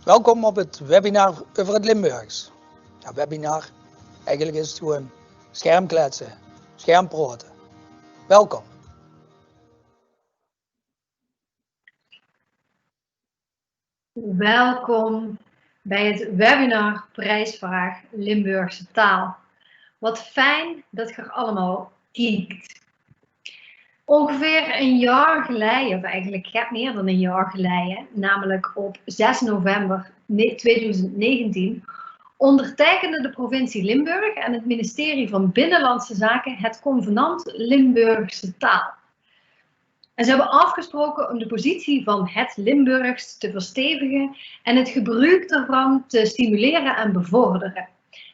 Welkom op het webinar over het Limburgs. Ja, webinar, eigenlijk is het gewoon schermkletsen, schermpraten. Welkom. Welkom bij het webinar Prijsvraag Limburgse taal. Wat fijn dat je er allemaal kijkt. Ongeveer een jaar geleden, of eigenlijk meer dan een jaar geleden, namelijk op 6 november 2019, ondertekende de provincie Limburg en het ministerie van Binnenlandse Zaken het convenant Limburgse taal. En ze hebben afgesproken om de positie van het Limburgs te verstevigen en het gebruik ervan te stimuleren en bevorderen.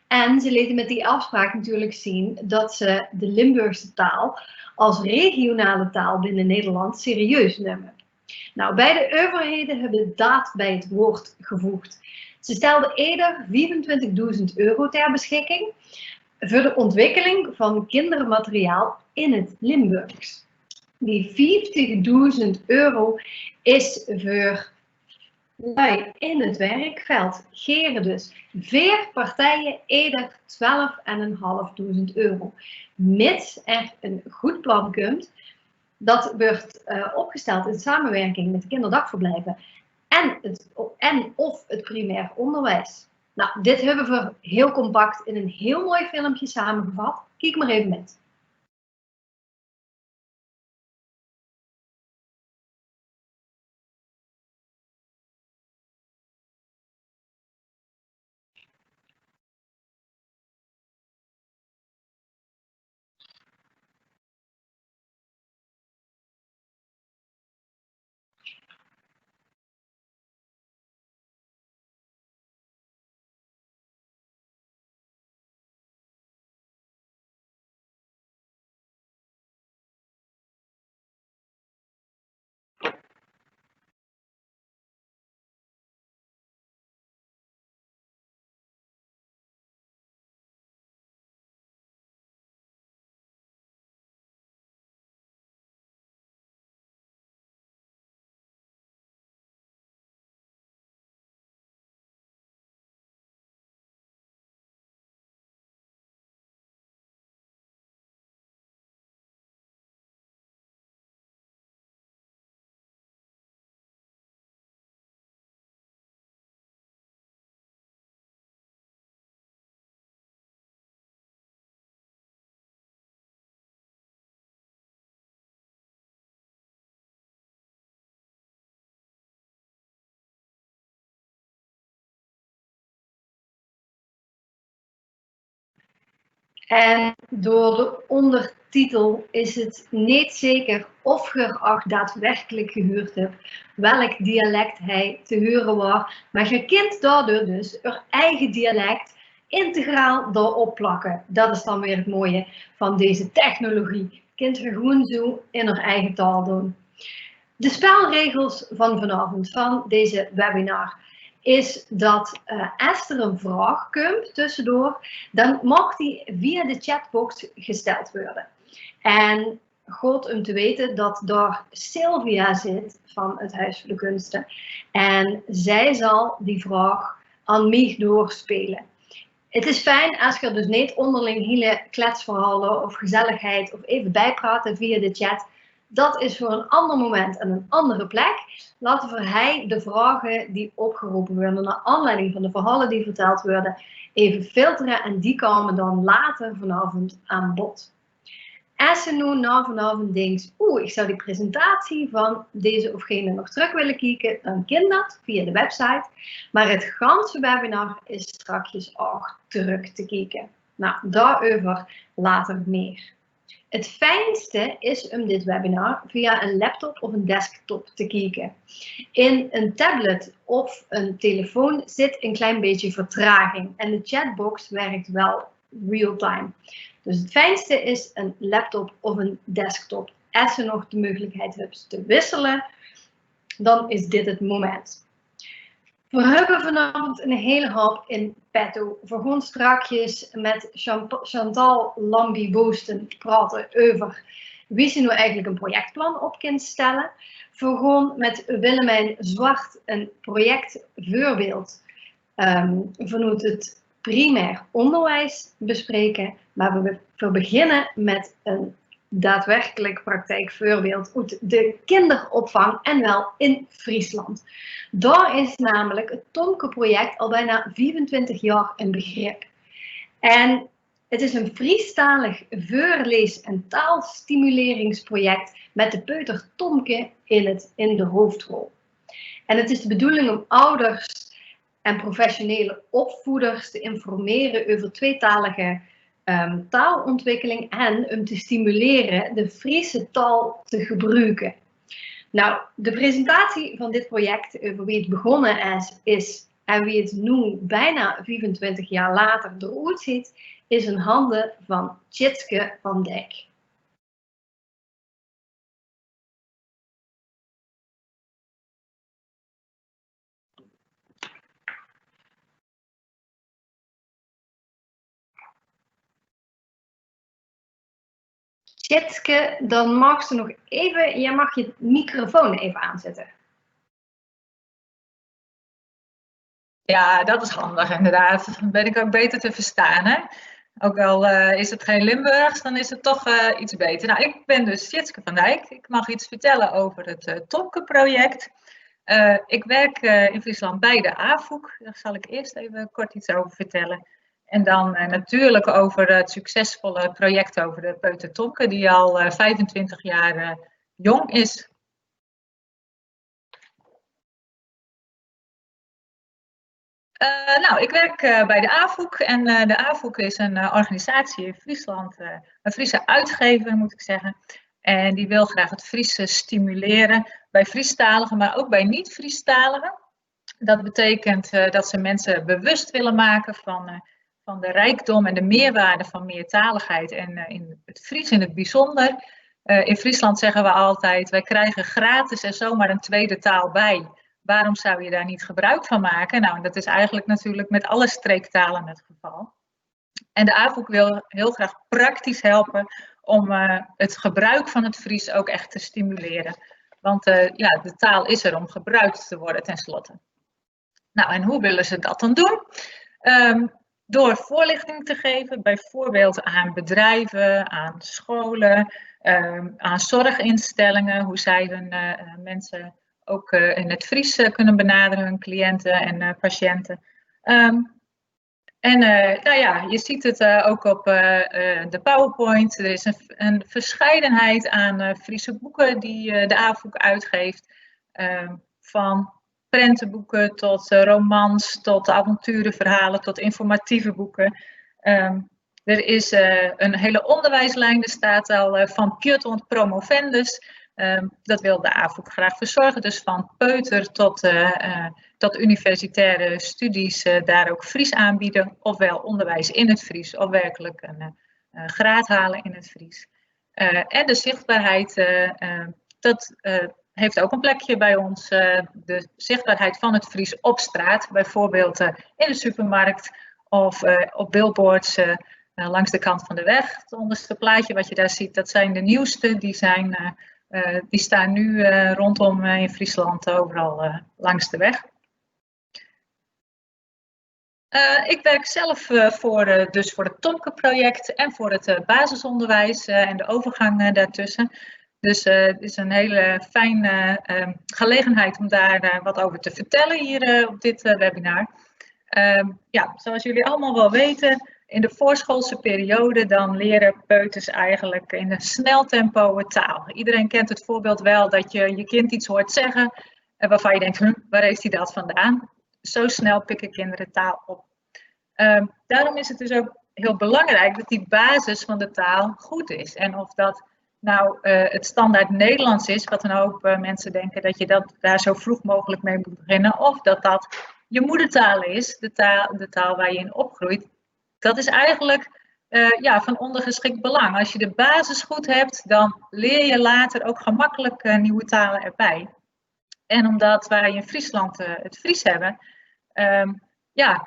En ze lieten met die afspraak natuurlijk zien dat ze de Limburgse taal als regionale taal binnen Nederland serieus nemen. Nou, beide overheden hebben daad bij het woord gevoegd. Ze stelden eerder 24.000 euro ter beschikking voor de ontwikkeling van kindermateriaal in het Limburgs. Die 50.000 euro is voor in het werkveld. Geren dus 4 partijen eerder 12.500 euro. Mits er een goed plan komt, dat wordt opgesteld in samenwerking met kinderdagverblijven en of het primair onderwijs. Nou, dit hebben we heel compact in een heel mooi filmpje samengevat. Kijk maar even met. En door de ondertitel is het niet zeker of je ook daadwerkelijk gehoord hebt welk dialect hij te horen was. Maar je kunt daardoor dus er eigen dialect integraal doorop plakken. Dat is dan weer het mooie van deze technologie. Je kunt er gewoon zo in haar eigen taal doen. De spelregels van vanavond, van deze webinar, is dat als er een vraag komt tussendoor, dan mag die via de chatbox gesteld worden. En goed om te weten dat daar Sylvia zit van het Huis voor de Kunsten. En zij zal die vraag aan mij doorspelen. Het is fijn als je dus niet onderling hele kletsverhalen of gezelligheid of even bijpraten via de chat. Dat is voor een ander moment en een andere plek. Laten we hij de vragen die opgeroepen worden naar aanleiding van de verhalen die verteld worden even filteren en die komen dan later vanavond aan bod. Als je nu na vanavond denkt, ik zou die presentatie van deze of gene nog terug willen kijken, dan kan dat via de website. Maar het ganse webinar is straks ook terug te kijken. Nou, daarover later meer. Het fijnste is om dit webinar via een laptop of een desktop te kijken. In een tablet of een telefoon zit een klein beetje vertraging en de chatbox werkt wel real-time. Dus het fijnste is een laptop of een desktop. Als je nog de mogelijkheid hebt te wisselen, dan is dit het moment. We hebben vanavond een hele hoop in petto. We gaan strakjes met Chantal Lambie-Boosten praten over wie ze nu eigenlijk een projectplan op kan stellen. We gaan met Willemijn Zwart een projectvoorbeeld vanuit het primair onderwijs bespreken. Maar we beginnen met een daadwerkelijk praktijkvoorbeeld uit de kinderopvang en wel in Friesland. Daar is namelijk het Tomke-project al bijna 24 jaar een begrip. En het is een Friestalig voorlees- en taalstimuleringsproject met de peuter Tomke in de hoofdrol. En het is de bedoeling om ouders en professionele opvoeders te informeren over tweetalige taalontwikkeling en om te stimuleren de Friese taal te gebruiken. Nou, de presentatie van dit project, over wie het begonnen is en wie het nu bijna 25 jaar later eruit ziet, is in handen van Tjitske van Dijk. Tjitske, dan mag ze nog even, je mag je microfoon even aanzetten. Ja, dat is handig inderdaad. Dan ben ik ook beter te verstaan. Hè? Ook al is het geen Limburgs, dan is het toch iets beter. Nou, ik ben dus Tjitske van Dijk. Ik mag iets vertellen over het Tomke-project. Ik werk in Friesland bij de AVOEK. Daar zal ik eerst even kort iets over vertellen. En dan natuurlijk over het succesvolle project over de peuter Tomke, die al 25 jaar jong is. Nou, ik werk bij de AVOEK en de AVOEK is een organisatie in Friesland, een Friese uitgever moet ik zeggen. En die wil graag het Friese stimuleren bij Friestaligen, maar ook bij niet-Friestaligen. Dat betekent dat ze mensen bewust willen maken van de rijkdom en de meerwaarde van meertaligheid en in het Fries in het bijzonder. In Friesland zeggen we altijd, wij krijgen gratis en zomaar een tweede taal bij. Waarom zou je daar niet gebruik van maken? Nou, dat is eigenlijk natuurlijk met alle streektalen het geval. En de AVOEK wil heel graag praktisch helpen om het gebruik van het Fries ook echt te stimuleren. Want ja, de taal is er om gebruikt te worden tenslotte. Nou, en hoe willen ze dat dan doen? Door voorlichting te geven, bijvoorbeeld aan bedrijven, aan scholen, aan zorginstellingen, hoe zij hun mensen ook in het Fries kunnen benaderen, hun cliënten en patiënten. Nou ja, je ziet het ook op de PowerPoint. Er is een verscheidenheid aan Friese boeken die de AVOEK uitgeeft. Van prentenboeken tot romans, tot avonturenverhalen, tot informatieve boeken. Er is een hele onderwijslijn, er staat al van Piet tot promovendus. Dat wil de AVOEK graag verzorgen, dus van peuter tot universitaire studies daar ook Fries aanbieden, ofwel onderwijs in het Fries, of werkelijk een graad halen in het Fries. En de zichtbaarheid, dat heeft ook een plekje bij ons, de zichtbaarheid van het Fries op straat, bijvoorbeeld in de supermarkt of op billboards langs de kant van de weg. Het onderste plaatje wat je daar ziet, dat zijn de nieuwste, die staan nu rondom in Friesland overal langs de weg. Ik werk zelf voor het Tomke-project en voor het basisonderwijs en de overgang daartussen. Dus het is een hele fijne gelegenheid om daar wat over te vertellen hier op dit webinar. Ja, zoals jullie allemaal wel weten, in de voorschoolse periode dan leren peuters eigenlijk in een snel tempo taal. Iedereen kent het voorbeeld wel dat je je kind iets hoort zeggen waarvan je denkt, waar heeft hij dat vandaan? Zo snel pikken kinderen taal op. Daarom is het dus ook heel belangrijk dat die basis van de taal goed is. En of dat nou het standaard Nederlands is, wat een hoop mensen denken dat je daar zo vroeg mogelijk mee moet beginnen, of dat dat je moedertaal is, de taal waar je in opgroeit. Dat is eigenlijk van ondergeschikt belang. Als je de basis goed hebt, dan leer je later ook gemakkelijk nieuwe talen erbij. En omdat wij in Friesland het Fries hebben,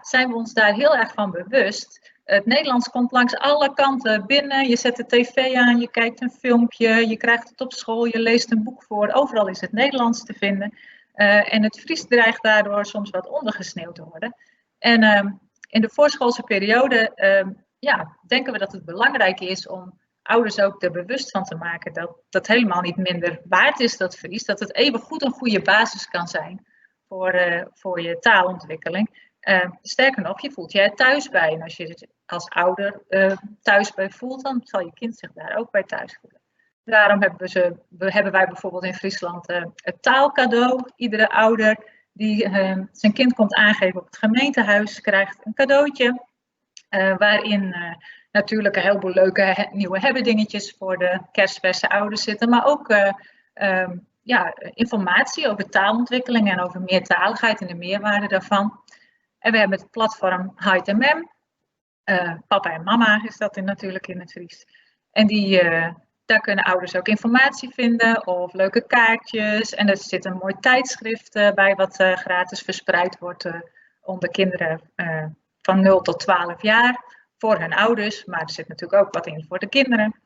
zijn we ons daar heel erg van bewust. Het Nederlands komt langs alle kanten binnen. Je zet de tv aan, je kijkt een filmpje, je krijgt het op school, je leest een boek voor. Overal is het Nederlands te vinden. En het Fries dreigt daardoor soms wat ondergesneeuwd te worden. En in de voorschoolse periode denken we dat het belangrijk is om ouders ook er bewust van te maken dat dat helemaal niet minder waard is, dat Fries. Dat het even goed een goede basis kan zijn voor je taalontwikkeling. Sterker nog, je voelt je er thuis bij. En als je het als ouder thuis bij voelt, dan zal je kind zich daar ook bij thuis voelen. Daarom hebben wij bijvoorbeeld in Friesland het taalcadeau. Iedere ouder die zijn kind komt aangeven op het gemeentehuis, krijgt een cadeautje. Waarin natuurlijk een heleboel leuke nieuwe hebbedingetjes voor de kerstverse ouders zitten. Maar ook informatie over taalontwikkeling en over meertaligheid en de meerwaarde daarvan. En we hebben het platform HiTMM. Papa en mama is dat natuurlijk in het Fries. En daar kunnen ouders ook informatie vinden of leuke kaartjes. En er zit een mooi tijdschrift bij wat gratis verspreid wordt onder kinderen van 0 tot 12 jaar. Voor hun ouders, maar er zit natuurlijk ook wat in voor de kinderen.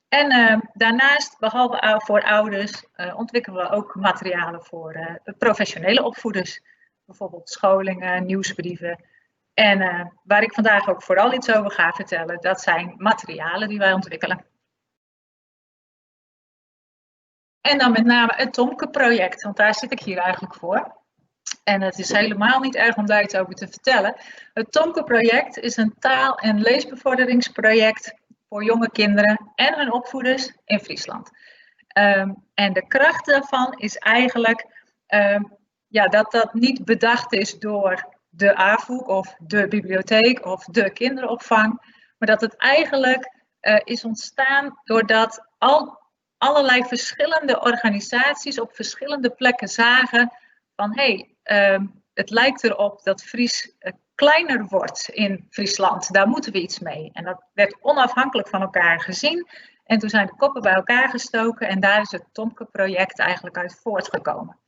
En daarnaast, behalve voor ouders, ontwikkelen we ook materialen voor professionele opvoeders. Bijvoorbeeld scholingen, nieuwsbrieven. En waar ik vandaag ook vooral iets over ga vertellen, dat zijn materialen die wij ontwikkelen. En dan met name het Tomke-project, want daar zit ik hier eigenlijk voor. En het is helemaal niet erg om daar iets over te vertellen. Het Tomke-project is een taal- en leesbevorderingsproject voor jonge kinderen en hun opvoeders in Friesland. En de kracht daarvan is eigenlijk dat dat niet bedacht is door de AVOEK of de bibliotheek of de kinderopvang. Maar dat het eigenlijk is ontstaan doordat allerlei verschillende organisaties op verschillende plekken zagen van het lijkt erop dat Fries kleiner wordt in Friesland. Daar moeten we iets mee. En dat werd onafhankelijk van elkaar gezien. En toen zijn de koppen bij elkaar gestoken en daar is het Tomke-project eigenlijk uit voortgekomen.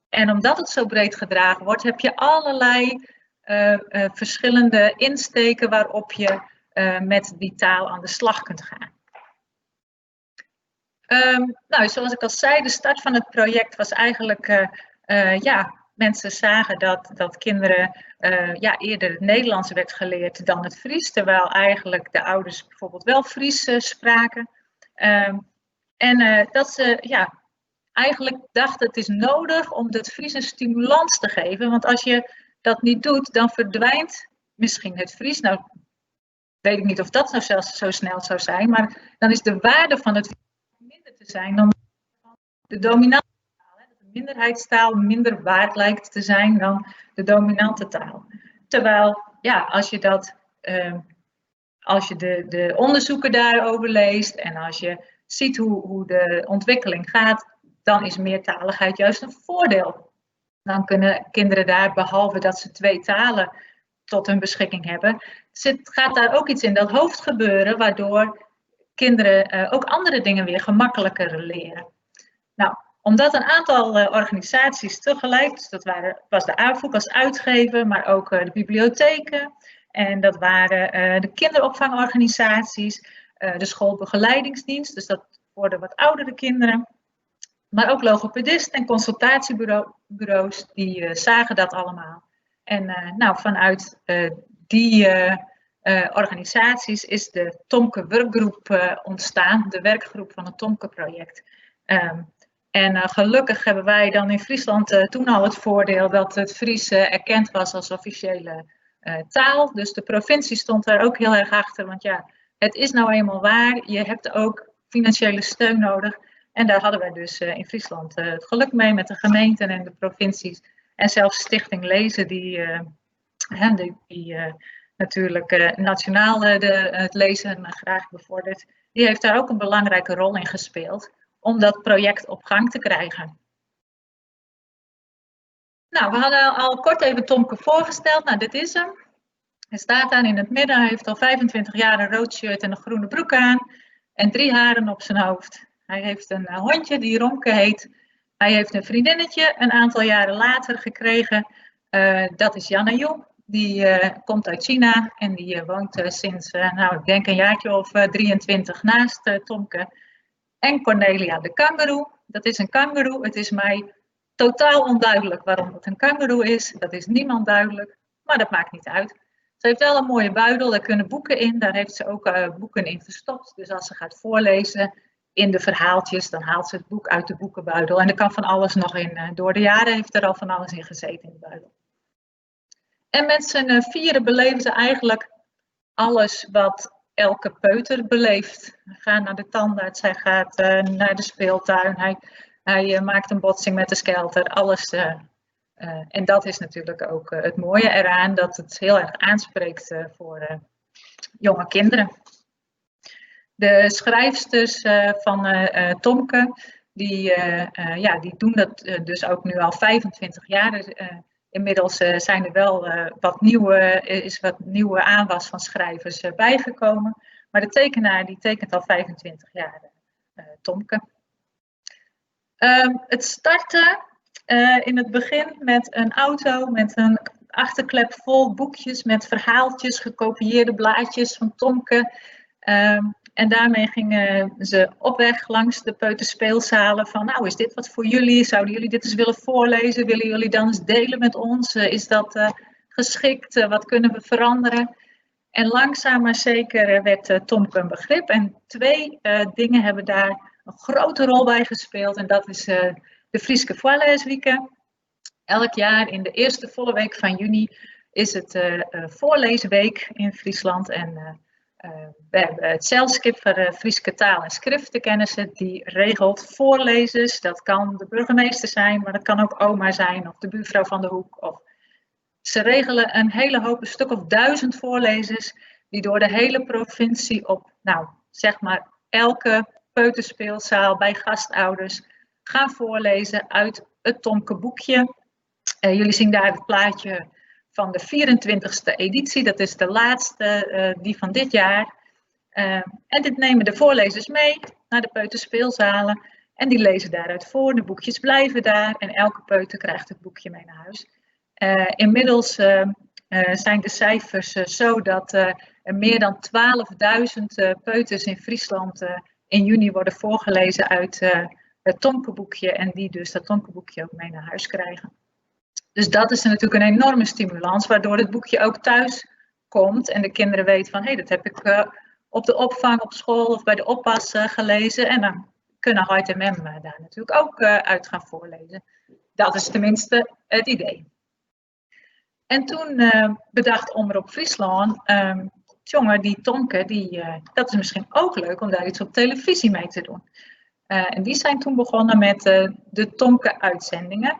En omdat het zo breed gedragen wordt, heb je allerlei verschillende insteken waarop je met die taal aan de slag kunt gaan. Zoals ik al zei, de start van het project was eigenlijk, mensen zagen dat kinderen eerder het Nederlands werd geleerd dan het Fries, terwijl eigenlijk de ouders bijvoorbeeld wel Fries spraken. Dat ze eigenlijk dachten het is nodig om het Fries een stimulans te geven, want als je dat niet doet, dan verdwijnt misschien het Fries. Nou, weet ik niet of dat nou zelfs zo snel zou zijn, maar dan is de waarde van het Fries minder te zijn dan de dominante taal. Dat de minderheidstaal minder waard lijkt te zijn dan de dominante taal. Terwijl, als je de onderzoeken daarover leest en als je ziet hoe de ontwikkeling gaat, dan is meertaligheid juist een voordeel. Dan kunnen kinderen daar, behalve dat ze 2 talen tot hun beschikking hebben, gaat daar ook iets in dat hoofd gebeuren, waardoor kinderen ook andere dingen weer gemakkelijker leren. Nou, omdat een aantal organisaties tegelijk, dus dat was de AVOEK als uitgever, maar ook de bibliotheken, en dat waren de kinderopvangorganisaties, de schoolbegeleidingsdienst, dus dat voor de wat oudere kinderen, maar ook logopedisten en consultatiebureaus, die zagen dat allemaal. En vanuit die organisaties is de Tomke werkgroep ontstaan, de werkgroep van het Tomke-project. Gelukkig hebben wij dan in Friesland toen al het voordeel dat het Fries erkend was als officiële taal. Dus de provincie stond daar ook heel erg achter, want het is nou eenmaal waar. Je hebt ook financiële steun nodig. En daar hadden wij dus in Friesland het geluk mee met de gemeenten en de provincies. En zelfs Stichting Lezen die natuurlijk nationaal het lezen graag bevordert. Die heeft daar ook een belangrijke rol in gespeeld om dat project op gang te krijgen. Nou, we hadden al kort even Tomke voorgesteld. Nou, dit is hem. Hij staat daar in het midden. Hij heeft al 25 jaar een rood shirt en een groene broek aan. En 3 haren op zijn hoofd. Hij heeft een hondje die Romke heet. Hij heeft een vriendinnetje een aantal jaren later gekregen. Dat is Jana Yu. Die komt uit China en die woont sinds, nou, ik denk een jaartje of 23 naast Tomke. En Cornelia de kangoeroe. Dat is een kangoeroe. Het is mij totaal onduidelijk waarom het een kangoeroe is. Dat is niemand duidelijk, maar dat maakt niet uit. Ze heeft wel een mooie buidel, daar kunnen boeken in. Daar heeft ze ook boeken in verstopt. Dus als ze gaat voorlezen in de verhaaltjes, dan haalt ze het boek uit de boekenbuidel. En er kan van alles nog in. Door de jaren heeft er al van alles in gezeten in de buidel. En met z'n 4 beleven ze eigenlijk alles wat elke peuter beleeft. Hij gaat naar de tandarts, hij gaat naar de speeltuin, hij maakt een botsing met de skelter, alles. En dat is natuurlijk ook het mooie eraan, dat het heel erg aanspreekt voor jonge kinderen. De schrijfsters van Tomke, die doen dat dus ook nu al 25 jaar. Inmiddels zijn er wel wat nieuwe aanwas van schrijvers bijgekomen. Maar de tekenaar die tekent al 25 jaar Tomke. Het startte in het begin met een auto met een achterklep vol boekjes met verhaaltjes, gekopieerde blaadjes van Tomke. En daarmee gingen ze op weg langs de peuterspeelzalen van, nou, is dit wat voor jullie? Zouden jullie dit eens willen voorlezen? Willen jullie dan eens delen met ons? Is dat geschikt? Wat kunnen we veranderen? En langzaam maar zeker werd Tomke een begrip. En 2 dingen hebben daar een grote rol bij gespeeld. En dat is de Frieske Voorleesweken. Elk jaar in de eerste volle week van juni is het voorleesweek in Friesland. En we hebben het Zelskip voor Frieske taal en schriftenkennissen. Die regelt voorlezers. Dat kan de burgemeester zijn, maar dat kan ook oma zijn of de buurvrouw van de hoek. Ze regelen een hele hoop, een stuk of 1000 voorlezers. Die door de hele provincie op, nou zeg maar elke peuterspeelzaal bij gastouders gaan voorlezen uit het Tomke boekje. Jullie zien daar het plaatje van de 24e editie. Dat is de laatste, die van dit jaar. En dit nemen de voorlezers mee naar de peuterspeelzalen. En die lezen daaruit voor. De boekjes blijven daar. En elke peuter krijgt het boekje mee naar huis. Inmiddels zijn de cijfers zo dat er meer dan 12.000 peuters in Friesland in juni worden voorgelezen uit het Tomke-boekje. En die dus dat Tomke-boekje ook mee naar huis krijgen. Dus dat is natuurlijk een enorme stimulans, waardoor het boekje ook thuis komt. En de kinderen weten van, hé, dat heb ik op de opvang, op school of bij de oppas gelezen. En dan kunnen Hart en Mem daar natuurlijk ook uit gaan voorlezen. Dat is tenminste het idee. En toen bedacht Omroep Friesland, jongen, die Tomke, dat is misschien ook leuk om daar iets op televisie mee te doen. En die zijn toen begonnen met de Tomke-uitzendingen.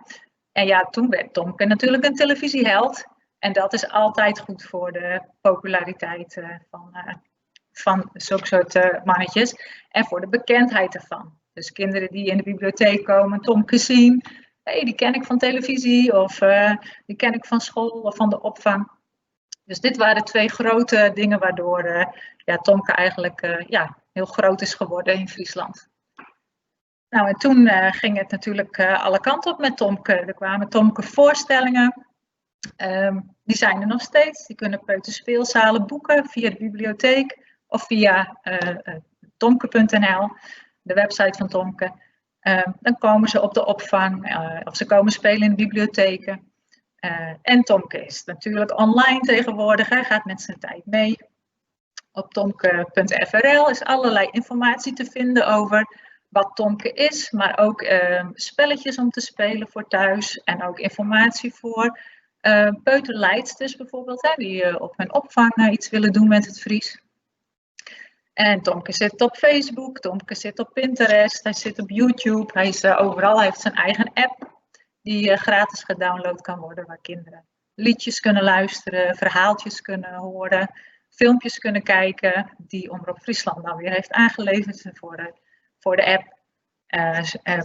En ja, toen werd Tomke natuurlijk een televisieheld. En dat is altijd goed voor de populariteit van zulke soort mannetjes. En voor de bekendheid ervan. Dus kinderen die in de bibliotheek komen, Tomke zien. Hé, die ken ik van televisie of die ken ik van school of van de opvang. Dus dit waren 2 grote dingen waardoor Tomke eigenlijk heel groot is geworden in Friesland. Nou, en toen ging het natuurlijk alle kanten op met Tomke. Er kwamen Tomke-voorstellingen. Die zijn er nog steeds. Die kunnen peuterspeelzalen boeken via de bibliotheek of via tomke.nl, de website van Tomke. Dan komen ze op de opvang of ze komen spelen in de bibliotheken. En Tomke is natuurlijk online tegenwoordig. Hij gaat met zijn tijd mee. Op tomke.frl is allerlei informatie te vinden over wat Tomke is, maar ook spelletjes om te spelen voor thuis en ook informatie voor peuterleidsters bijvoorbeeld, die op hun opvang iets willen doen met het Fries. En Tomke zit op Facebook, Tomke zit op Pinterest, hij zit op YouTube, hij is overal, hij heeft zijn eigen app die gratis gedownload kan worden waar kinderen liedjes kunnen luisteren, verhaaltjes kunnen horen, filmpjes kunnen kijken die Omroep Friesland dan weer heeft aangeleverd voor de app.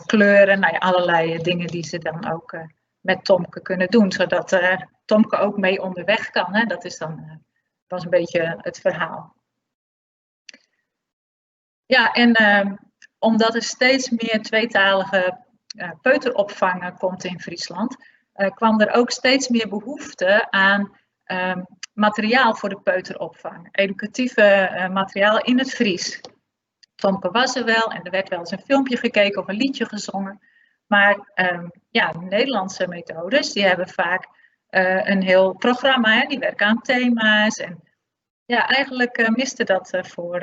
Kleuren, nou ja, allerlei dingen die ze dan ook met Tomke kunnen doen, zodat Tomke ook mee onderweg kan. Hè? Dat is dan was een beetje het verhaal. Ja, en omdat er steeds meer tweetalige peuteropvang komt in Friesland, kwam er ook steeds meer behoefte aan materiaal voor de peuteropvang. Educatieve materiaal in het Fries. Tomke was er wel en er werd wel eens een filmpje gekeken of een liedje gezongen. Maar ja, de Nederlandse methodes, die hebben vaak een heel programma. Hè? Die werken aan thema's. En ja, eigenlijk miste dat voor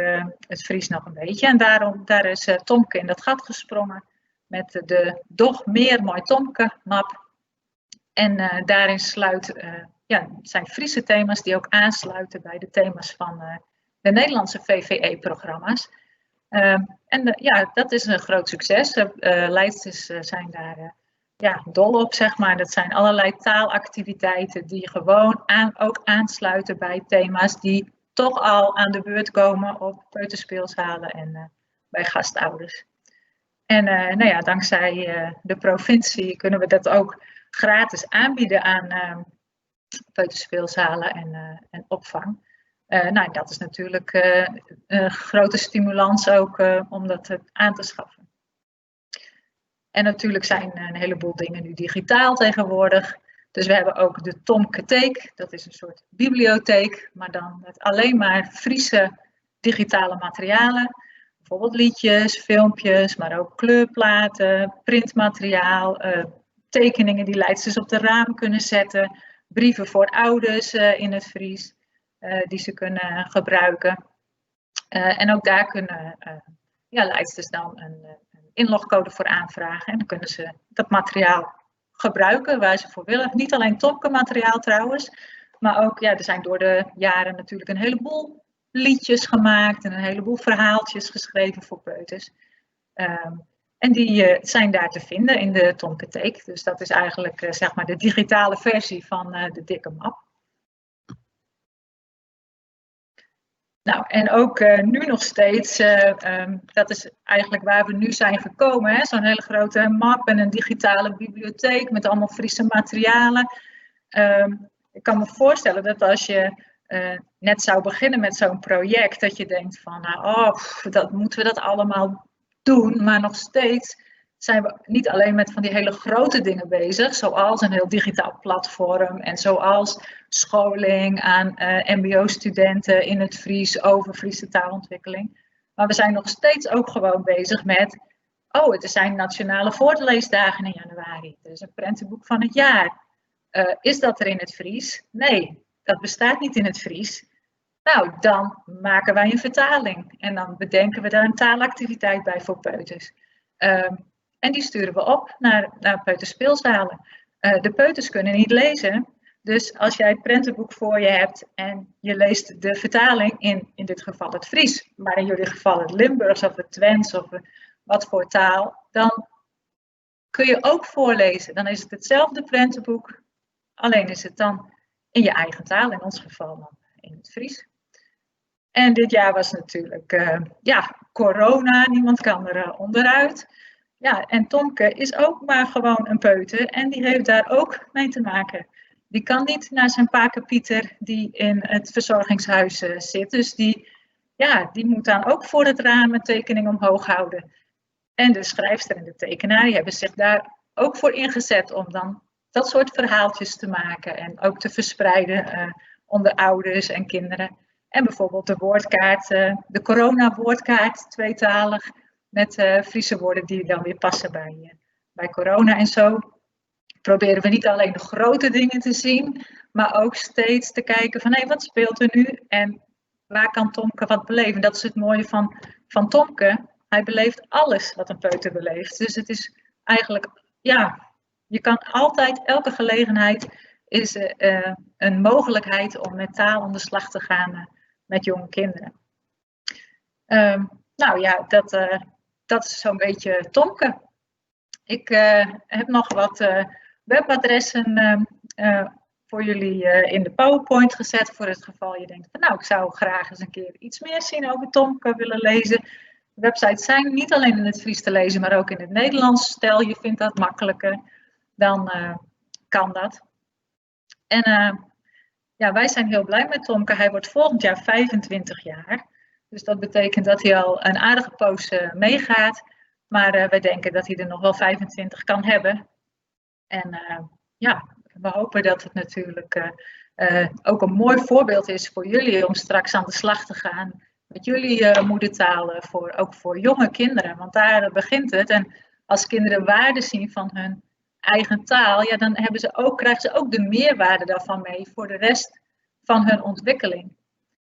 het Fries nog een beetje. En daar is Tomke in dat gat gesprongen met de Doch meer mooi Tomke map. En daarin zijn Friese thema's die ook aansluiten bij de thema's van de Nederlandse VVE-programma's. Ja, dat is een groot succes. Leidsters zijn daar dol op, zeg maar. Dat zijn allerlei taalactiviteiten die gewoon ook aansluiten bij thema's die toch al aan de beurt komen op peuterspeelzalen en bij gastouders. En nou ja, dankzij de provincie kunnen we dat ook gratis aanbieden aan peuterspeelzalen en opvang. Nou, dat is natuurlijk een grote stimulans ook om dat aan te schaffen. En natuurlijk zijn een heleboel dingen nu digitaal tegenwoordig. Dus we hebben ook de Tomketheek, dat is een soort bibliotheek, maar dan met alleen maar Friese digitale materialen. Bijvoorbeeld liedjes, filmpjes, maar ook kleurplaten, printmateriaal, tekeningen die leidsters op de ramen kunnen zetten, brieven voor ouders in het Fries. Die ze kunnen gebruiken. En ook daar kunnen leidsters dan een inlogcode voor aanvragen. En dan kunnen ze dat materiaal gebruiken waar ze voor willen. Niet alleen Tomke materiaal trouwens. Maar ook, ja, er zijn door de jaren natuurlijk een heleboel liedjes gemaakt. En een heleboel verhaaltjes geschreven voor peuters. En die zijn daar te vinden in de Tomketheek. Dus dat is eigenlijk zeg maar de digitale versie van de dikke map. Nou, en ook nu nog steeds, dat is eigenlijk waar we nu zijn gekomen, zo'n hele grote map en een digitale bibliotheek met allemaal Friese materialen. Ik kan me voorstellen dat als je net zou beginnen met zo'n project, dat je denkt van, moeten we dat allemaal doen, maar nog steeds zijn we niet alleen met van die hele grote dingen bezig, zoals een heel digitaal platform en zoals scholing aan mbo-studenten in het Fries over Friese taalontwikkeling. Maar we zijn nog steeds ook gewoon bezig met, er zijn nationale voorleesdagen in januari. Er is een prentenboek van het jaar. Is dat er in het Fries? Nee, dat bestaat niet in het Fries. Nou, dan maken wij een vertaling en dan bedenken we daar een taalactiviteit bij voor peuters. En die sturen we op naar peuterspeelzalen. De peuters kunnen niet lezen. Dus als jij het prentenboek voor je hebt en je leest de vertaling in dit geval het Fries, maar in jullie geval het Limburgs of het Twents of wat voor taal, dan kun je ook voorlezen. Dan is het hetzelfde prentenboek, alleen is het dan in je eigen taal, in ons geval dan in het Fries. En dit jaar was natuurlijk corona, niemand kan er onderuit. Ja, en Tomke is ook maar gewoon een peuter en die heeft daar ook mee te maken. Die kan niet naar zijn paken Pieter die in het verzorgingshuis zit. Dus die moet dan ook voor het raam een tekening omhoog houden. En de schrijfster en de tekenaar die hebben zich daar ook voor ingezet om dan dat soort verhaaltjes te maken. En ook te verspreiden onder ouders en kinderen. En bijvoorbeeld de woordkaart, de corona-woordkaart, tweetalig. Met Friese woorden die dan weer passen bij corona. En zo proberen we niet alleen de grote dingen te zien, maar ook steeds te kijken van wat speelt er nu en waar kan Tomke wat beleven. Dat is het mooie van Tomke. Hij beleeft alles wat een peuter beleeft. Dus het is eigenlijk, je kan altijd, elke gelegenheid is een mogelijkheid om met taal aan de slag te gaan met jonge kinderen. Dat is zo'n beetje Tomke. Ik heb nog wat webadressen voor jullie in de PowerPoint gezet. Voor het geval je denkt van nou, ik zou graag eens een keer iets meer zien over Tomke willen lezen. De websites zijn niet alleen in het Fries te lezen, maar ook in het Nederlands. Stel je vindt dat makkelijker, dan kan dat. En ja, wij zijn heel blij met Tomke. Hij wordt volgend jaar 25 jaar. Dus dat betekent dat hij al een aardige poos meegaat. Maar wij denken dat hij er nog wel 25 kan hebben. En ja, we hopen dat het natuurlijk ook een mooi voorbeeld is voor jullie om straks aan de slag te gaan met jullie moedertaal, ook voor jonge kinderen. Want daar begint het. En als kinderen waarde zien van hun eigen taal, ja, dan krijgen ze ook de meerwaarde daarvan mee voor de rest van hun ontwikkeling.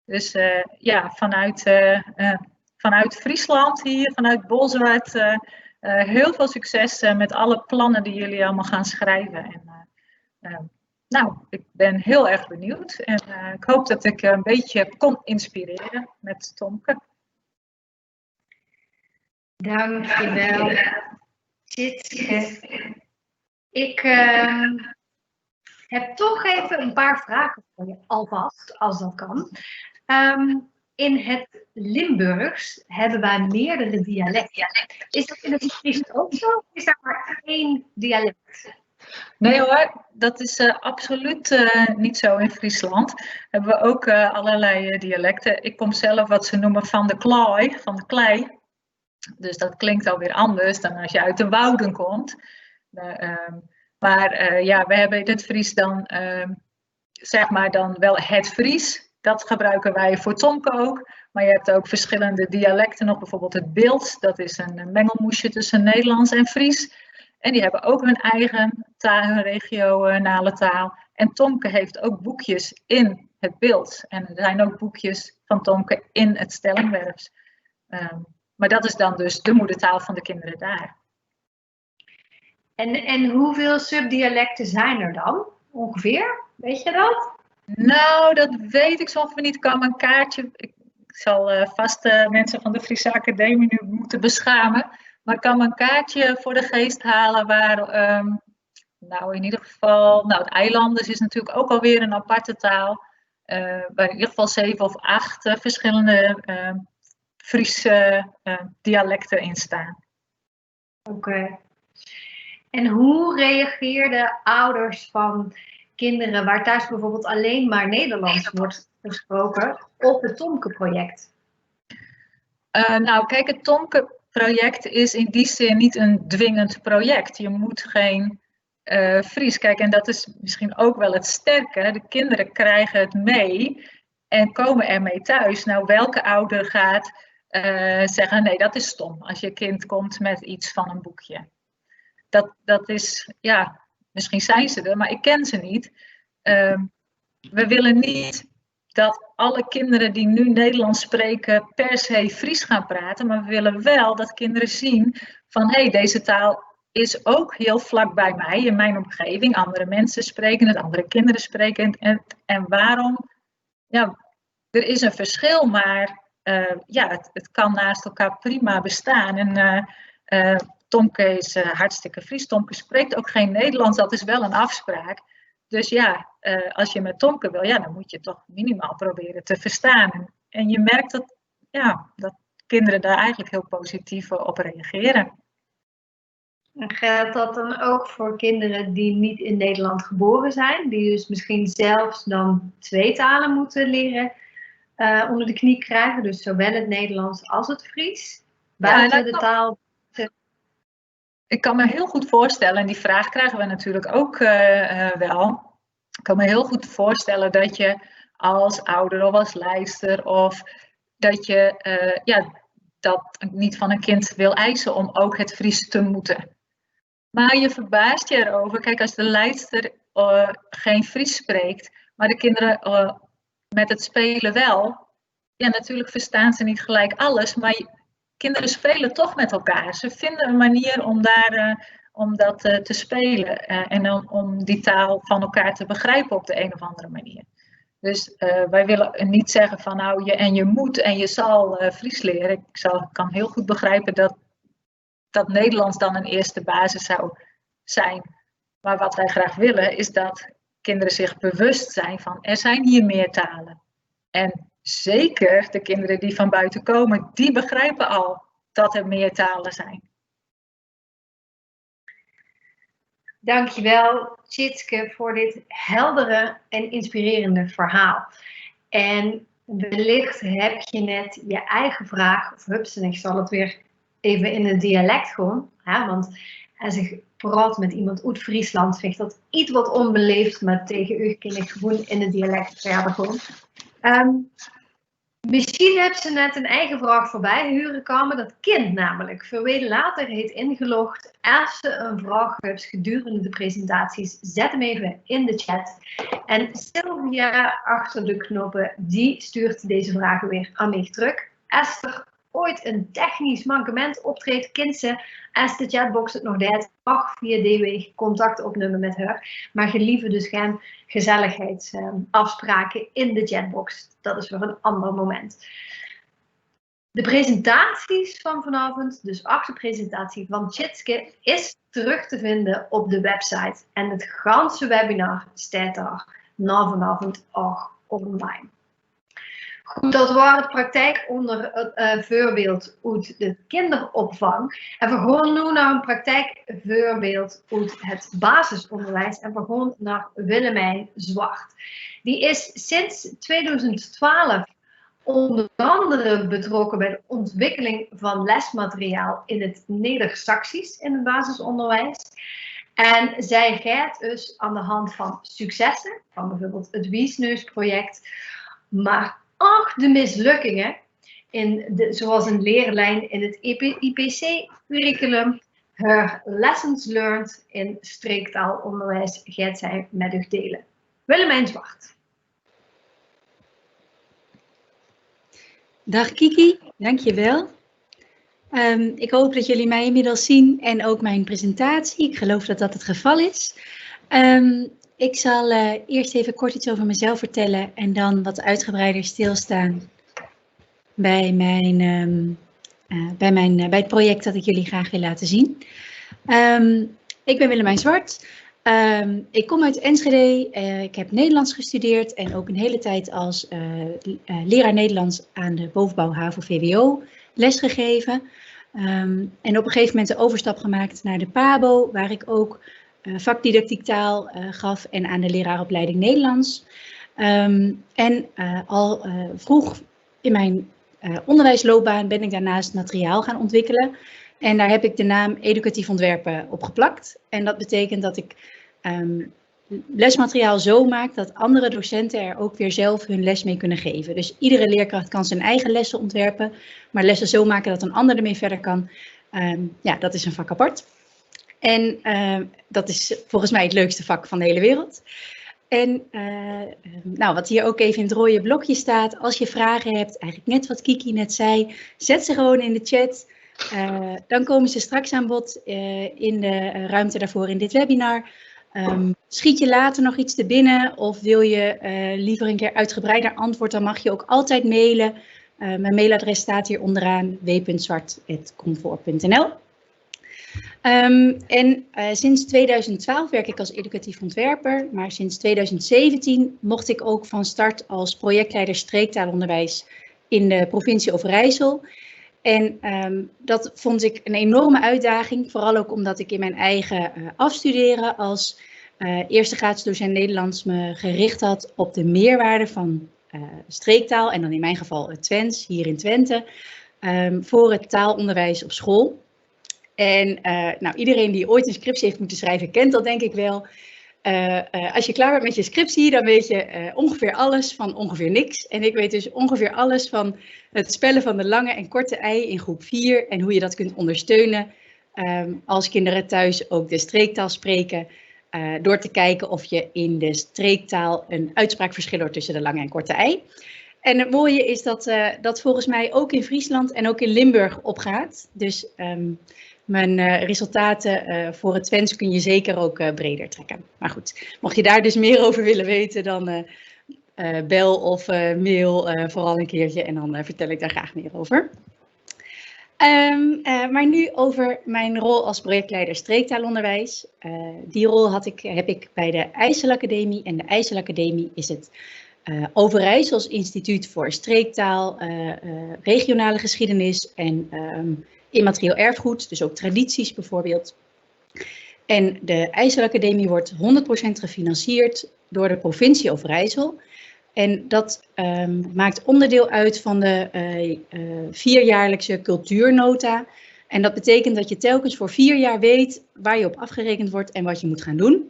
Dus ja, vanuit Friesland hier, vanuit Bolzwart, heel veel succes met alle plannen die jullie allemaal gaan schrijven. En, nou, ik ben heel erg benieuwd en ik hoop dat ik een beetje kon inspireren met Tomke. Dankjewel, Tjitske. Ik heb toch even een paar vragen voor je, alvast, als dat kan. In het Limburgs hebben wij meerdere dialecten. Is dat in het Fries ook zo? Of is daar maar één dialect? Nee hoor, dat is absoluut niet zo in Friesland. Hebben we ook allerlei dialecten. Ik kom zelf wat ze noemen van de klei. Dus dat klinkt alweer anders dan als je uit de wouden komt. Maar ja, we hebben in het Fries dan, zeg maar dan wel het Fries. Dat gebruiken wij voor Tomke ook. Maar je hebt ook verschillende dialecten nog. Bijvoorbeeld het Beeld. Dat is een mengelmoesje tussen Nederlands en Fries. En die hebben ook hun eigen taal, hun regionale taal. En Tomke heeft ook boekjes in het Beeld. En er zijn ook boekjes van Tomke in het Stellingwerfs. Maar dat is dan dus de moedertaal van de kinderen daar. En hoeveel subdialecten zijn er dan? Ongeveer? Weet je dat? Nou, dat weet ik zo ongeveer niet. Ik kan een kaartje. Ik zal vast mensen van de Friese Academie nu moeten beschamen. Maar ik kan me een kaartje voor de geest halen waar, nou in ieder geval, nou het eilanders is natuurlijk ook alweer een aparte taal. Waar in ieder geval 7 of 8 verschillende Friese dialecten in staan. Oké. En hoe reageerden ouders van kinderen waar thuis bijvoorbeeld alleen maar Nederlands wordt gesproken op het Tomke-project? Nou kijk, het Tomke-project is in die zin niet een dwingend project. Je moet geen Fries. Kijk, en dat is misschien ook wel het sterke. De kinderen krijgen het mee en komen ermee thuis. Nou, welke ouder gaat zeggen, nee, dat is stom. Als je kind komt met iets van een boekje. Dat is, ja, misschien zijn ze er, maar ik ken ze niet. We willen niet dat alle kinderen die nu Nederlands spreken per se Fries gaan praten. Maar we willen wel dat kinderen zien van, hé, deze taal is ook heel vlak bij mij, in mijn omgeving. Andere mensen spreken het, andere kinderen spreken het. En waarom? Ja, er is een verschil, maar ja, het kan naast elkaar prima bestaan. En Tomke is hartstikke Fries. Tomke spreekt ook geen Nederlands, dat is wel een afspraak. Dus ja, als je met Tomke wil, ja, dan moet je toch minimaal proberen te verstaan. En je merkt dat, ja, dat kinderen daar eigenlijk heel positief op reageren. En geldt dat dan ook voor kinderen die niet in Nederland geboren zijn? Die dus misschien zelfs dan 2 talen moeten leren onder de knie krijgen. Dus zowel het Nederlands als het Fries. Buiten de taal. Ik kan me heel goed voorstellen, en die vraag krijgen we natuurlijk ook wel. Ik kan me heel goed voorstellen dat je als ouder of als leidster of dat je dat niet van een kind wil eisen om ook het Fries te moeten. Maar je verbaast je erover. Kijk, als de leidster geen Fries spreekt, maar de kinderen met het spelen wel. Ja, natuurlijk verstaan ze niet gelijk alles, maar kinderen spelen toch met elkaar. Ze vinden een manier om dat te spelen en om die taal van elkaar te begrijpen op de een of andere manier. Dus wij willen niet zeggen van nou je moet en je zal Fries leren. Ik kan heel goed begrijpen dat Nederlands dan een eerste basis zou zijn. Maar wat wij graag willen is dat kinderen zich bewust zijn van er zijn hier meer talen. En zeker de kinderen die van buiten komen, die begrijpen al dat er meer talen zijn. Dankjewel, Tjitske, voor dit heldere en inspirerende verhaal. En wellicht heb je net je eigen vraag, of hups, en ik zal het weer even in het dialect gewoon. Hè, want als ik praat met iemand uit Friesland, vind ik dat iets wat onbeleefd, maar tegen u kan ik gewoon in het dialect verder gewoon. Misschien hebben ze net een eigen vraag voorbij huren komen. Dat kind namelijk veel weken later heeft ingelogd. Als ze een vraag hebt gedurende de presentaties, zet hem even in de chat. En Sylvia achter de knoppen, die stuurt deze vragen weer aan mij terug. Als er ooit een technisch mankement optreedt, kind ze, als de chatbox het nog deed, mag via DW contact opnemen met haar. Maar gelieve dus geen gezelligheidsafspraken in de chatbox. Dat is voor een ander moment. De presentaties van vanavond, dus achter de presentatie van Tjitske, is terug te vinden op de website. En het ganse webinar staat daar na vanavond ook online. Goed, dat was het praktijk onder het voorbeeld uit de kinderopvang. En we gaan nu naar een praktijkvoorbeeld uit het basisonderwijs. En we gaan naar Willemijn Zwart. Die is sinds 2012 onder andere betrokken bij de ontwikkeling van lesmateriaal in het Neder-Saxisch in het basisonderwijs. En zij gaat dus aan de hand van successen, van bijvoorbeeld het Wiesneus-project, maar ook de mislukkingen, zoals een leerlijn in het IPC-curriculum, haar lessons learned in streektaalonderwijs gaat zij met u delen. Willemijn Zwart. Dag Kiki, dankjewel. Ik hoop dat jullie mij inmiddels zien en ook mijn presentatie. Ik geloof dat dat het geval is. Ik zal eerst even kort iets over mezelf vertellen en dan wat uitgebreider stilstaan bij het project dat ik jullie graag wil laten zien. Ik ben Willemijn Zwart. Ik kom uit Enschede. Ik heb Nederlands gestudeerd en ook een hele tijd als leraar Nederlands aan de bovenbouw HAVO-VWO lesgegeven. En op een gegeven moment de overstap gemaakt naar de PABO, waar ik ook vakdidactiek taal gaf en aan de leraaropleiding Nederlands. Al vroeg in mijn onderwijsloopbaan ben ik daarnaast materiaal gaan ontwikkelen. En daar heb ik de naam educatief ontwerpen op geplakt. En dat betekent dat ik lesmateriaal zo maak dat andere docenten er ook weer zelf hun les mee kunnen geven. Dus iedere leerkracht kan zijn eigen lessen ontwerpen, maar lessen zo maken dat een ander ermee verder kan. Ja, dat is een vak apart. En dat is volgens mij het leukste vak van de hele wereld. En wat hier ook even in het rode blokje staat, als je vragen hebt, eigenlijk net wat Kiki net zei, zet ze gewoon in de chat. Dan komen ze straks aan bod in de ruimte daarvoor in dit webinar. Schiet je later nog iets te binnen of wil je liever een keer uitgebreider antwoord, dan mag je ook altijd mailen. Mijn mailadres staat hier onderaan, w.zwart@comfort.nl. Sinds 2012 werk ik als educatief ontwerper, maar sinds 2017 mocht ik ook van start als projectleider streektaalonderwijs in de provincie Overijssel. En dat vond ik een enorme uitdaging, vooral ook omdat ik in mijn eigen afstuderen als eerste grads docent Nederlands me gericht had op de meerwaarde van streektaal, en dan in mijn geval het Twents, hier in Twente, voor het taalonderwijs op school. En iedereen die ooit een scriptie heeft moeten schrijven, kent dat denk ik wel. Als je klaar bent met je scriptie, dan weet je ongeveer alles van ongeveer niks. En ik weet dus ongeveer alles van het spellen van de lange en korte ei in groep 4 en hoe je dat kunt ondersteunen als kinderen thuis ook de streektaal spreken. Door te kijken of je in de streektaal een uitspraakverschil hoort tussen de lange en korte ei. En het mooie is dat dat volgens mij ook in Friesland en ook in Limburg opgaat. Dus mijn resultaten voor het Twents kun je zeker ook breder trekken. Maar goed, mocht je daar dus meer over willen weten, dan bel of mail vooral een keertje en dan vertel ik daar graag meer over. Maar nu over mijn rol als projectleider streektaalonderwijs. Die rol heb ik bij de IJsselacademie. En de IJsselacademie is het Overijssels Instituut voor Streektaal, regionale geschiedenis en immaterieel erfgoed, dus ook tradities bijvoorbeeld. En de IJsselacademie wordt 100% gefinancierd door de provincie Overijssel. En dat maakt onderdeel uit van de 4-jaarlijkse cultuurnota. En dat betekent dat je telkens voor 4 jaar weet waar je op afgerekend wordt en wat je moet gaan doen.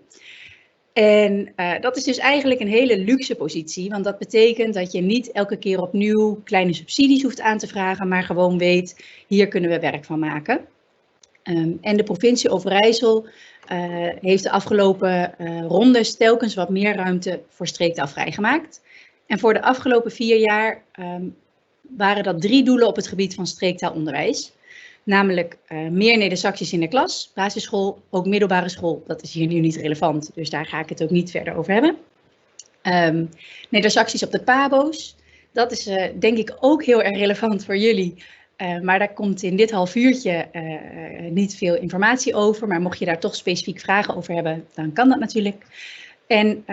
En dat is dus eigenlijk een hele luxe positie, want dat betekent dat je niet elke keer opnieuw kleine subsidies hoeft aan te vragen, maar gewoon weet, hier kunnen we werk van maken. En de provincie Overijssel heeft de afgelopen rondes telkens wat meer ruimte voor streektaal vrijgemaakt. En voor de afgelopen 4 jaar waren dat 3 doelen op het gebied van streektaalonderwijs. Namelijk meer Neder-Saxisch in de klas, basisschool, ook middelbare school. Dat is hier nu niet relevant, dus daar ga ik het ook niet verder over hebben. Neder-Saxisch op de PABO's, dat is denk ik ook heel erg relevant voor jullie. Maar daar komt in dit half uurtje niet veel informatie over. Maar mocht je daar toch specifiek vragen over hebben, dan kan dat natuurlijk. En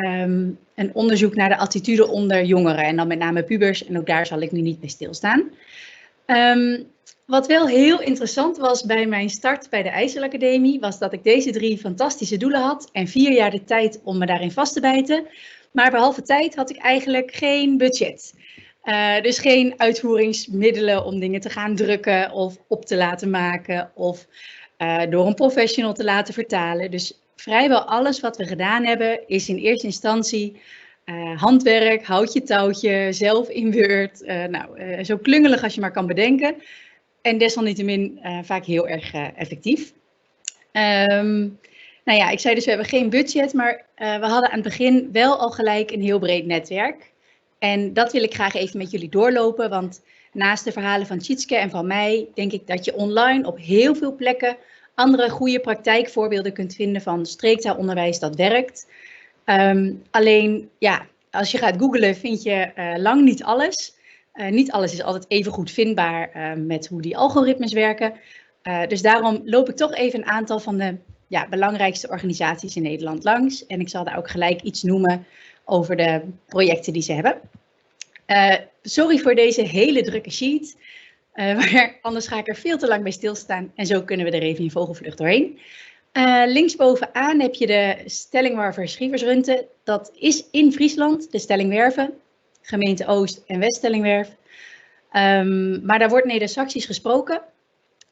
een onderzoek naar de attitude onder jongeren en dan met name pubers. En ook daar zal ik nu niet bij stilstaan. Wat wel heel interessant was bij mijn start bij de IJsselacademie, was dat ik deze 3 fantastische doelen had en 4 jaar de tijd om me daarin vast te bijten. Maar behalve tijd had ik eigenlijk geen budget. Dus geen uitvoeringsmiddelen om dingen te gaan drukken of op te laten maken of door een professional te laten vertalen. Dus vrijwel alles wat we gedaan hebben is in eerste instantie handwerk, houtje touwtje, zelf in Word, zo klungelig als je maar kan bedenken. En desalniettemin vaak heel erg effectief. Nou ja, ik zei dus we hebben geen budget, maar we hadden aan het begin wel al gelijk een heel breed netwerk. En dat wil ik graag even met jullie doorlopen, want naast de verhalen van Tjitske en van mij, denk ik dat je online op heel veel plekken andere goede praktijkvoorbeelden kunt vinden van streektaalonderwijs dat werkt. Alleen, ja, als je gaat googlen vind je lang niet alles. Niet alles is altijd even goed vindbaar met hoe die algoritmes werken. Dus daarom loop ik toch even een aantal van de belangrijkste organisaties in Nederland langs. En ik zal daar ook gelijk iets noemen over de projecten die ze hebben. Sorry voor deze hele drukke sheet, maar anders ga ik er veel te lang bij stilstaan. En zo kunnen we er even in vogelvlucht doorheen. Linksbovenaan heb je de Stellingwarver-Schieversrunte. Dat is in Friesland, de Stellingwerven, gemeente Oost en West-Stellingwerf. Maar daar wordt Neder-Saxisch gesproken.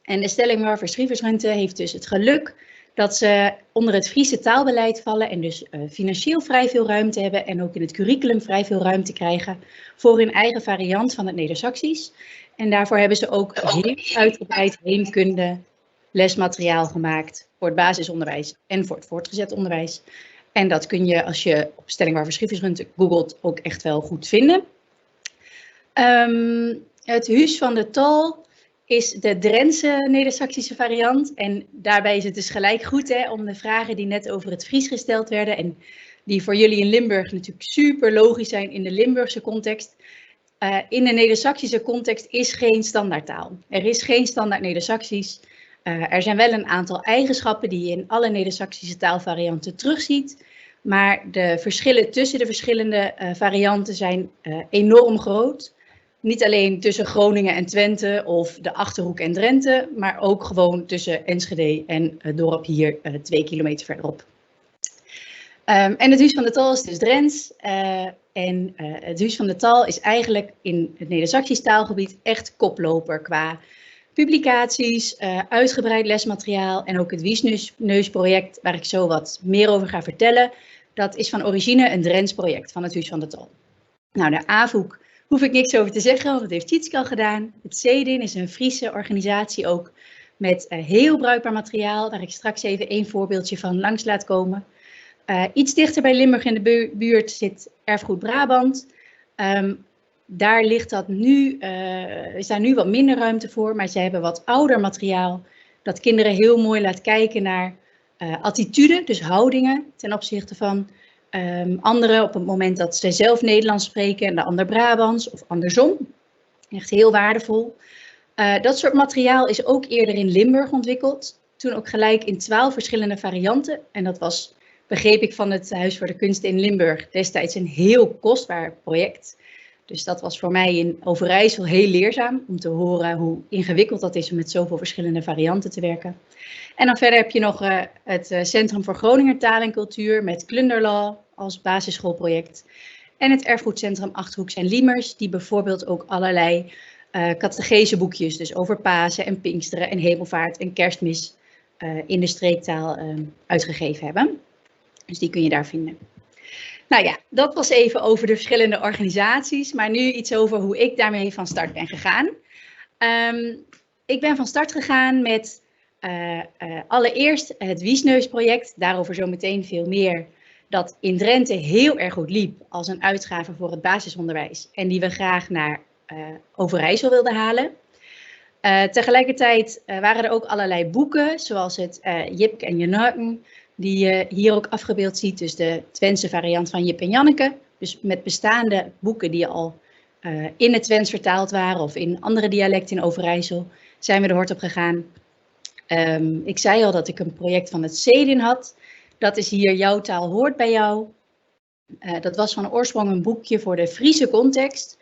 En de Stellingwarver-Schieversrunte heeft dus het geluk dat ze onder het Friese taalbeleid vallen en dus financieel vrij veel ruimte hebben en ook in het curriculum vrij veel ruimte krijgen voor hun eigen variant van het Neder-Saxisch. En daarvoor hebben ze ook heel uitgebreid heemkunde lesmateriaal gemaakt voor het basisonderwijs en voor het voortgezet onderwijs. En dat kun je als je op Stellingwarver-Schieversrunte googelt ook echt wel goed vinden. Het Huus van de Tal is de Drentse Neder-Saxische variant. En daarbij is het dus gelijk goed om de vragen die net over het Fries gesteld werden en die voor jullie in Limburg natuurlijk super logisch zijn in de Limburgse context. In de Neder-Saxische context is geen standaardtaal. Er is geen standaard Neder-Saxisch. Er zijn wel een aantal eigenschappen die je in alle Neder-Saxische taalvarianten terugziet. Maar de verschillen tussen de verschillende varianten zijn enorm groot. Niet alleen tussen Groningen en Twente of de Achterhoek en Drenthe, maar ook gewoon tussen Enschede en het dorp hier 2 kilometer verderop. En het Huus van de Tal is dus Drents. En het Huus van de Tal is eigenlijk in het Neder-Saxisch taalgebied echt koploper qua publicaties, uitgebreid lesmateriaal en ook het Wiesneus-project waar ik zo wat meer over ga vertellen. Dat is van origine een Drents project van het Huus van de Tal. Nou, de AVOEK hoef ik niks over te zeggen, want dat heeft Tjitske al gedaan. Het CEDIN is een Friese organisatie ook met heel bruikbaar materiaal, waar ik straks even 1 voorbeeldje van langs laat komen. Iets dichter bij Limburg in de buurt zit Erfgoed Brabant. Daar ligt dat nu, is daar nu wat minder ruimte voor, maar ze hebben wat ouder materiaal dat kinderen heel mooi laat kijken naar attitude, dus houdingen ten opzichte van anderen op het moment dat ze zelf Nederlands spreken en de ander Brabants of andersom. Echt heel waardevol. Dat soort materiaal is ook eerder in Limburg ontwikkeld. Toen ook gelijk in 12 verschillende varianten. En dat was, begreep ik van het Huis voor de Kunsten in Limburg, destijds een heel kostbaar project. Dus dat was voor mij in Overijssel heel leerzaam om te horen hoe ingewikkeld dat is om met zoveel verschillende varianten te werken. En dan verder heb je nog het Centrum voor Groninger Taal en Cultuur met Klunderlaw als basisschoolproject. En het Erfgoedcentrum Achterhoeks en Liemers, die bijvoorbeeld ook allerlei catecheseboekjes, dus over Pasen en Pinksteren en Hemelvaart en Kerstmis in de streektaal uitgegeven hebben. Dus die kun je daar vinden. Nou ja, dat was even over de verschillende organisaties, maar nu iets over hoe ik daarmee van start ben gegaan. Ik ben van start gegaan met allereerst het Wiesneus-project, daarover zo meteen veel meer, dat in Drenthe heel erg goed liep als een uitgave voor het basisonderwijs en die we graag naar Overijssel wilden halen. Tegelijkertijd waren er ook allerlei boeken, zoals het Jipke en Janneke, die je hier ook afgebeeld ziet, dus de Twentse variant van Jip en Janneke. Dus met bestaande boeken die al in het Twents vertaald waren of in andere dialecten in Overijssel, zijn we de hort op gegaan. Ik zei al dat ik een project van het CEDIN had. Dat is hier Jouw taal hoort bij jou. Dat was van oorsprong een boekje voor de Friese context.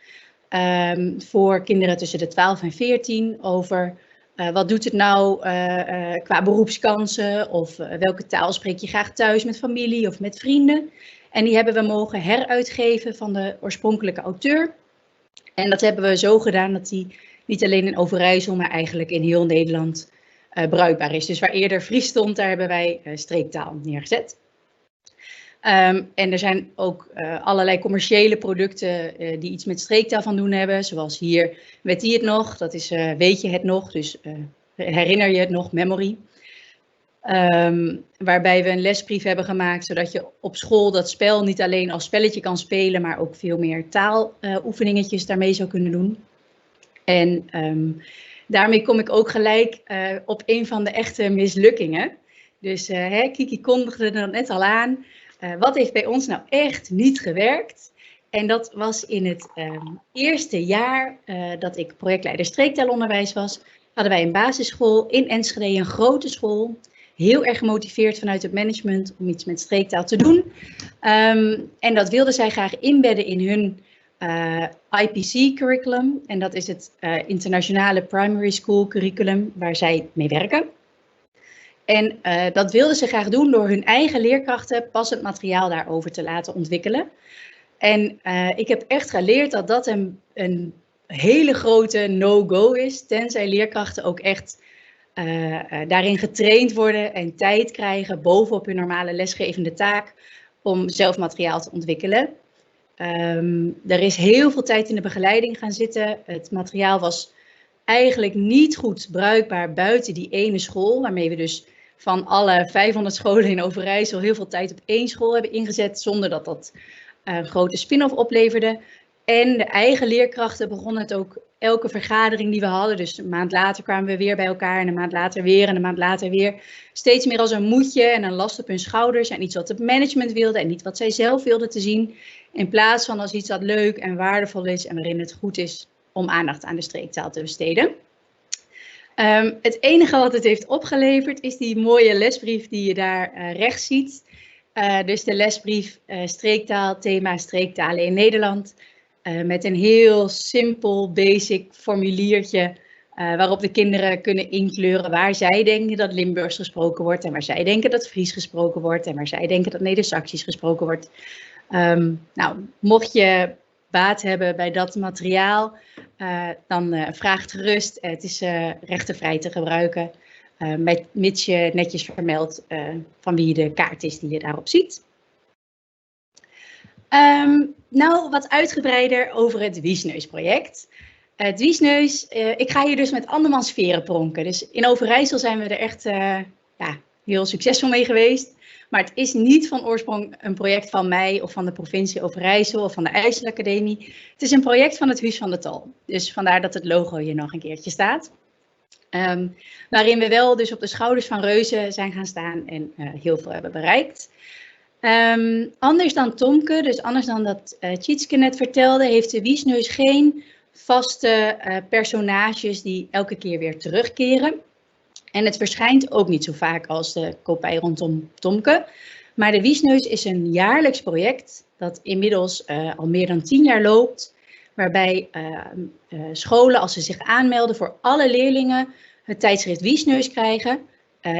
Voor kinderen tussen de 12 en 14 over wat doet het nou qua beroepskansen of welke taal spreek je graag thuis met familie of met vrienden. En die hebben we mogen heruitgeven van de oorspronkelijke auteur. En dat hebben we zo gedaan dat die niet alleen in Overijssel, maar eigenlijk in heel Nederland bruikbaar is. Dus waar eerder Fries stond, daar hebben wij streektaal neergezet. En er zijn ook allerlei commerciële producten die iets met streektaal van doen hebben. Zoals hier, weet je het nog? Dat is weet je het nog? Dus herinner je het nog? Memory. Waarbij we een lesbrief hebben gemaakt, zodat je op school dat spel niet alleen als spelletje kan spelen, maar ook veel meer taaloefeningetjes daarmee zou kunnen doen. En daarmee kom ik ook gelijk op een van de echte mislukkingen. Dus Kiki kondigde er net al aan. Wat heeft bij ons nou echt niet gewerkt? En dat was in het eerste jaar dat ik projectleider streektaalonderwijs was, hadden wij een basisschool in Enschede, een grote school. Heel erg gemotiveerd vanuit het management om iets met streektaal te doen. En dat wilden zij graag inbedden in hun IPC-curriculum. En dat is het internationale primary school curriculum waar zij mee werken. En dat wilden ze graag doen door hun eigen leerkrachten passend materiaal daarover te laten ontwikkelen. En ik heb echt geleerd dat dat een hele grote no-go is, tenzij leerkrachten ook echt daarin getraind worden en tijd krijgen bovenop hun normale lesgevende taak om zelf materiaal te ontwikkelen. Er is heel veel tijd in de begeleiding gaan zitten. Het materiaal was eigenlijk niet goed bruikbaar buiten die ene school, waarmee we dus van alle 500 scholen in Overijssel heel veel tijd op één school hebben ingezet, zonder dat dat een grote spin-off opleverde. En de eigen leerkrachten begonnen het ook elke vergadering die we hadden. Dus een maand later kwamen we weer bij elkaar en een maand later weer en een maand later weer. Steeds meer als een moedje en een last op hun schouders en iets wat het management wilde en niet wat zij zelf wilden te zien. In plaats van als iets dat leuk en waardevol is en waarin het goed is om aandacht aan de streektaal te besteden. Het enige wat het heeft opgeleverd is die mooie lesbrief die je daar rechts ziet. Dus de lesbrief streektaal, thema streektalen in Nederland. Met een heel simpel, basic formuliertje waarop de kinderen kunnen inkleuren waar zij denken dat Limburgs gesproken wordt en waar zij denken dat Fries gesproken wordt en waar zij denken dat Neder-Saxisch gesproken wordt. Nou, mocht je baat hebben bij dat materiaal, dan vraag het gerust. Het is rechtenvrij te gebruiken, mits je netjes vermeldt van wie de kaart is die je daarop ziet. Nou, wat uitgebreider over het Wiesneus-project. Het Wiesneus, ik ga hier dus met andermans veren pronken. Dus in Overijssel zijn we er echt heel succesvol mee geweest. Maar het is niet van oorsprong een project van mij of van de provincie Overijssel of van de IJsselacademie. Het is een project van het Huis van de Tal. Dus vandaar dat het logo hier nog een keertje staat. Waarin we wel dus op de schouders van reuzen zijn gaan staan en heel veel hebben bereikt. Anders dan Tomke, dus anders dan dat Tjitske net vertelde, heeft de Wiesneus geen vaste personages die elke keer weer terugkeren. En het verschijnt ook niet zo vaak als de kopij rondom Tomke. Maar de Wiesneus is een jaarlijks project dat inmiddels al meer dan 10 jaar loopt. Waarbij scholen, als ze zich aanmelden voor alle leerlingen, het tijdschrift Wiesneus krijgen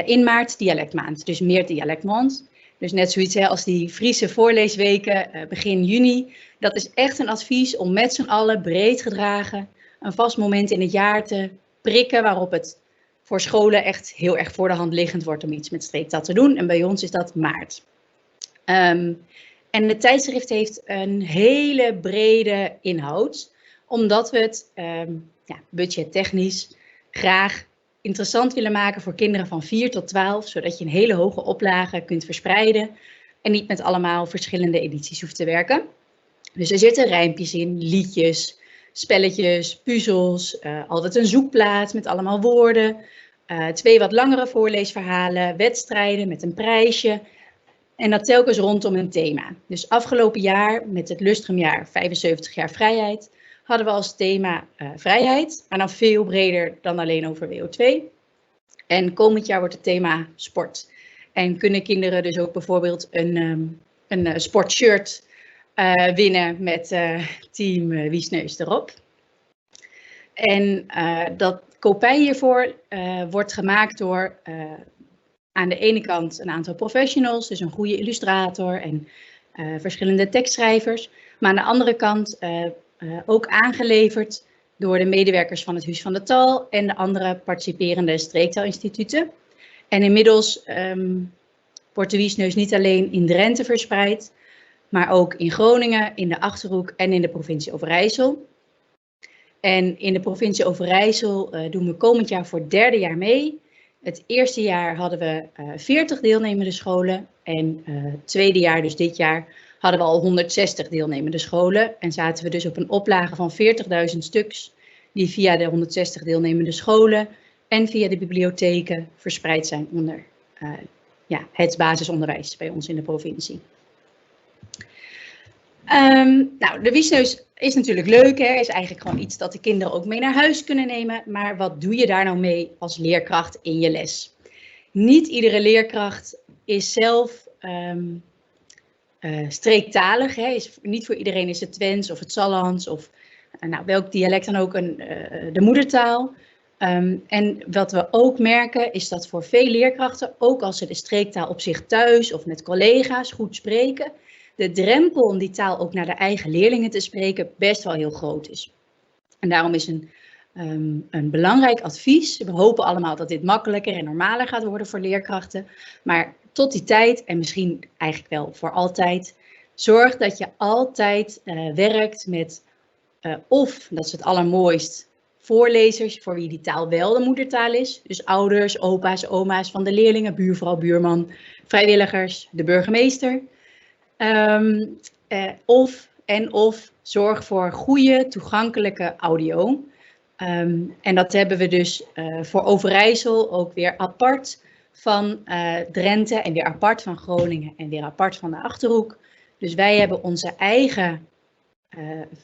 in maart dialectmaand. Dus meer dialectmaand. Dus net zoiets als die Friese voorleesweken begin juni. Dat is echt een advies om met z'n allen breed gedragen een vast moment in het jaar te prikken waarop het voor scholen echt heel erg voor de hand liggend wordt om iets met streektaal te doen. En bij ons is dat maart. En het tijdschrift heeft een hele brede inhoud, omdat we het budgettechnisch graag interessant willen maken voor kinderen van 4 tot 12, zodat je een hele hoge oplage kunt verspreiden en niet met allemaal verschillende edities hoeft te werken. Dus er zitten rijmpjes in, liedjes, spelletjes, puzzels, altijd een zoekplaats met allemaal woorden, 2 wat langere voorleesverhalen, wedstrijden met een prijsje en dat telkens rondom een thema. Dus afgelopen jaar met het Lustrumjaar 75 jaar vrijheid hadden we als thema vrijheid, maar dan veel breder dan alleen over WO2. En komend jaar wordt het thema sport. En kunnen kinderen dus ook bijvoorbeeld een sportshirt winnen met team Wiesneus erop. En dat kopij hiervoor wordt gemaakt door aan de ene kant een aantal professionals, dus een goede illustrator en verschillende tekstschrijvers. Maar aan de andere kant ook aangeleverd door de medewerkers van het Huis van de Taal en de andere participerende streektaalinstituten. En inmiddels wordt de Wiesneus niet alleen in Drenthe verspreid, maar ook in Groningen, in de Achterhoek en in de provincie Overijssel. En in de provincie Overijssel doen we komend jaar voor het 3e jaar mee. Het eerste jaar hadden we 40 deelnemende scholen en het tweede jaar, dus dit jaar, hadden we al 160 deelnemende scholen. En zaten we dus op een oplage van 40.000 stuks die via de 160 deelnemende scholen en via de bibliotheken verspreid zijn onder het basisonderwijs bij ons in de provincie. Nou, de Wiesneus is natuurlijk leuk, hè? Is eigenlijk gewoon iets dat de kinderen ook mee naar huis kunnen nemen. Maar wat doe je daar nou mee als leerkracht in je les? Niet iedere leerkracht is zelf streektalig. Hè? Niet voor iedereen is het Twents of het Sallands of welk dialect dan ook de moedertaal. En wat we ook merken is dat voor veel leerkrachten, ook als ze de streektaal op zich thuis of met collega's goed spreken, de drempel om die taal ook naar de eigen leerlingen te spreken best wel heel groot is. En daarom is een belangrijk advies. We hopen allemaal dat dit makkelijker en normaler gaat worden voor leerkrachten. Maar tot die tijd, en misschien eigenlijk wel voor altijd, zorg dat je altijd werkt met of, dat is het allermooist, voorlezers voor wie die taal wel de moedertaal is. Dus ouders, opa's, oma's van de leerlingen, buurvrouw, buurman, vrijwilligers, de burgemeester. Of zorg voor goede, toegankelijke audio. En dat hebben we dus voor Overijssel ook weer apart van Drenthe en weer apart van Groningen en weer apart van de Achterhoek. Dus wij hebben onze eigen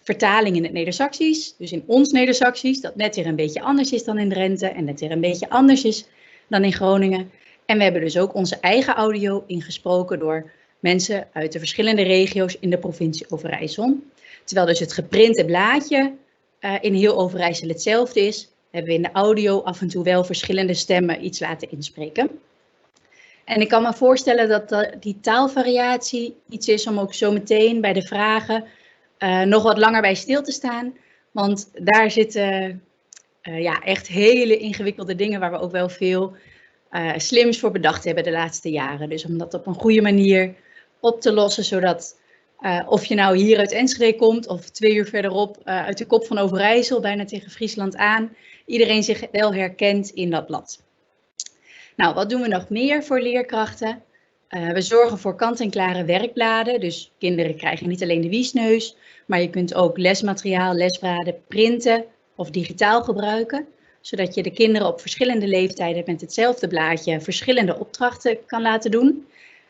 vertaling in het Neder-Saksisch. Dus in ons Neder-Saksisch, dat net weer een beetje anders is dan in Drenthe en net weer een beetje anders is dan in Groningen. En we hebben dus ook onze eigen audio ingesproken door mensen uit de verschillende regio's in de provincie Overijssel. Terwijl dus het geprinte blaadje in heel Overijssel hetzelfde is, hebben we in de audio af en toe wel verschillende stemmen iets laten inspreken. En ik kan me voorstellen dat die taalvariatie iets is om ook zo meteen bij de vragen nog wat langer bij stil te staan. Want daar zitten echt hele ingewikkelde dingen waar we ook wel veel slims voor bedacht hebben de laatste jaren. Dus om dat op een goede manier op te lossen, zodat of je nou hier uit Enschede komt of 2 uur verderop uit de kop van Overijssel, bijna tegen Friesland aan, iedereen zich wel herkent in dat blad. Nou, wat doen we nog meer voor leerkrachten? We zorgen voor kant-en-klare werkbladen, dus kinderen krijgen niet alleen de Wiesneus, maar je kunt ook lesmateriaal, lesbladen printen of digitaal gebruiken, zodat je de kinderen op verschillende leeftijden met hetzelfde blaadje verschillende opdrachten kan laten doen.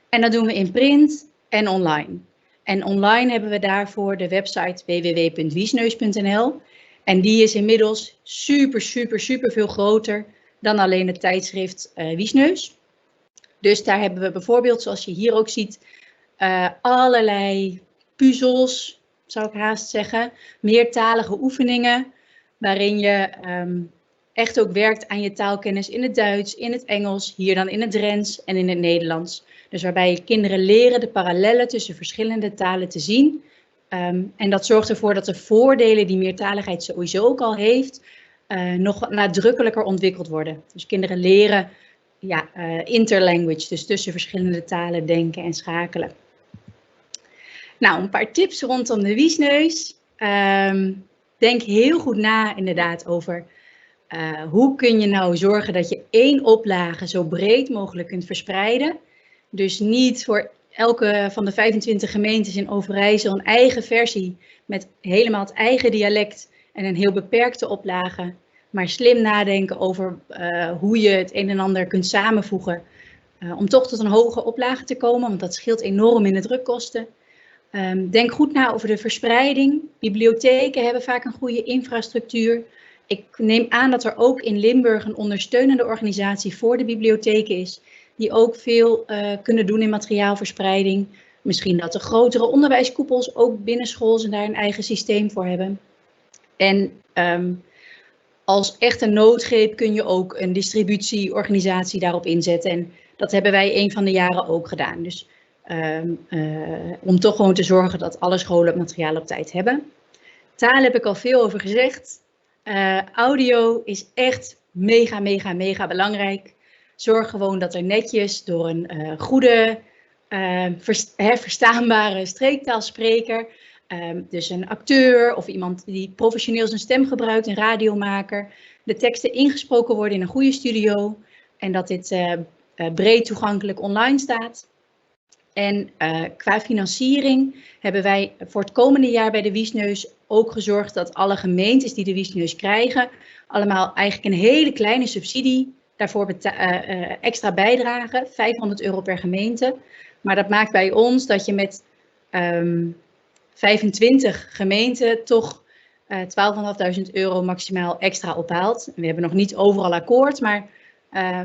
En dat doen we in print en online. En online hebben we daarvoor de website www.wiesneus.nl. En die is inmiddels super veel groter dan alleen het tijdschrift Wiesneus. Dus daar hebben we bijvoorbeeld, zoals je hier ook ziet, allerlei puzzels, zou ik haast zeggen, meertalige oefeningen, waarin je echt ook werkt aan je taalkennis in het Duits, in het Engels, hier dan in het Drents en in het Nederlands. Dus waarbij je kinderen leren de parallellen tussen verschillende talen te zien. En dat zorgt ervoor dat de voordelen die meertaligheid sowieso ook al heeft, nog nadrukkelijker ontwikkeld worden. Dus kinderen leren interlanguage, dus tussen verschillende talen denken en schakelen. Nou, een paar tips rondom de Wiesneus. Denk heel goed na inderdaad over hoe kun je nou zorgen dat je 1 oplage zo breed mogelijk kunt verspreiden. Dus niet voor elke van de 25 gemeentes in Overijssel een eigen versie met helemaal het eigen dialect en een heel beperkte oplage. Maar slim nadenken over hoe je het een en ander kunt samenvoegen om toch tot een hoge oplage te komen, want dat scheelt enorm in de drukkosten. Denk goed na over de verspreiding. Bibliotheken hebben vaak een goede infrastructuur. Ik neem aan dat er ook in Limburg een ondersteunende organisatie voor de bibliotheken is, die ook veel kunnen doen in materiaalverspreiding. Misschien dat de grotere onderwijskoepels ook binnenschools en daar een eigen systeem voor hebben. En als echte noodgreep kun je ook een distributieorganisatie daarop inzetten. En dat hebben wij een van de jaren ook gedaan. Dus om toch gewoon te zorgen dat alle scholen het materiaal op tijd hebben. Taal heb ik al veel over gezegd. Audio is echt mega belangrijk. Zorg gewoon dat er netjes door een goede, verstaanbare streektaalspreker, dus een acteur of iemand die professioneel zijn stem gebruikt, een radiomaker, de teksten ingesproken worden in een goede studio en dat dit breed toegankelijk online staat. En qua financiering hebben wij voor het komende jaar bij de Wiesneus ook gezorgd dat alle gemeentes die de Wiesneus krijgen, allemaal eigenlijk een hele kleine subsidie daarvoor extra bijdragen, €500 per gemeente. Maar dat maakt bij ons dat je met 25 gemeenten toch €12.500 maximaal extra ophaalt. We hebben nog niet overal akkoord, maar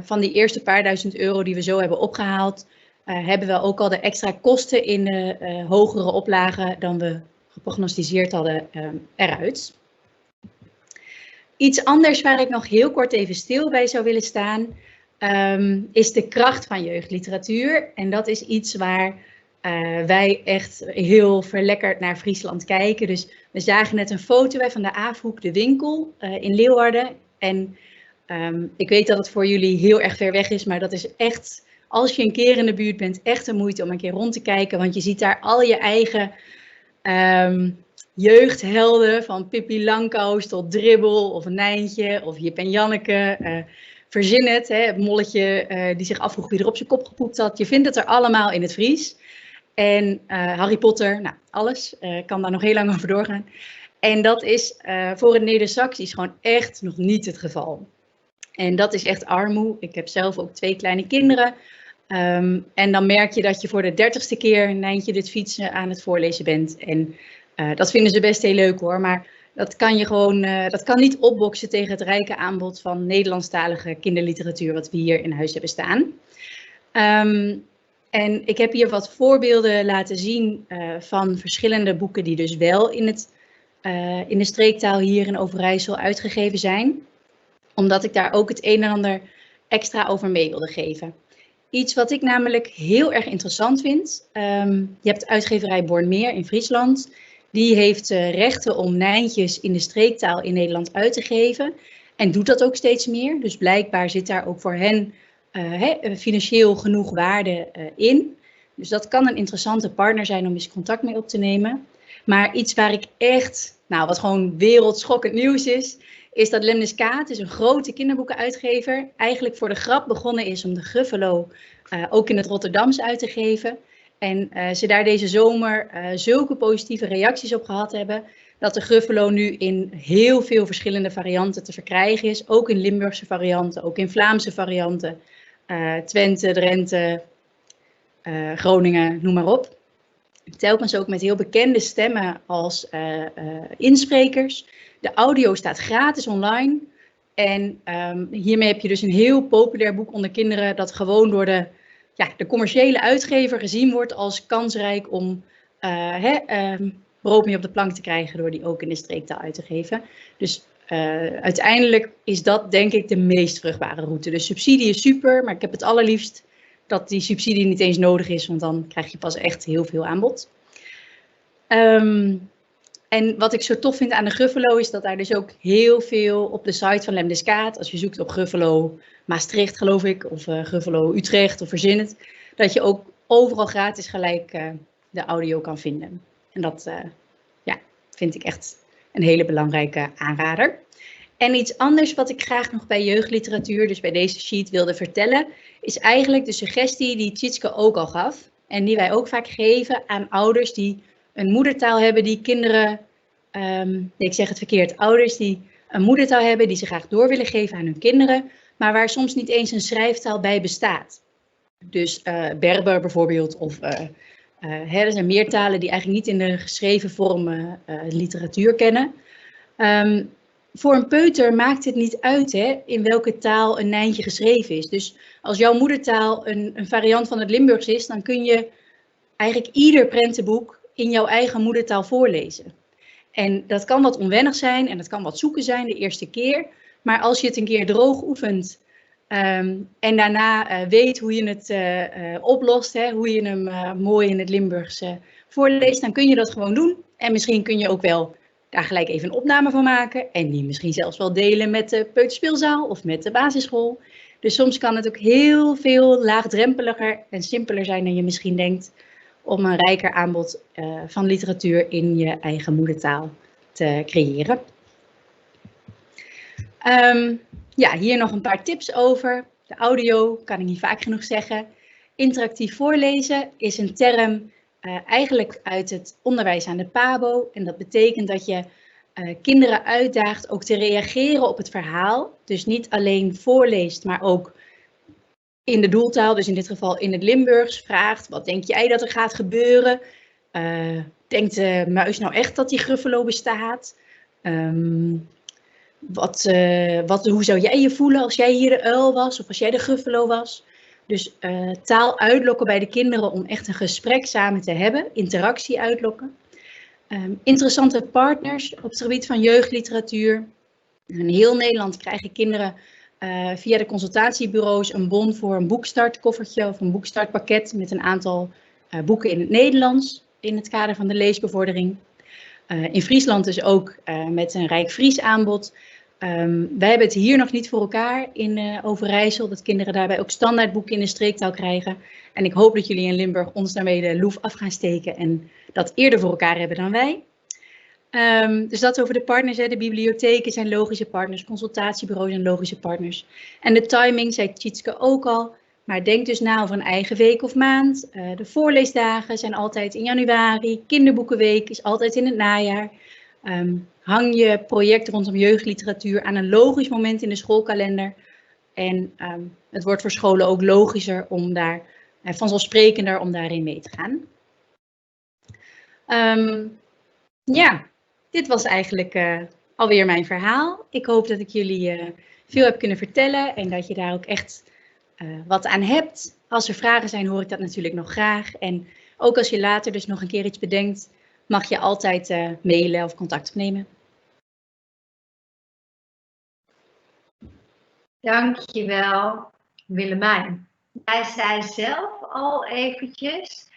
van die eerste paar €1000 die we zo hebben opgehaald, hebben we ook al de extra kosten in de hogere oplagen dan we geprognosticeerd hadden eruit. Iets anders waar ik nog heel kort even stil bij zou willen staan, is de kracht van jeugdliteratuur. En dat is iets waar wij echt heel verlekkerd naar Friesland kijken. Dus we zagen net een foto van de Aafhoek, de winkel in Leeuwarden. En ik weet dat het voor jullie heel erg ver weg is, maar dat is echt, als je een keer in de buurt bent, echt de moeite om een keer rond te kijken. Want je ziet daar al je eigen jeugdhelden, van Pippi Langkous tot Dribbel of Nijntje of Jip en Janneke. Verzin het, het molletje die zich afvroeg wie er op zijn kop gepoept had. Je vindt het er allemaal in het Fries. En Harry Potter, nou alles, kan daar nog heel lang over doorgaan. En dat is voor het Neder-Saxisch gewoon echt nog niet het geval. En dat is echt armoe. Ik heb zelf ook 2 kleine kinderen. En dan merk je dat je voor de 30ste keer Nijntje dit fietsen aan het voorlezen bent. En dat vinden ze best heel leuk hoor, maar dat kan je gewoon, dat kan niet opboksen tegen het rijke aanbod van Nederlandstalige kinderliteratuur wat we hier in huis hebben staan. En ik heb hier wat voorbeelden laten zien van verschillende boeken die dus wel in de streektaal hier in Overijssel uitgegeven zijn. Omdat ik daar ook het een en ander extra over mee wilde geven. Iets wat ik namelijk heel erg interessant vind. Je hebt uitgeverij Bornmeer in Friesland. Die heeft rechten om Nijntjes in de streektaal in Nederland uit te geven. En doet dat ook steeds meer. Dus blijkbaar zit daar ook voor hen financieel genoeg waarde in. Dus dat kan een interessante partner zijn om eens contact mee op te nemen. Maar iets waar ik echt, wat gewoon wereldschokkend nieuws is dat Lemnis Kaat, dus een grote kinderboekenuitgever, eigenlijk voor de grap begonnen is om de Gruffalo ook in het Rotterdams uit te geven. En ze daar deze zomer zulke positieve reacties op gehad hebben, dat de Gruffalo nu in heel veel verschillende varianten te verkrijgen is. Ook in Limburgse varianten, ook in Vlaamse varianten, Twente, Drenthe, Groningen, noem maar op. Telkens ook met heel bekende stemmen als insprekers. De audio staat gratis online. En hiermee heb je dus een heel populair boek onder kinderen dat gewoon door de commerciële uitgever gezien wordt als kansrijk om brood mee op de plank te krijgen door die ook in de streektaal uit te geven. Dus uiteindelijk is dat denk ik de meest vruchtbare route. Dus subsidie is super, maar ik heb het allerliefst dat die subsidie niet eens nodig is, want dan krijg je pas echt heel veel aanbod. En wat ik zo tof vind aan de Gruffalo is dat daar dus ook heel veel op de site van Lemniscaat, als je zoekt op Gruffalo Maastricht geloof ik, of Gruffalo Utrecht of verzin het, dat je ook overal gratis gelijk de audio kan vinden. En dat vind ik echt een hele belangrijke aanrader. En iets anders wat ik graag nog bij jeugdliteratuur, dus bij deze sheet wilde vertellen, is eigenlijk de suggestie die Tjitske ook al gaf. En die wij ook vaak geven aan ouders die een moedertaal hebben die kinderen, ik zeg het verkeerd, ouders die een moedertaal hebben die ze graag door willen geven aan hun kinderen, maar waar soms niet eens een schrijftaal bij bestaat. Dus Berber bijvoorbeeld, of er zijn meer talen die eigenlijk niet in de geschreven vorm literatuur kennen. Voor een peuter maakt het niet uit in welke taal een Nijntje geschreven is. Dus als jouw moedertaal een variant van het Limburgs is, dan kun je eigenlijk ieder prentenboek in jouw eigen moedertaal voorlezen. En dat kan wat onwennig zijn en dat kan wat zoeken zijn de eerste keer. Maar als je het een keer droog oefent en daarna weet hoe je het oplost, hoe je hem mooi in het Limburgs voorleest, dan kun je dat gewoon doen. En misschien kun je ook wel daar gelijk even een opname van maken en die misschien zelfs wel delen met de peuterspeelzaal of met de basisschool. Dus soms kan het ook heel veel laagdrempeliger en simpeler zijn dan je misschien denkt om een rijker aanbod van literatuur in je eigen moedertaal te creëren. Hier nog een paar tips over. De audio kan ik niet vaak genoeg zeggen. Interactief voorlezen is een term eigenlijk uit het onderwijs aan de PABO. En dat betekent dat je kinderen uitdaagt ook te reageren op het verhaal. Dus niet alleen voorleest, maar ook in de doeltaal, dus in dit geval in het Limburgs, vraagt: wat denk jij dat er gaat gebeuren? Denkt de muis nou echt dat die Gruffalo bestaat? Hoe zou jij je voelen als jij hier de uil was of als jij de Gruffalo was? Dus taal uitlokken bij de kinderen om echt een gesprek samen te hebben, interactie uitlokken. Interessante partners op het gebied van jeugdliteratuur. In heel Nederland krijgen kinderen via de consultatiebureaus een bon voor een boekstartkoffertje of een boekstartpakket met een aantal boeken in het Nederlands in het kader van de leesbevordering. In Friesland dus ook met een Rijk Fries aanbod. Wij hebben het hier nog niet voor elkaar in Overijssel, dat kinderen daarbij ook standaardboeken in de streektaal krijgen. En ik hoop dat jullie in Limburg ons daarmee de loef af gaan steken en dat eerder voor elkaar hebben dan wij. Dus dat over de partners. De bibliotheken zijn logische partners, consultatiebureaus zijn logische partners. En de timing zei Tjitske ook al, maar denk dus na over een eigen week of maand. De voorleesdagen zijn altijd in januari, kinderboekenweek is altijd in het najaar. Hang je project rondom jeugdliteratuur aan een logisch moment in de schoolkalender. En het wordt voor scholen ook logischer om daar, vanzelfsprekender om daarin mee te gaan. Dit was eigenlijk alweer mijn verhaal. Ik hoop dat ik jullie veel heb kunnen vertellen en dat je daar ook echt wat aan hebt. Als er vragen zijn, hoor ik dat natuurlijk nog graag. En ook als je later dus nog een keer iets bedenkt, mag je altijd mailen of contact opnemen. Dankjewel, Willemijn. Jij zei zelf al eventjes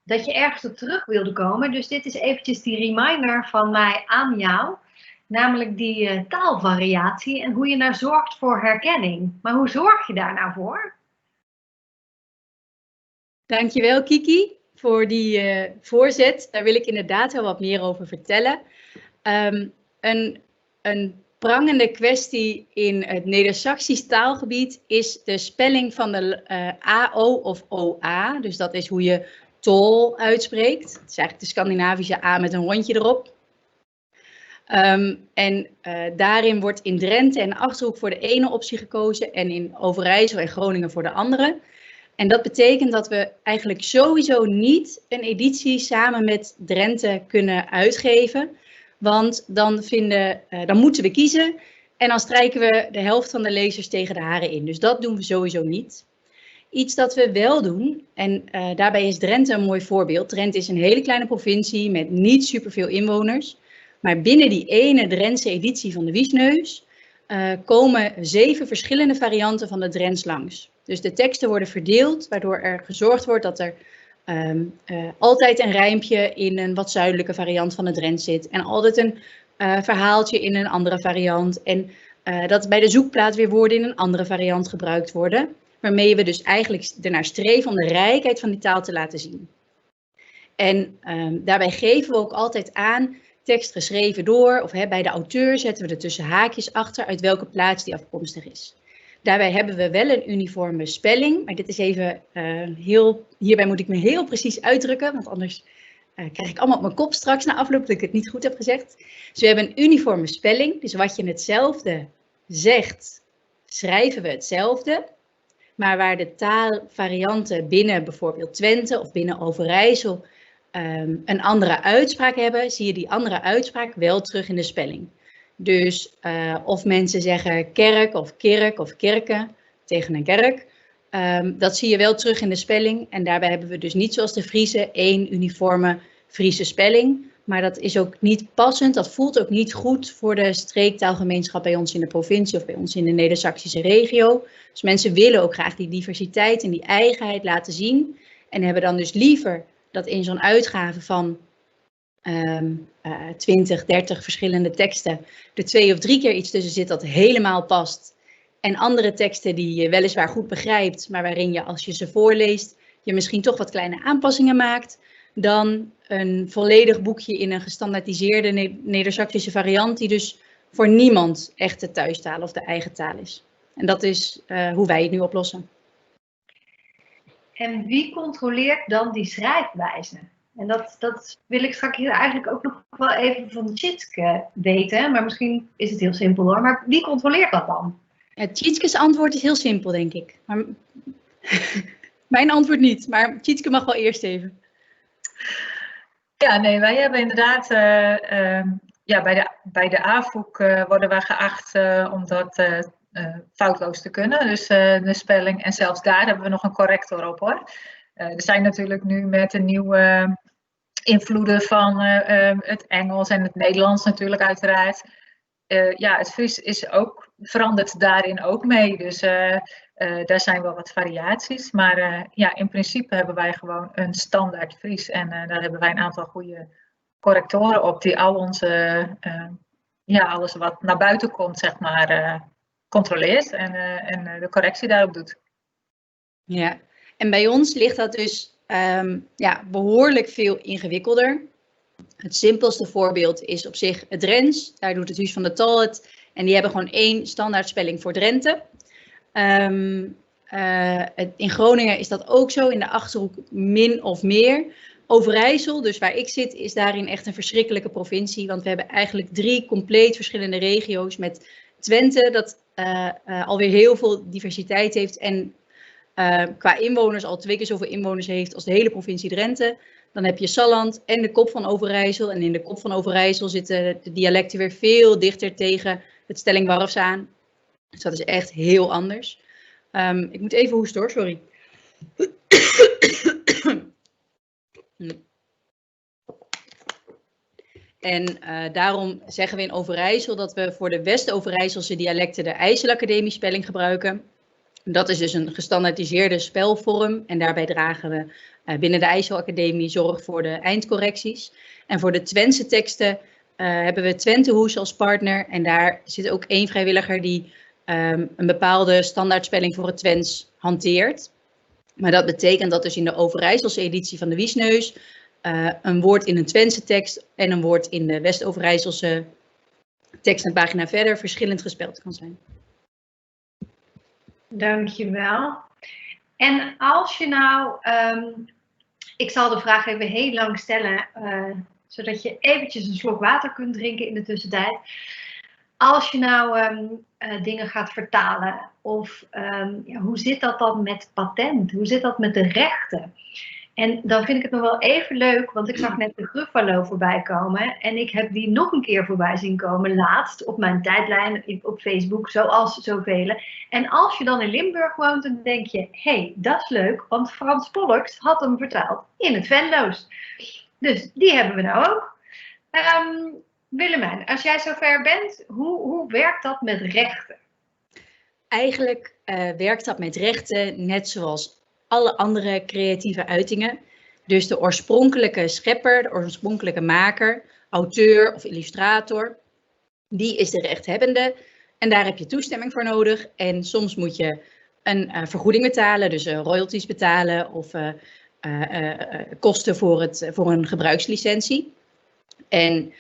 dat je ergens op terug wilde komen. Dus dit is eventjes die reminder van mij aan jou. Namelijk die taalvariatie en hoe je nou zorgt voor herkenning. Maar hoe zorg je daar nou voor? Dankjewel Kiki voor die voorzet. Daar wil ik inderdaad wel wat meer over vertellen. Een prangende kwestie in het Neder-Saxisch taalgebied is de spelling van de AO of OA. Dus dat is hoe je tol uitspreekt. Het is eigenlijk de Scandinavische A met een rondje erop. Daarin wordt in Drenthe en Achterhoek voor de ene optie gekozen en in Overijssel en Groningen voor de andere. En dat betekent dat we eigenlijk sowieso niet een editie samen met Drenthe kunnen uitgeven. Want dan moeten we kiezen en dan strijken we de helft van de lezers tegen de haren in. Dus dat doen we sowieso niet. Iets dat we wel doen, en daarbij is Drenthe een mooi voorbeeld. Drenthe is een hele kleine provincie met niet superveel inwoners. Maar binnen die ene Drentse editie van de Wiesneus komen 7 verschillende varianten van de Drents langs. Dus de teksten worden verdeeld, waardoor er gezorgd wordt dat er altijd een rijmpje in een wat zuidelijke variant van de Drents zit. En altijd een verhaaltje in een andere variant. En dat bij de zoekplaat weer woorden in een andere variant gebruikt worden. Waarmee we dus eigenlijk ernaar streven om de rijkheid van die taal te laten zien. En daarbij geven we ook altijd aan, tekst geschreven door, of bij de auteur zetten we er tussen haakjes achter uit welke plaats die afkomstig is. Daarbij hebben we wel een uniforme spelling, maar dit is even hierbij moet ik me heel precies uitdrukken, want anders krijg ik allemaal op mijn kop straks na afloop dat ik het niet goed heb gezegd. Dus we hebben een uniforme spelling, dus wat je hetzelfde zegt, schrijven we hetzelfde. Maar waar de taalvarianten binnen bijvoorbeeld Twente of binnen Overijssel een andere uitspraak hebben, zie je die andere uitspraak wel terug in de spelling. Dus of mensen zeggen kerk of kerken tegen een kerk, dat zie je wel terug in de spelling. En daarbij hebben we dus niet zoals de Friese één uniforme Friese spelling. Maar dat is ook niet passend, dat voelt ook niet goed voor de streektaalgemeenschap bij ons in de provincie of bij ons in de Neder-Saxische regio. Dus mensen willen ook graag die diversiteit en die eigenheid laten zien. En hebben dan dus liever dat in zo'n uitgave van 20, 30 verschillende teksten er 2 of 3 keer iets tussen zit dat helemaal past. En andere teksten die je weliswaar goed begrijpt, maar waarin je als je ze voorleest, je misschien toch wat kleine aanpassingen maakt. Dan een volledig boekje in een gestandaardiseerde Neder-Saxische variant die dus voor niemand echt de thuistaal of de eigen taal is. En dat is hoe wij het nu oplossen. En wie controleert dan die schrijfwijze? En dat wil ik straks hier eigenlijk ook nog wel even van Tjitske weten. Maar misschien is het heel simpel hoor. Maar wie controleert dat dan? Tjitskes antwoord is heel simpel, denk ik. Maar mijn antwoord niet. Maar Tjitske mag wel eerst even. Ja, nee, wij hebben inderdaad, bij de AVOEK worden wij geacht om dat foutloos te kunnen. Dus de spelling, en zelfs daar hebben we nog een corrector op hoor. Er zijn natuurlijk nu met de nieuwe invloeden van het Engels en het Nederlands natuurlijk uiteraard. Het Fries is ook, verandert daarin ook mee. Dus daar zijn wel wat variaties. Maar in principe hebben wij gewoon een standaard Fries. En daar hebben wij een aantal goede correctoren op die al onze, alles wat naar buiten komt, zeg maar, controleert en de correctie daarop doet. Ja, en bij ons ligt dat dus behoorlijk veel ingewikkelder. Het simpelste voorbeeld is op zich het Drents. Daar doet het Huis van de Tal het. En die hebben gewoon 1 standaardspelling voor Drenthe. In Groningen is dat ook zo, in de Achterhoek min of meer. Overijssel, dus waar ik zit, is daarin echt een verschrikkelijke provincie. Want we hebben eigenlijk 3 compleet verschillende regio's met Twente, dat alweer heel veel diversiteit heeft en qua inwoners al 2 keer zoveel inwoners heeft als de hele provincie Drenthe. Dan heb je Salland en de Kop van Overijssel. En in de Kop van Overijssel zitten de dialecten weer veel dichter tegen het Stellingwarfs aan. Dus dat is echt heel anders. Ik moet even hoesten hoor, sorry. En daarom zeggen we in Overijssel dat we voor de West-Overijsselse dialecten de IJsselacademie-spelling gebruiken. Dat is dus een gestandaardiseerde spelvorm en daarbij dragen we binnen de IJsselacademie zorg voor de eindcorrecties. En voor de Twentse teksten hebben we Twente Hoes als partner en daar zit ook 1 vrijwilliger die een bepaalde standaardspelling voor het Twents hanteert. Maar dat betekent dat dus in de Overijsselse editie van de Wiesneus een woord in een Twentse tekst en een woord in de West-Overijsselse tekst een pagina verder verschillend gespeld kan zijn. Dankjewel. En als je nou, ik zal de vraag even heel lang stellen, zodat je eventjes een slok water kunt drinken in de tussentijd. als je nou dingen gaat vertalen, of hoe zit dat dan met patent? Hoe zit dat met de rechten? En dan vind ik het nog wel even leuk, want ik zag net de Gruffalo voorbij komen. En ik heb die nog een keer voorbij zien komen, laatst op mijn tijdlijn op Facebook, zoals zoveel. En als je dan in Limburg woont, dan denk je, hé, dat is leuk, want Frans Polks had hem vertaald in het Venlo's. Dus die hebben we nou ook. Willemijn, als jij zover bent, hoe werkt dat met rechten? Eigenlijk werkt dat met rechten net zoals alle andere creatieve uitingen. Dus de oorspronkelijke schepper, de oorspronkelijke maker, auteur of illustrator, die is de rechthebbende. En daar heb je toestemming voor nodig. En soms moet je een vergoeding betalen, dus royalties betalen of kosten voor een gebruikslicentie. En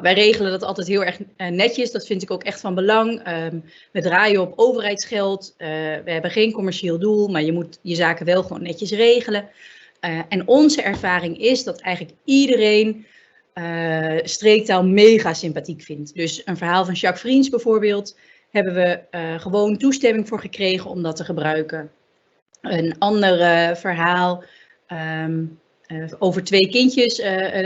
wij regelen dat altijd heel erg netjes. Dat vind ik ook echt van belang. We draaien op overheidsgeld. We hebben geen commercieel doel, maar je moet je zaken wel gewoon netjes regelen. En onze ervaring is dat eigenlijk iedereen streektaal mega sympathiek vindt. Dus een verhaal van Jacques Vriends bijvoorbeeld hebben we gewoon toestemming voor gekregen om dat te gebruiken. Een ander verhaal over 2 kindjes,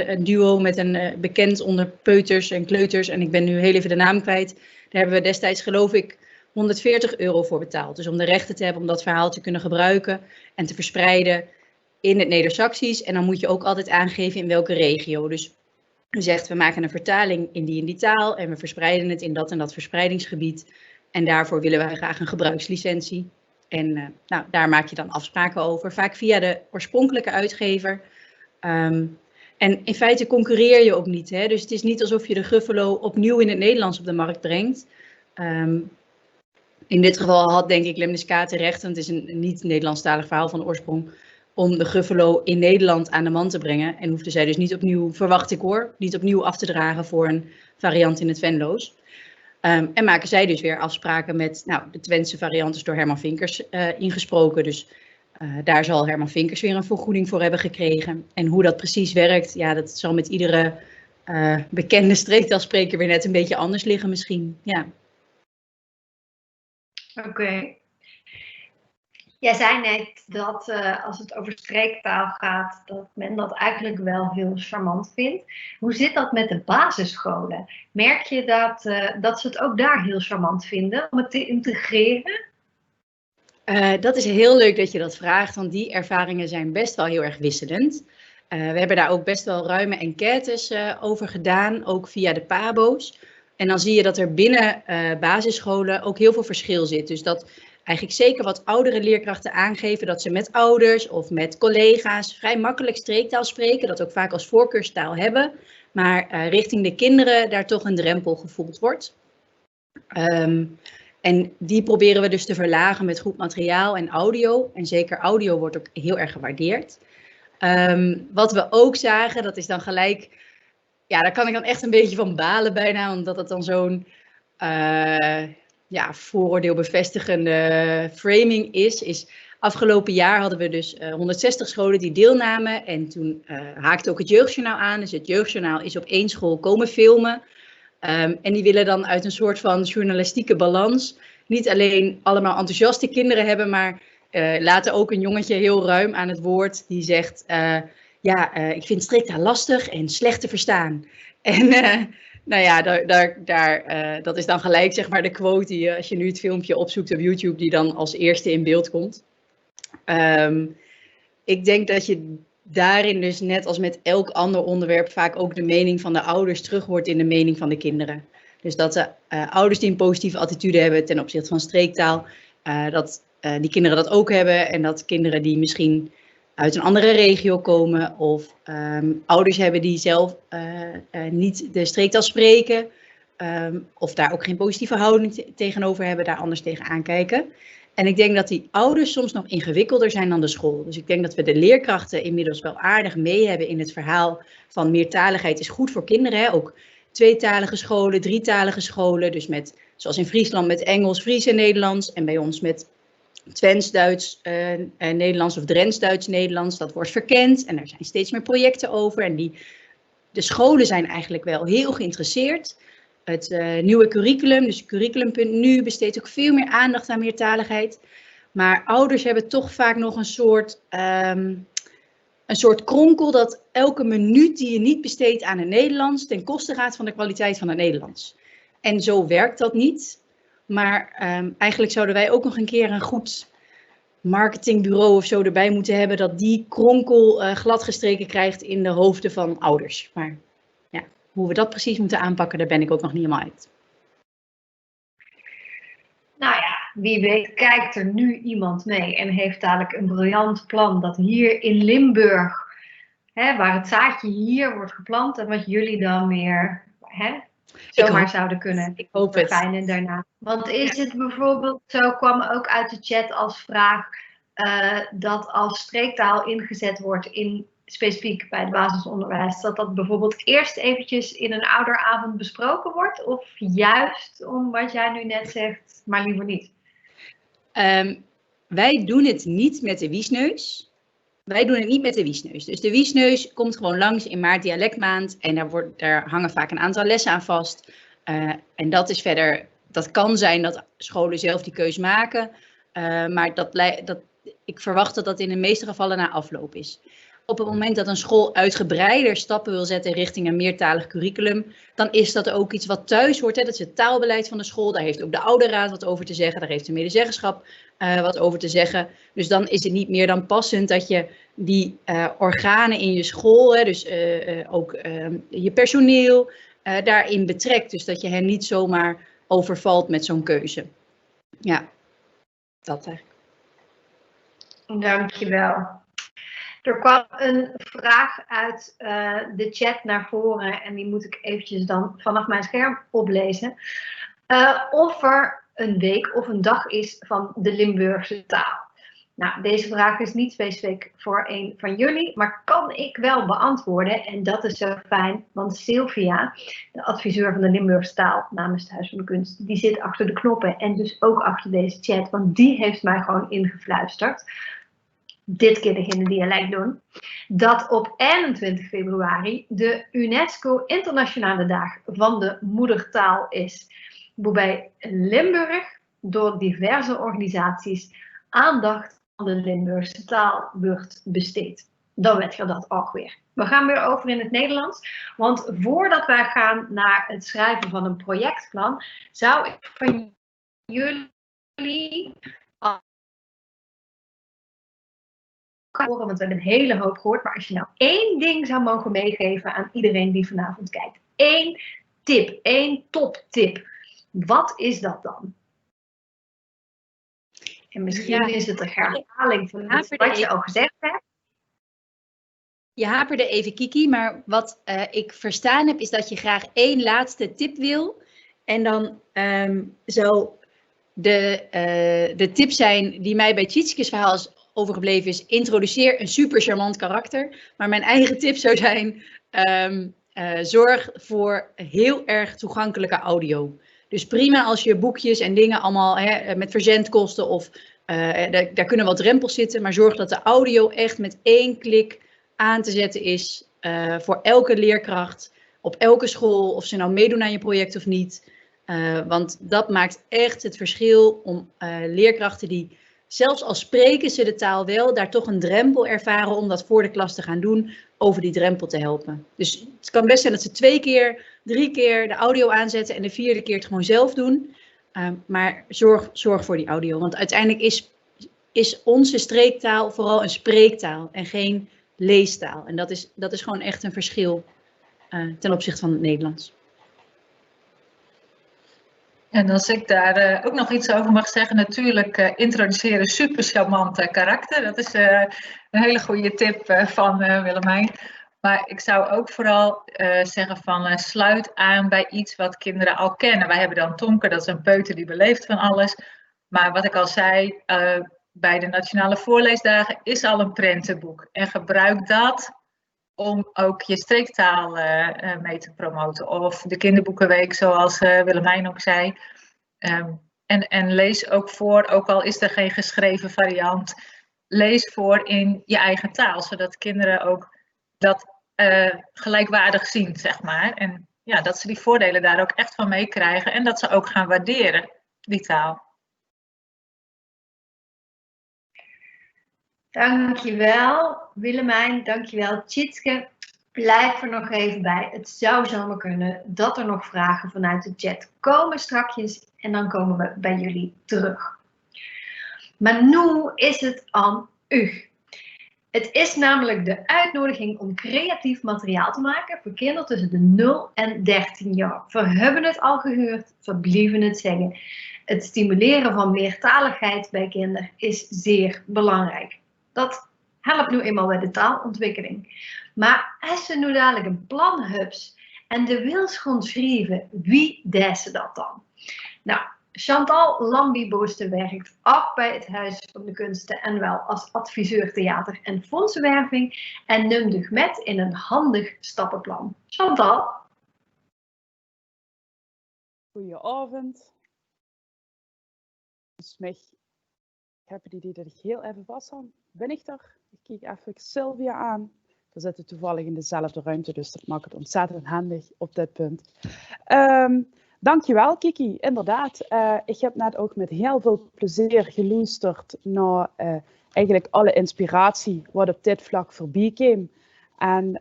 een duo met een bekend onder peuters en kleuters. En ik ben nu heel even de naam kwijt. Daar hebben we destijds, geloof ik, €140 voor betaald. Dus om de rechten te hebben om dat verhaal te kunnen gebruiken en te verspreiden in het Neder-Saxisch. En dan moet je ook altijd aangeven in welke regio. Dus je zegt, we maken een vertaling in die taal en we verspreiden het in dat en dat verspreidingsgebied. En daarvoor willen we graag een gebruikslicentie. En daar maak je dan afspraken over, vaak via de oorspronkelijke uitgever. En in feite concurreer je ook niet. Hè? Dus het is niet alsof je de Gruffalo opnieuw in het Nederlands op de markt brengt. In dit geval had denk ik Lemniskaat recht, want het is een niet-Nederlandstalig verhaal van de oorsprong, om de Gruffalo in Nederland aan de man te brengen. En hoefde zij dus niet opnieuw, verwacht ik hoor, niet opnieuw af te dragen voor een variant in het Venlo's. En maken zij dus weer afspraken met, de Twentse variant is door Herman Vinkers ingesproken. Dus daar zal Herman Vinkers weer een vergoeding voor hebben gekregen. En hoe dat precies werkt, dat zal met iedere bekende streektaalspreker weer net een beetje anders liggen misschien. Ja. Oké. Jij zei net dat als het over streektaal gaat, dat men dat eigenlijk wel heel charmant vindt. Hoe zit dat met de basisscholen? Merk je dat ze het ook daar heel charmant vinden om het te integreren? Dat is heel leuk dat je dat vraagt, want die ervaringen zijn best wel heel erg wisselend. We hebben daar ook best wel ruime enquêtes over gedaan, ook via de PABO's. En dan zie je dat er binnen basisscholen ook heel veel verschil zit. Dus dat eigenlijk zeker wat oudere leerkrachten aangeven dat ze met ouders of met collega's vrij makkelijk streektaal spreken. Dat ook vaak als voorkeurstaal hebben. Maar richting de kinderen daar toch een drempel gevoeld wordt. En die proberen we dus te verlagen met goed materiaal en audio. En zeker audio wordt ook heel erg gewaardeerd. Wat we ook zagen, dat is dan gelijk, daar kan ik dan echt een beetje van balen bijna. Omdat het dan zo'n vooroordeel bevestigende framing is. Afgelopen jaar hadden we dus 160 scholen die deelnamen. En toen haakte ook het Jeugdjournaal aan. Dus het Jeugdjournaal is op 1 school komen filmen. En die willen dan uit een soort van journalistieke balans niet alleen allemaal enthousiaste kinderen hebben, maar laten ook een jongetje heel ruim aan het woord die zegt, ik vind streektaal lastig en slecht te verstaan. En dat is dan gelijk zeg maar de quote die als je nu het filmpje opzoekt op YouTube, die dan als eerste in beeld komt. Ik denk dat je daarin dus net als met elk ander onderwerp vaak ook de mening van de ouders terug hoort in de mening van de kinderen. Dus dat de ouders die een positieve attitude hebben ten opzichte van streektaal, dat die kinderen dat ook hebben. En dat kinderen die misschien uit een andere regio komen of ouders hebben die zelf niet de streektaal spreken. Of daar ook geen positieve houding tegenover hebben, daar anders tegenaan kijken. En ik denk dat die ouders soms nog ingewikkelder zijn dan de school. Dus ik denk dat we de leerkrachten inmiddels wel aardig mee hebben in het verhaal van meertaligheid is goed voor kinderen. Hè? Ook tweetalige scholen, drietalige scholen. Dus met, zoals in Friesland met Engels, Fries en Nederlands. En bij ons met Twents, Duits, Nederlands of Drents, Duits, Nederlands. Dat wordt verkend en er zijn steeds meer projecten over. En de scholen zijn eigenlijk wel heel geïnteresseerd. het nieuwe curriculum, dus curriculum.nu, besteedt ook veel meer aandacht aan meertaligheid. Maar ouders hebben toch vaak nog een soort kronkel dat elke minuut die je niet besteedt aan het Nederlands ten koste gaat van de kwaliteit van het Nederlands. En zo werkt dat niet. Maar eigenlijk zouden wij ook nog een keer een goed marketingbureau of zo erbij moeten hebben dat die kronkel gladgestreken krijgt in de hoofden van ouders. Maar ja, hoe we dat precies moeten aanpakken, daar ben ik ook nog niet helemaal uit. Nou ja, wie weet kijkt er nu iemand mee en heeft dadelijk een briljant plan dat hier in Limburg, waar het zaadje hier wordt geplant en wat jullie dan weer zomaar zouden kunnen verfijnen daarna. Want is het bijvoorbeeld, zo kwam ook uit de chat als vraag, dat als streektaal ingezet wordt in specifiek bij het basisonderwijs, dat bijvoorbeeld eerst eventjes in een ouderavond besproken wordt? Of juist om wat jij nu net zegt, maar liever niet? Wij doen het niet met de wiesneus. Dus de wiesneus komt gewoon langs in maart dialectmaand en daar hangen vaak een aantal lessen aan vast. En dat is verder, dat kan zijn dat scholen zelf die keus maken, maar ik verwacht dat dat in de meeste gevallen na afloop is. Op het moment dat een school uitgebreider stappen wil zetten richting een meertalig curriculum, dan is dat ook iets wat thuis hoort. Dat is het taalbeleid van de school. Daar heeft ook de ouderraad wat over te zeggen. Daar heeft de medezeggenschap wat over te zeggen. Dus dan is het niet meer dan passend dat je die organen in je school, dus ook je personeel, daarin betrekt. Dus dat je hen niet zomaar overvalt met zo'n keuze. Ja, dat eigenlijk. Dankjewel. Er kwam een vraag uit de chat naar voren en die moet ik eventjes dan vanaf mijn scherm oplezen. Of er een week of een dag is van de Limburgse taal. Nou, deze vraag is niet specifiek voor een van jullie, maar kan ik wel beantwoorden. En dat is zo fijn, want Sylvia, de adviseur van de Limburgse taal namens het Huis van de Kunst, die zit achter de knoppen en dus ook achter deze chat, want die heeft mij gewoon ingefluisterd. Dit keer de in dialect doen, dat op 21 februari de UNESCO Internationale Dag van de Moedertaal is. Waarbij Limburg door diverse organisaties aandacht aan de Limburgse taal wordt besteed. Dan weet je dat ook weer. We gaan weer over in het Nederlands, want voordat wij gaan naar het schrijven van een projectplan, zou ik van jullie horen, want we hebben een hele hoop gehoord, maar als je nou één ding zou mogen meegeven aan iedereen die vanavond kijkt. Eén tip, één toptip. Wat is dat dan? En misschien is het een herhaling van wat je al gezegd hebt. Je haperde even, Kiki, maar wat ik verstaan heb is dat je graag één laatste tip wil. En dan zou de tip zijn die mij bij Tjitskes verhaal is overgebleven is: introduceer een super charmant karakter. Maar mijn eigen tip zou zijn: zorg voor heel erg toegankelijke audio. Dus prima als je boekjes en dingen allemaal met verzendkosten of daar kunnen wat drempels zitten. Maar zorg dat de audio echt met één klik aan te zetten is voor elke leerkracht op elke school. Of ze nou meedoen aan je project of niet. Want dat maakt echt het verschil om leerkrachten die, zelfs al spreken ze de taal wel, daar toch een drempel ervaren om dat voor de klas te gaan doen, over die drempel te helpen. Dus het kan best zijn dat ze 2 keer, 3 keer de audio aanzetten en de 4e keer het gewoon zelf doen. Maar zorg voor die audio, want uiteindelijk is onze streektaal vooral een spreektaal en geen leestaal. En dat is gewoon echt een verschil ten opzichte van het Nederlands. En als ik daar ook nog iets over mag zeggen, natuurlijk introduceren super charmante karakter. Dat is een hele goede tip van Willemijn. Maar ik zou ook vooral zeggen van sluit aan bij iets wat kinderen al kennen. Wij hebben dan Tonke, dat is een peuter die beleeft van alles. Maar wat ik al zei, bij de Nationale Voorleesdagen is al een prentenboek. En gebruik dat om ook je streektaal mee te promoten. Of de kinderboekenweek, zoals Willemijn ook zei. En lees ook voor, ook al is er geen geschreven variant, lees voor in je eigen taal. Zodat kinderen ook dat gelijkwaardig zien, zeg maar. En dat ze die voordelen daar ook echt van meekrijgen en dat ze ook gaan waarderen, die taal. Dankjewel Willemijn, dankjewel Tjitske. Blijf er nog even bij. Het zou zomaar kunnen dat er nog vragen vanuit de chat komen strakjes en dan komen we bij jullie terug. Maar nu is het aan u. Het is namelijk de uitnodiging om creatief materiaal te maken voor kinderen tussen de 0 en 13 jaar. We hebben het al gehoord, we blijven het zeggen. Het stimuleren van meertaligheid bij kinderen is zeer belangrijk. Dat helpt nu eenmaal bij de taalontwikkeling. Maar als ze nu dadelijk een plan hebben en de wils gaan schrijven, wie deed ze dat dan? Nou, Chantal Lambie-Boosten werkt ook bij het Huis van de Kunsten en wel als adviseur theater en fondsenwerving en neemt met in een handig stappenplan. Chantal? Goedenavond. Dus ik heb het idee dat ik heel even vast had. Ben ik er? Ik kijk even Sylvia aan. We zitten toevallig in dezelfde ruimte, dus dat maakt het ontzettend handig op dit punt. Dankjewel Kiki, inderdaad. Ik heb net ook met heel veel plezier geluisterd naar eigenlijk alle inspiratie wat op dit vlak voorbij kwam. En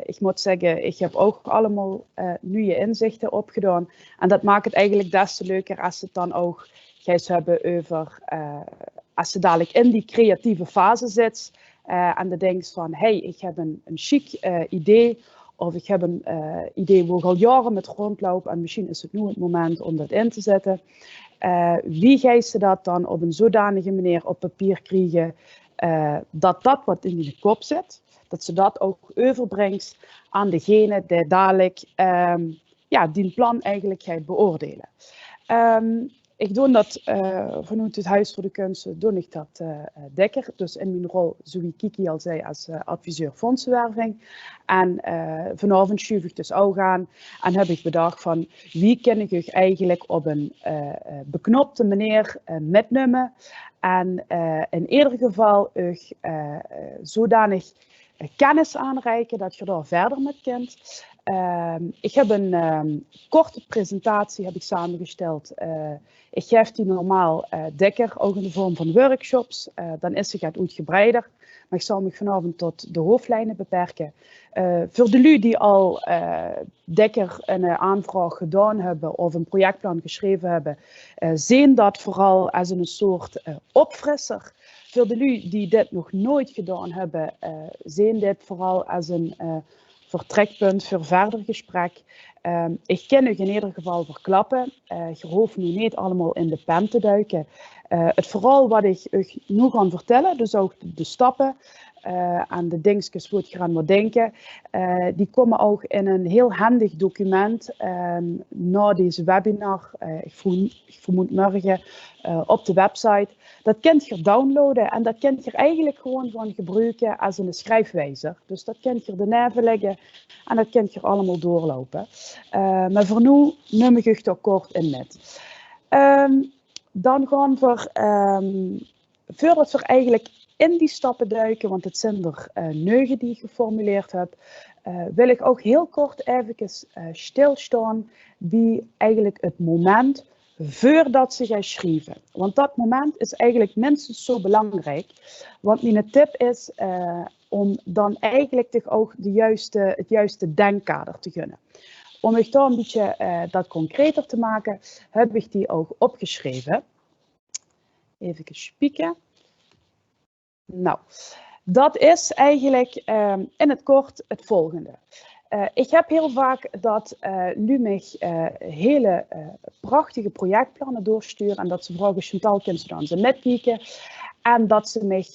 ik moet zeggen, ik heb ook allemaal nieuwe inzichten opgedaan. En dat maakt het eigenlijk des te leuker als ze het dan ook gaat hebben over, als ze dadelijk in die creatieve fase zit. En dan denkt van, hey, ik heb een chic idee. Of ik heb een idee waar ik al jaren met rondloop en misschien is het nu het moment om dat in te zetten. Wie gaat ze dat dan op een zodanige manier op papier krijgen dat dat wat in de kop zit, dat ze dat ook overbrengt aan degene die dadelijk die plan eigenlijk gaat beoordelen. Ik doe dat vanuit het Huis voor de Kunsten, doe ik dat dikker. Dus in mijn rol, zoals Kiki al zei, als adviseur fondsenwerving. En vanavond schuif ik dus ook aan en heb ik bedacht van wie kan ik u eigenlijk op een beknopte manier metnemen. En in ieder geval u zodanig kennis aanreiken dat je daar verder met kunt. Ik heb een korte presentatie heb ik samengesteld. Ik geef die normaal dikker, ook in de vorm van workshops. Dan is het uitgebreider. Maar ik zal me vanavond tot de hoofdlijnen beperken. Voor de lui die al dikker een aanvraag gedaan hebben of een projectplan geschreven hebben, zien dat vooral als een soort opfrisser. Voor de lui die dit nog nooit gedaan hebben, zien dit vooral als een vertrekpunt voor verder gesprek. Ik kan u in ieder geval verklappen. Je hoeft nu niet allemaal in de pen te duiken. Het vooral wat ik u nu ga vertellen, dus ook de stappen en de dingetjes wat je aan moet denken, die komen ook in een heel handig document na deze webinar. Ik vermoed morgen op de website. Dat kunt je downloaden en dat kunt je eigenlijk gewoon van gebruiken als een schrijfwijzer. Dus dat kunt je ernaast leggen en dat kunt je allemaal doorlopen. Maar voor nu neem ik het toch kort in met. Dan gaan we, voordat we eigenlijk in die stappen duiken, want het zijn er 9 die ik geformuleerd heb, wil ik ook heel kort even stilstaan bij eigenlijk het moment voordat ze gaan schrijven. Want dat moment is eigenlijk minstens zo belangrijk. Want mijn tip is om dan eigenlijk toch ook het juiste denkkader te gunnen. Om ik daar een beetje dat concreter te maken, heb ik die ook opgeschreven. Even spieken. Nou, dat is eigenlijk in het kort het volgende. Ik heb heel vaak dat Lumig hele prachtige projectplannen doorsturen en dat ze vragen, Chantal, kunnen ze dan ze metkijken? En dat ze mij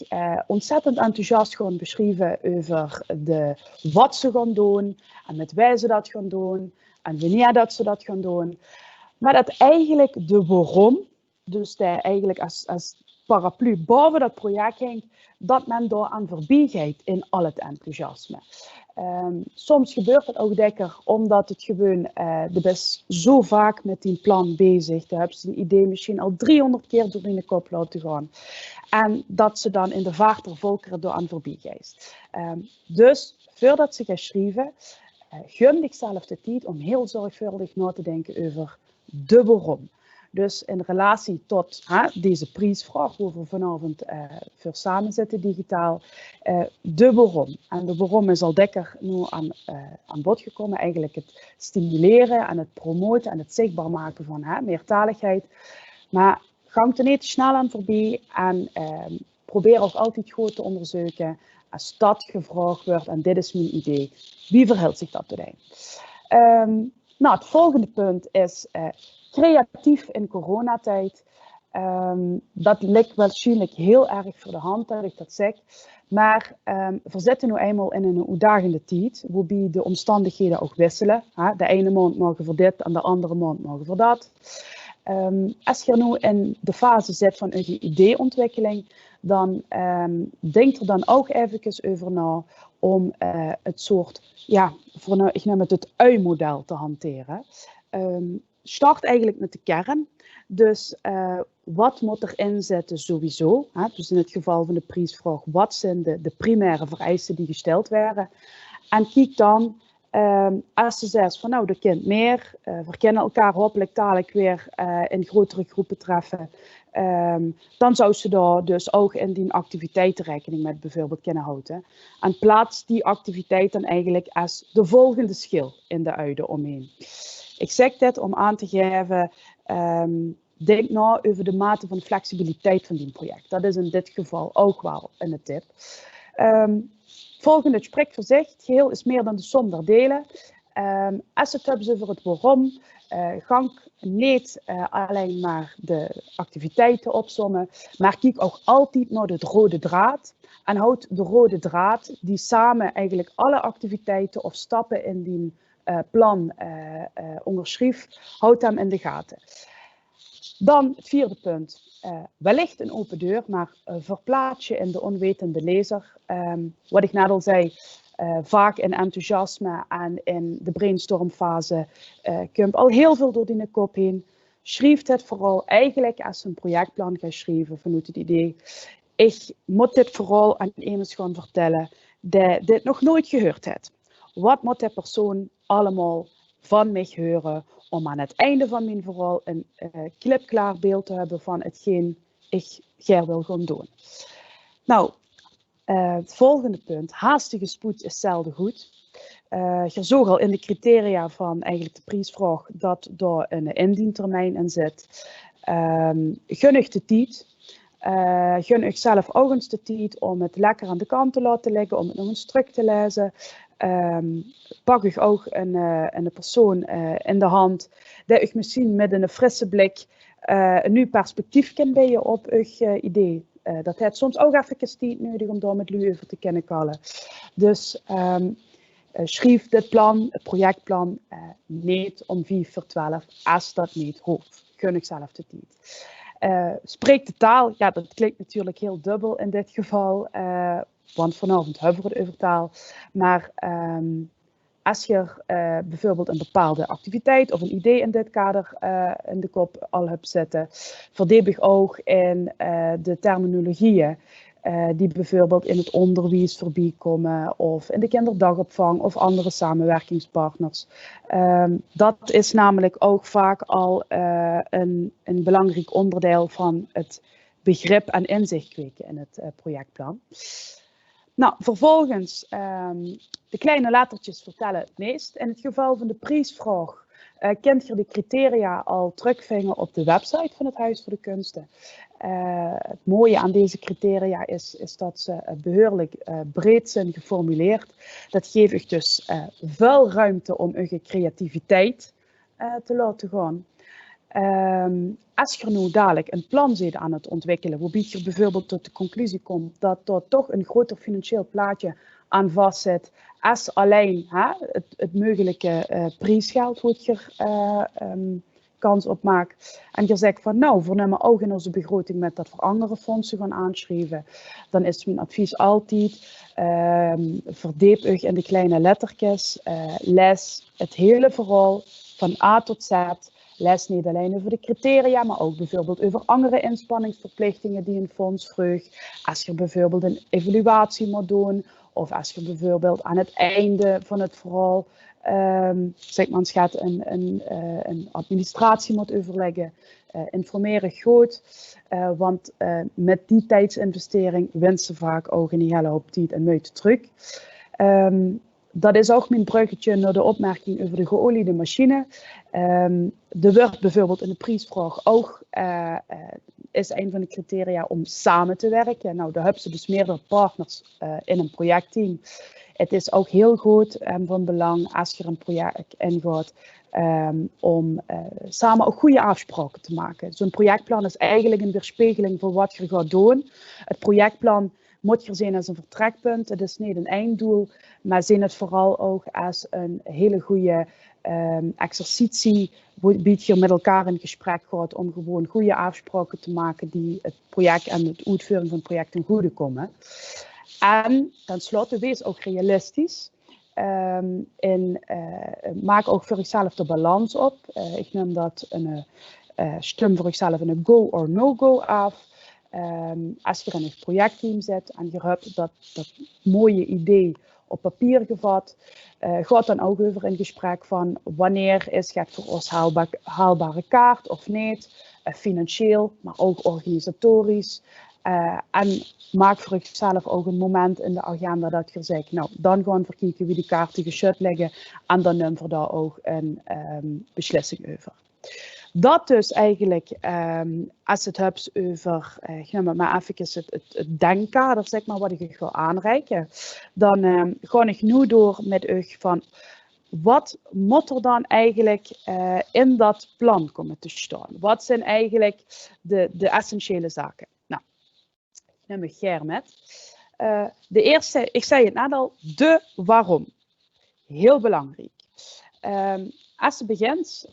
ontzettend enthousiast gaan beschrijven over wat ze gaan doen en met wie ze dat gaan doen en wanneer dat ze dat gaan doen. Maar dat eigenlijk de waarom, dus dat eigenlijk als paraplu boven dat project hangt, dat men daar aan voorbij gaat in al het enthousiasme. Soms gebeurt dat ook dikker, omdat het gewoon, de best zo vaak met die plan bezig. Daar hebben ze een idee misschien al 300 keer door in de kop laten gaan. En dat ze dan in de vaart der volkeren door aan voorbij gaat. Dus, voordat ze gaan schrijven, gun jezelf de tijd om heel zorgvuldig na te denken over de waarom. Dus in relatie tot deze prijsvraag, waar we vanavond voor samen zitten digitaal, de waarom. En de waarom is al dikker nu aan bod gekomen. Eigenlijk het stimuleren en het promoten en het zichtbaar maken van meertaligheid. Maar gang er niet te snel aan voorbij en probeer ook altijd goed te onderzoeken. Als dat gevraagd wordt, en dit is mijn idee, wie verhult zich dat today? Nou, het volgende punt is creatief in coronatijd. Dat ligt waarschijnlijk heel erg voor de hand dat ik dat zeg. Maar we zitten nu eenmaal in een uitdagende tijd, waarbij de omstandigheden ook wisselen. De ene maand mogen voor dit en de andere maand mogen voor dat. Als je nu in de fase zit van een ideeontwikkeling, dan denk er dan ook even over na om het soort, ik noem het ui-model te hanteren. Start eigenlijk met de kern. Dus wat moet erin zitten sowieso? Dus in het geval van de prijsvraag, wat zijn de primaire vereisten die gesteld werden? En kijk dan, als ze zegt van nou, dat kind meer, we kennen elkaar hopelijk dadelijk weer in grotere groepen treffen. Dan zou ze daar dus ook in die activiteiten rekening met bijvoorbeeld kunnen houden. En plaats die activiteit dan eigenlijk als de volgende schil in de uiden omheen. Ik zeg dit om aan te geven, denk na over de mate van flexibiliteit van die project. Dat is in dit geval ook wel een tip. Volgende, het spreekt voor zich. Het geheel is meer dan de som der delen. Als het hebben over het waarom, gang niet alleen maar de activiteiten opsommen, maar kijk ook altijd naar de rode draad. En houd de rode draad die samen eigenlijk alle activiteiten of stappen in die plan onderschreef, houd hem in de gaten. Dan het vierde punt. Wellicht een open deur, maar verplaats je in de onwetende lezer. Wat ik net al zei, vaak in enthousiasme en in de brainstormfase komt al heel veel door die kop heen. Schrijf het vooral eigenlijk als een projectplan gaat schrijven vanuit het idee. Ik moet dit vooral aan iemand gaan vertellen die dit nog nooit gehoord heeft. Wat moet die persoon allemaal van mij horen om aan het einde van mijn verhaal een klipklaar beeld te hebben van hetgeen ik wil gaan doen. Nou, het volgende punt. Haastige spoed is zelden goed. Je zag al in de criteria van eigenlijk de prijsvraag dat daar een indientermijn in zit. Gun ik de tijd. Gun ik zelf ook eens de tijd om het lekker aan de kant te laten liggen, om het nog eens terug te lezen. Pak ik ook een persoon in de hand die ik misschien met een frisse blik een nieuw perspectief kan bieden op uw idee. Dat heeft soms ook even tijd nodig om daar met u over te kunnen kallen. Dus schrijf dit plan, het projectplan, niet om 11:45 als dat niet hoeft. Gun ik zelf de tijd. Spreek de taal, ja, dat klinkt natuurlijk heel dubbel in dit geval. Want vanavond hebben we het over taal. Maar als je bijvoorbeeld een bepaalde activiteit of een idee in dit kader in de kop al hebt zitten, verdiep ik ook in de terminologieën die bijvoorbeeld in het onderwijs voorbij komen of in de kinderdagopvang of andere samenwerkingspartners. Dat is namelijk ook vaak al een belangrijk onderdeel van het begrip en inzicht kweken in het projectplan. Nou, vervolgens, de kleine lettertjes vertellen het meest. In het geval van de prijsvraag kent je de criteria al terugvinden op de website van het Huis voor de Kunsten. Het mooie aan deze criteria is dat ze behoorlijk breed zijn geformuleerd. Dat geeft je dus veel ruimte om je creativiteit te laten gaan. Als je nu dadelijk een plan zit aan het ontwikkelen, waarbij je bijvoorbeeld tot de conclusie komt dat er toch een groter financieel plaatje aan vastzit, als alleen het mogelijke prijsgeld wat je kans op maakt. En je zegt van nou, we nemen ook in onze begroting met dat we andere fondsen gaan aanschrijven. Dan is mijn advies altijd, verdiep je in de kleine lettertjes, lees het hele verhaal van A tot Z. Lees niet alleen over de criteria, maar ook bijvoorbeeld over andere inspanningsverplichtingen die een fonds vraagt. Als je bijvoorbeeld een evaluatie moet doen, of als je bijvoorbeeld aan het einde van het verhaal Zeg maar, het gaat een administratie moet overleggen, informeren goed. Want met die tijdsinvestering wint ze vaak ook een hele hoop tijd en moeite terug. Dat is ook mijn bruggetje naar de opmerking over de geoliede machine. Er wordt bijvoorbeeld in de prijsvraag ook is een van de criteria om samen te werken. Nou, daar hebben ze dus meerdere partners in een projectteam. Het is ook heel goed van belang als je een project ingaat om samen ook goede afspraken te maken. Zo'n projectplan is eigenlijk een weerspiegeling van wat je gaat doen. Het projectplan moet je zien als een vertrekpunt. Het is niet een einddoel, maar zien het vooral ook als een hele goede exercitie. Waarbij je met elkaar in gesprek gaat om gewoon goede afspraken te maken die het project en het uitvoering van het project ten goede komen. En tenslotte, wees ook realistisch. Maak ook voor jezelf de balans op. Ik noem dat stem voor jezelf een go or no-go af. Als je in een projectteam zit en je hebt dat mooie idee op papier gevat, gaat dan ook over in gesprek van wanneer is het voor ons haalbare kaart of niet, financieel, maar ook organisatorisch. En maak voor jezelf ook een moment in de agenda dat je zegt, nou, dan gaan we kijken wie die kaarten geschud liggen en dan nemen we daar ook een beslissing over. Dat dus eigenlijk, als het hebt over, ik noem het maar even het denkkader, zeg maar, wat ik ga aanreiken, dan ga ik nu door met u van, wat moet er dan eigenlijk in dat plan komen te staan? Wat zijn eigenlijk de essentiële zaken? Nou, ik neem een Germet. De eerste, ik zei het net al, de waarom. Heel belangrijk. Als je begint,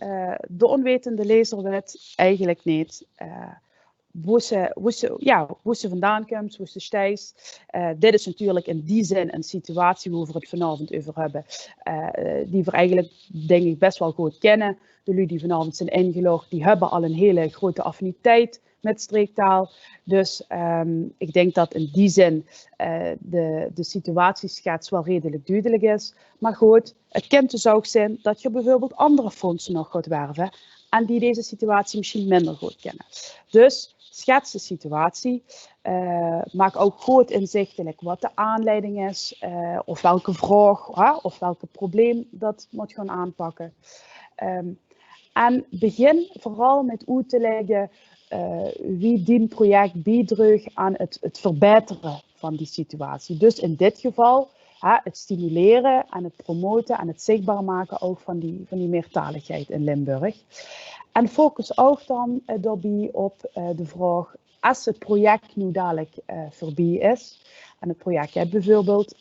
de onwetende lezer weet eigenlijk niet hoe ze vandaan komt, hoe ze stijgt. Dit is natuurlijk in die zin een situatie waar we het vanavond over hebben, die we eigenlijk, denk ik, best wel goed kennen. De lui die vanavond zijn ingelogd, die hebben al een hele grote affiniteit met streektaal. Dus ik denk dat in die zin de situatieschets wel redelijk duidelijk is. Maar goed, het kan dus ook zijn dat je bijvoorbeeld andere fondsen nog gaat werven en die deze situatie misschien minder goed kennen. Dus schets de situatie. Maak ook goed inzichtelijk wat de aanleiding is, of welke vraag of welke probleem dat moet gaan aanpakken. En begin vooral met uit te leggen wie dit project bijdraagt aan het verbeteren van die situatie. Dus in dit geval het stimuleren en het promoten en het zichtbaar maken ook van die meertaligheid in Limburg. En focus ook dan daarbij op de vraag, als het project nu dadelijk voorbij is, en het project bijvoorbeeld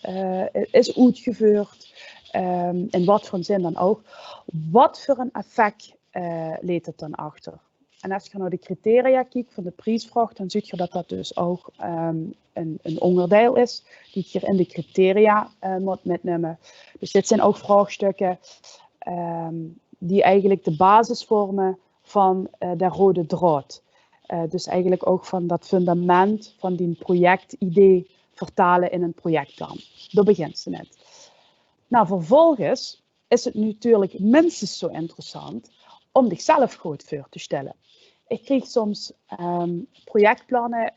is uitgevoerd, in wat voor zin dan ook, wat voor een effect leed het dan achter? En als je naar de criteria kijkt van de prijsvraag, dan zie je dat dat dus ook een onderdeel is die je hier in de criteria moet metnemen. Dus dit zijn ook vraagstukken die eigenlijk de basis vormen van de rode draad. Dus eigenlijk ook van dat fundament van die projectidee vertalen in een projectplan. Daar begint ze net. Nou, vervolgens is het natuurlijk minstens zo interessant om zichzelf goed voor te stellen. Ik kreeg soms projectplannen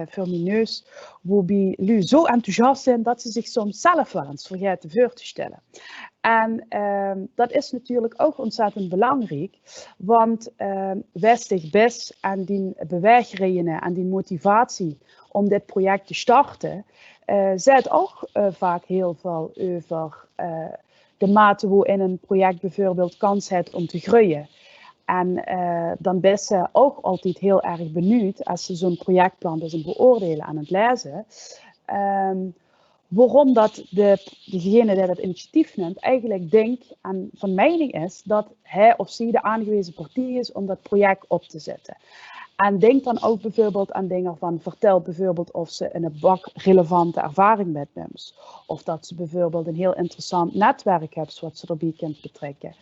voor mijn neus, waarbij jullie zo enthousiast zijn dat ze zich soms zelf wel eens vergeten voor te stellen. En dat is natuurlijk ook ontzettend belangrijk, want wijstig best aan die beweegredenen en die motivatie om dit project te starten, zet ook vaak heel veel over de mate waarin een project bijvoorbeeld kans heeft om te groeien. En dan ben ze ook altijd heel erg benieuwd als ze zo'n projectplan dus beoordelen aan het lezen. Waarom dat degene die dat initiatief neemt eigenlijk denkt en van mening is dat hij of zij de aangewezen partij is om dat project op te zetten. En denk dan ook bijvoorbeeld aan dingen van, vertel bijvoorbeeld of ze een bak relevante ervaring metneemt. Of dat ze bijvoorbeeld een heel interessant netwerk hebben wat ze erbij kunt betrekken.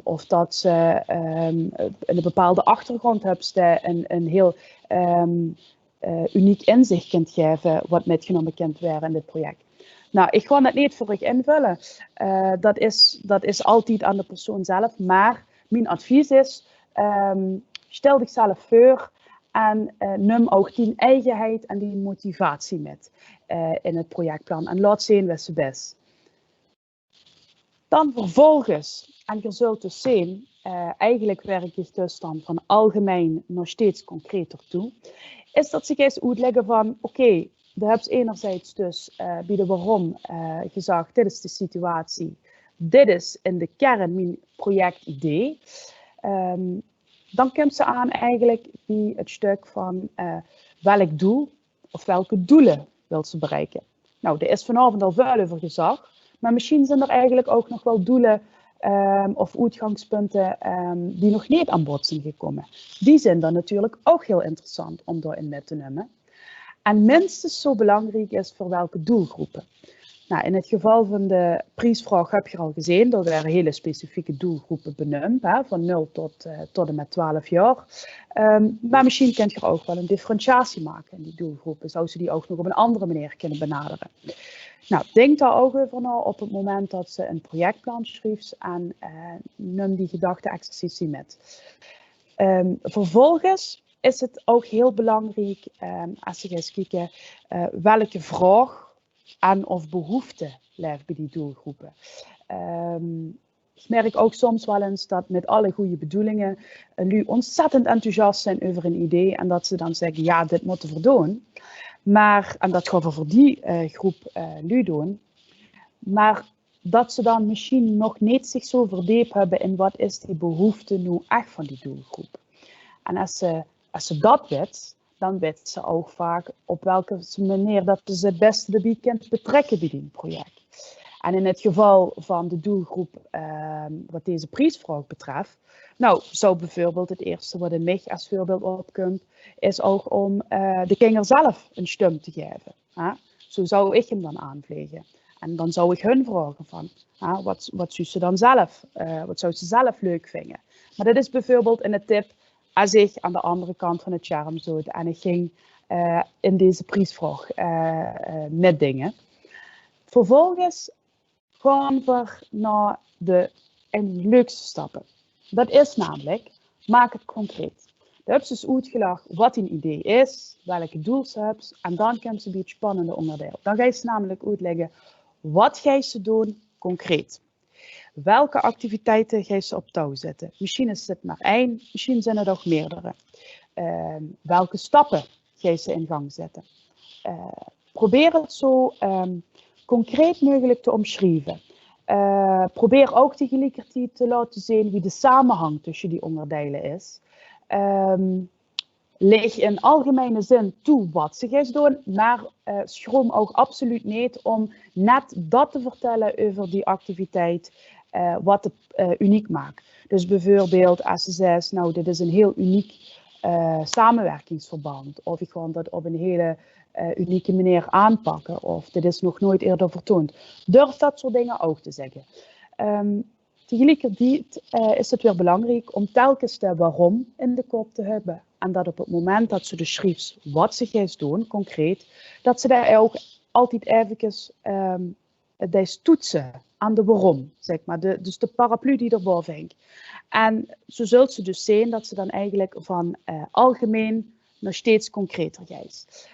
Of dat ze een bepaalde achtergrond hebben, een heel uniek inzicht kunt geven wat metgenomen kunt worden in dit project. Nou, ik ga het niet voor je invullen. Dat is altijd aan de persoon zelf. Maar mijn advies is, stel jezelf voor en neem ook die eigenheid en die motivatie met in het projectplan. En laat zien wat ze best. Dan vervolgens, en je zult dus zien, eigenlijk werk ik dus dan van algemeen nog steeds concreter toe, is dat ze eens uitleggen van, oké, daar heb je enerzijds dus bij de waarom gezegd, dit is de situatie, dit is in de kern mijn projectidee. Dan komt ze aan eigenlijk bij het stuk van welk doel of welke doelen wil ze bereiken. Nou, er is vanavond al veel over gezegd, maar misschien zijn er eigenlijk ook nog wel doelen of uitgangspunten die nog niet aan bod zijn gekomen. Die zijn dan natuurlijk ook heel interessant om daarin mee te nemen. En minstens zo belangrijk is voor welke doelgroepen. Nou, in het geval van de prijsvraag heb je al gezien, dat er hele specifieke doelgroepen benoemd, van 0 tot en met 12 jaar. Maar misschien kun je er ook wel een differentiatie maken in die doelgroepen. Zou ze die ook nog op een andere manier kunnen benaderen. Nou, denk daar ook over na op het moment dat ze een projectplan schrijft en neem die gedachte-exercitie met. Vervolgens is het ook heel belangrijk, als je gaat kijken, welke vraag en of behoefte ligt bij die doelgroepen. Ik merk ook soms wel eens dat met alle goede bedoelingen nu ontzettend enthousiast zijn over een idee en dat ze dan zeggen, ja, dit moeten we doen. Maar, en dat gaan we voor die groep nu doen. Maar dat ze dan misschien nog niet zich zo verdiept hebben in wat is die behoefte nu echt van die doelgroep. En als ze dat weet, dan weet ze ook vaak op welke manier dat ze het beste erbij kunt betrekken bij die project. En in het geval van de doelgroep wat deze prijsvraag betreft, nou, zou bijvoorbeeld het eerste wat in mij als voorbeeld opkomt, is ook om de kinderen zelf een stem te geven. Zo zou ik hem dan aanvliegen. En dan zou ik hun vragen van, wat zou ze dan zelf, wat zou ze zelf leuk vinden. Maar dat is bijvoorbeeld in het tip, als ik aan de andere kant van het scherm zat en ik ging in deze prijsvraag met dingen. Vervolgens gaan we naar de leukste stappen. Dat is namelijk, maak het concreet. De heb ze dus uitgelegd wat een idee is, welke doelen ze hebben, en dan komt ze bij het spannende onderdeel. Dan ga je ze namelijk uitleggen, wat ga je ze doen concreet? Welke activiteiten ga je ze op touw zetten? Misschien is het maar één, misschien zijn het ook meerdere. Welke stappen ga je ze in gang zetten? Probeer het zo concreet mogelijk te omschrijven. Probeer ook tegelijkertijd te laten zien wie de samenhang tussen die onderdelen is. Leg in algemene zin toe wat ze gaan doen, maar schroom ook absoluut niet om net dat te vertellen over die activiteit wat het uniek maakt. Dus bijvoorbeeld als ze zegt, nou dit is een heel uniek samenwerkingsverband, of ik ga dat op een hele unieke manier aanpakken, of dit is nog nooit eerder vertoond. Durf dat soort dingen ook te zeggen. Tegelijkertijd is het weer belangrijk om telkens de waarom in de kop te hebben. En dat op het moment dat ze dus schrijft wat ze gaan doen, concreet, dat ze daar ook altijd even deze toetsen aan de waarom, zeg maar. Dus de paraplu die erboven hangt. En zo zult ze dus zien dat ze dan eigenlijk van algemeen nog steeds concreter gaat.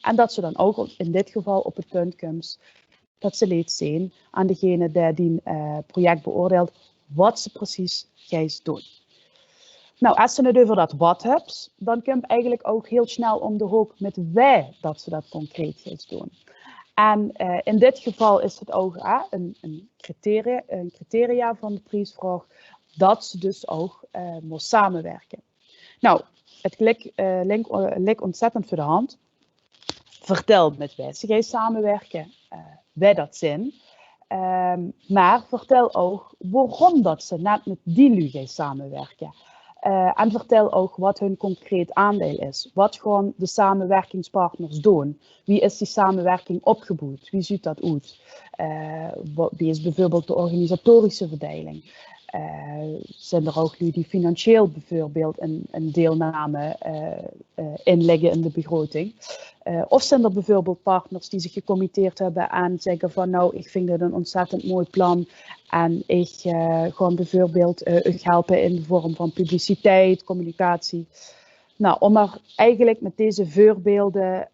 En dat ze dan ook in dit geval op het punt komt dat ze laat zien aan degene die project beoordeelt wat ze precies gaat doen. Nou, als ze het over dat wat hebt, dan komt eigenlijk ook heel snel om de hoek met wij dat ze dat concreet gaat doen. En in dit geval is het ook een criteria van de prijsvraag dat ze dus ook moet samenwerken. Nou, het lijkt ontzettend voor de hand. Vertel met wij ze gaan samenwerken, wij dat zijn. Maar vertel ook waarom dat ze net met die lui gaan samenwerken. En vertel ook wat hun concreet aandeel is. Wat gaan de samenwerkingspartners doen? Wie is die samenwerking opgebouwd? Wie ziet dat uit? Wie is bijvoorbeeld de organisatorische verdeling? Zijn er ook nu die financieel bijvoorbeeld een deelname inleggen in de begroting? Of zijn er bijvoorbeeld partners die zich gecommitteerd hebben en zeggen van nou, ik vind dit een ontzettend mooi plan en ik gewoon bijvoorbeeld helpen in de vorm van publiciteit, communicatie. Nou, om er eigenlijk met deze voorbeelden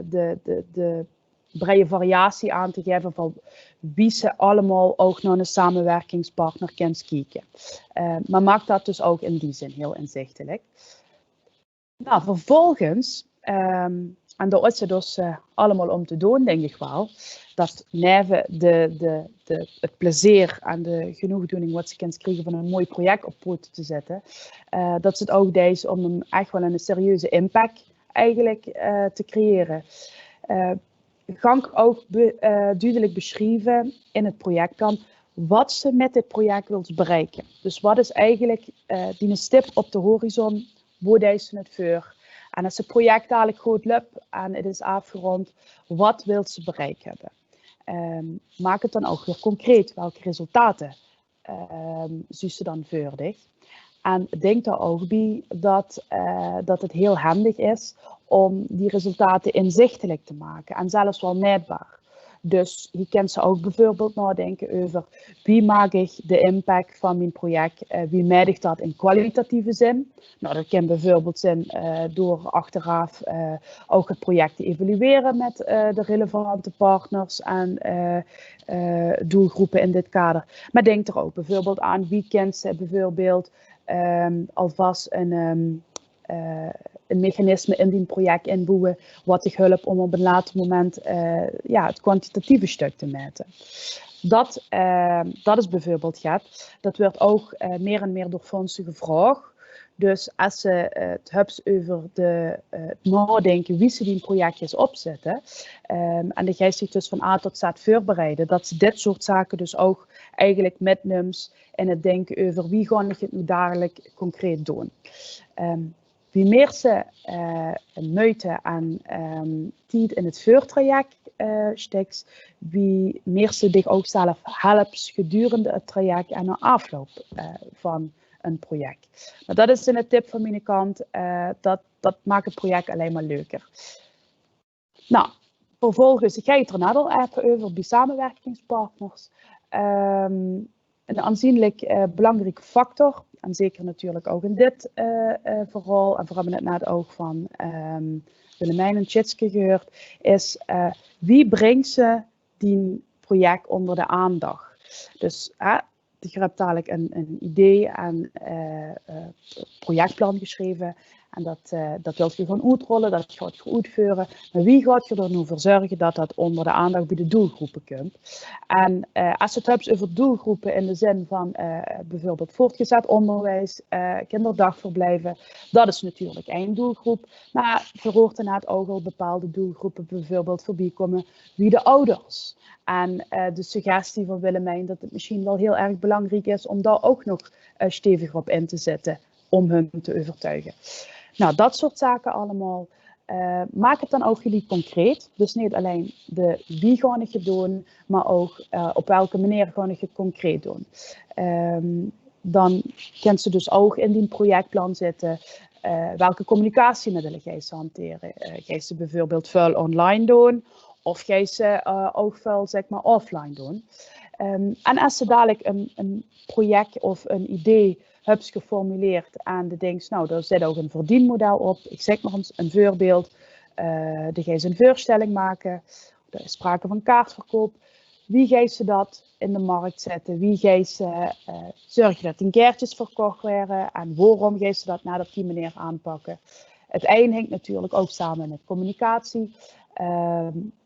de brede variatie aan te geven van wie ze allemaal ook naar een samenwerkingspartner kunnen kijken. Maar maakt dat dus ook in die zin heel inzichtelijk. Nou, vervolgens, en daar is het dus allemaal om te doen, denk ik wel, dat neven het plezier en de genoegdoening wat ze kunnen krijgen van een mooi project op poten te zetten, dat ze het ook deze om hem echt wel een serieuze impact eigenlijk te creëren. Kan ik ook duidelijk beschrijven in het projectplan wat ze met dit project wilt bereiken. Dus wat is eigenlijk die stip op de horizon, waar deze het voor? En als het project dadelijk goed loopt en het is afgerond, wat wil ze bereiken hebben? Maak het dan ook weer concreet. Welke resultaten zien ze dan voordig? En denk daar ook bij dat het heel handig is om die resultaten inzichtelijk te maken en zelfs wel meetbaar. Dus je kunt ze ook bijvoorbeeld nadenken over wie maak ik de impact van mijn project, wie meet ik dat in kwalitatieve zin. Nou, dat kan bijvoorbeeld zijn door achteraf ook het project te evalueren met de relevante partners en doelgroepen in dit kader. Maar denk er ook bijvoorbeeld aan wie kent ze bijvoorbeeld alvast een mechanisme in die project inbouwen wat ik helpt om op een later moment het kwantitatieve stuk te meten. Dat is bijvoorbeeld gaat. Dat wordt ook meer en meer door fondsen gevraagd. Dus als ze het hebben over het nadenken wie ze die projectjes opzetten en de geest zich dus van A tot Z voorbereiden, dat ze dit soort zaken dus ook eigenlijk metnemen in het denken over wie ga ik het nu dadelijk concreet doen. Wie meer ze moeite en tijd in het voortraject steekt, wie meer ze zich ook zelf helpt gedurende het traject en na afloop van een project. Maar dat is een tip van mijn kant. Dat maakt het project alleen maar leuker. Nou, vervolgens, ik ga het er net al even over bij samenwerkingspartners. Een aanzienlijk belangrijke factor, en zeker natuurlijk ook in dit verhaal, en we hebben het net ook van Willemijn en Tjitske gehoord, is wie brengt ze die project onder de aandacht. Dus je hebt dadelijk een idee en projectplan geschreven en dat wil je gewoon uitrollen, dat gaat je uitvoeren. Maar wie gaat je er nu voor zorgen dat dat onder de aandacht bij de doelgroepen komt? En als je het hebt over doelgroepen in de zin van bijvoorbeeld voortgezet onderwijs, kinderdagverblijven, dat is natuurlijk één doelgroep. Maar je hoort inderdaad ook al bepaalde doelgroepen bijvoorbeeld voorbij komen wie de ouders. En de suggestie van Willemijn dat het misschien wel heel erg belangrijk is om daar ook nog steviger op in te zetten om hun te overtuigen. Nou, dat soort zaken allemaal. Maak het dan ook jullie concreet. Dus niet alleen de wie ga ik het doen, maar ook op welke manier ga ik het concreet doen. Dan kent ze dus ook in die projectplan zitten. Welke communicatiemiddelen ga je ze hanteren? Ga je ze bijvoorbeeld veel online doen? Of ga je ze ook veel zeg maar offline doen? En als ze dadelijk een project of een idee hebt geformuleerd en de denkt, nou, daar zit ook een verdienmodel op. Ik zeg maar eens een voorbeeld. Dan ga je ze een voorstelling maken. Er is sprake van kaartverkoop. Wie ga je ze dat in de markt zetten? Wie ga je ze zorgen dat die kaartjes verkocht worden? En waarom ga je ze dat op die manier aanpakken? Het eind hangt natuurlijk ook samen met communicatie.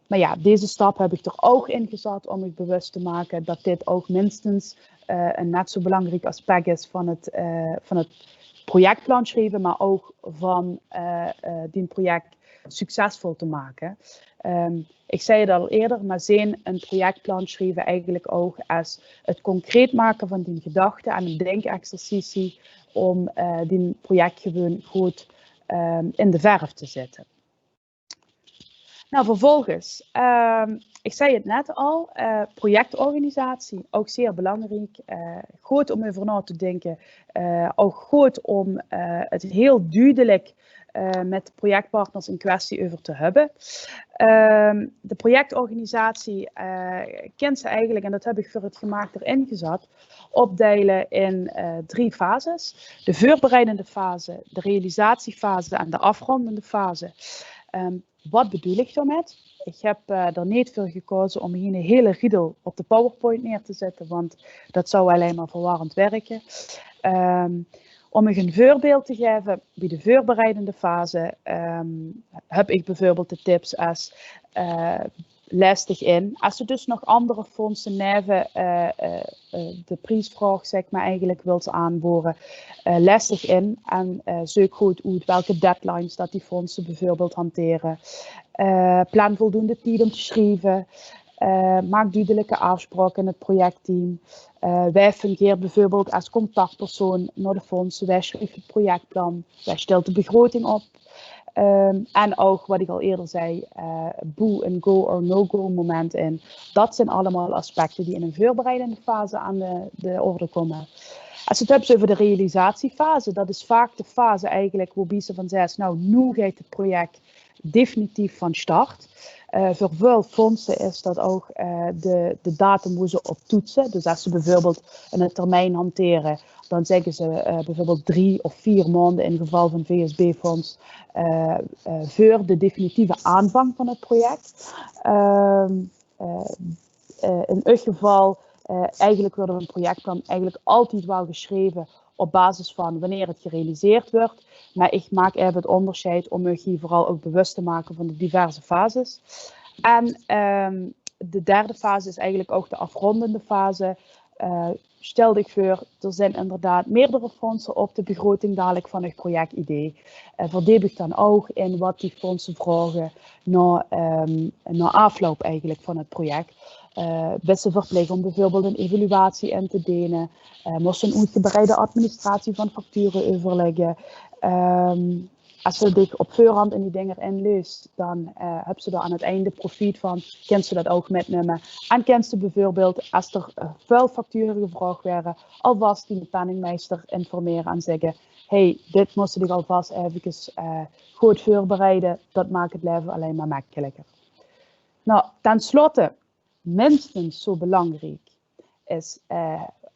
Maar ja, deze stap heb ik er ook in gezet om me bewust te maken dat dit ook minstens een net zo belangrijk aspect is van het projectplan schrijven, maar ook van die project succesvol te maken. Ik zei het al eerder, maar zien een projectplan schrijven eigenlijk ook als het concreet maken van die gedachten en een denkexercitie om die project gewoon goed in de verf te zetten. Nou, vervolgens, ik zei het net al, projectorganisatie, ook zeer belangrijk. Goed om over na te denken, ook goed om het heel duidelijk met de projectpartners in kwestie over te hebben. De projectorganisatie kent ze eigenlijk, en dat heb ik voor het gemaakt erin gezet, opdelen in 3 fases. De voorbereidende fase, de realisatiefase en de afrondende fase. Wat bedoel ik daarmee? Ik heb er niet voor gekozen om hier een hele riedel op de PowerPoint neer te zetten, want dat zou alleen maar verwarrend werken. Om een voorbeeld te geven, bij de voorbereidende fase heb ik bijvoorbeeld de tips als lastig in. Als je dus nog andere fondsen neven de prijsvraag zeg maar eigenlijk wilt aanboren, lastig in en zoek goed uit welke deadlines dat die fondsen bijvoorbeeld hanteren. Plan voldoende tijd om te schrijven. Maak duidelijke afspraken in het projectteam. Wij fungeren bijvoorbeeld als contactpersoon naar de fondsen. Wij schrijven het projectplan. Wij stellen de begroting op. En ook wat ik al eerder zei, boe een go or no go moment in. Dat zijn allemaal aspecten die in een voorbereidende fase aan de orde komen. Als je het hebt over de realisatiefase, dat is vaak de fase eigenlijk waarbij ze van zegt, nou nu gaat het project definitief van start. Voor veel fondsen is dat ook de datum hoe ze op toetsen. Dus als ze bijvoorbeeld een termijn hanteren, dan zeggen ze bijvoorbeeld 3 of 4 maanden in het geval van VSB-fonds voor de definitieve aanvang van het project. In uw geval, eigenlijk wordt een projectplan eigenlijk altijd wel geschreven op basis van wanneer het gerealiseerd wordt. Maar ik maak even het onderscheid om u hier vooral ook bewust te maken van de diverse fases. En de derde fase is eigenlijk ook de afrondende fase. Stel ik voor, er zijn inderdaad meerdere fondsen op de begroting dadelijk van het projectidee. Verdiep ik dan ook in wat die fondsen vragen na afloop eigenlijk van het project. Best ze verplicht om bijvoorbeeld een evaluatie in te delen. Moest een uitgebreide administratie van facturen overleggen. Als ze dit op voorhand in die dingen inleest, dan hebben ze er aan het einde profijt van. Kent ze dat ook metnemen. En kent ze bijvoorbeeld, als er veel facturen gevraagd werden, alvast die penningmeester informeren en zeggen: hey, dit moest ik alvast even goed voorbereiden. Dat maakt het leven alleen maar makkelijker. Nou, tenslotte, minstens zo belangrijk is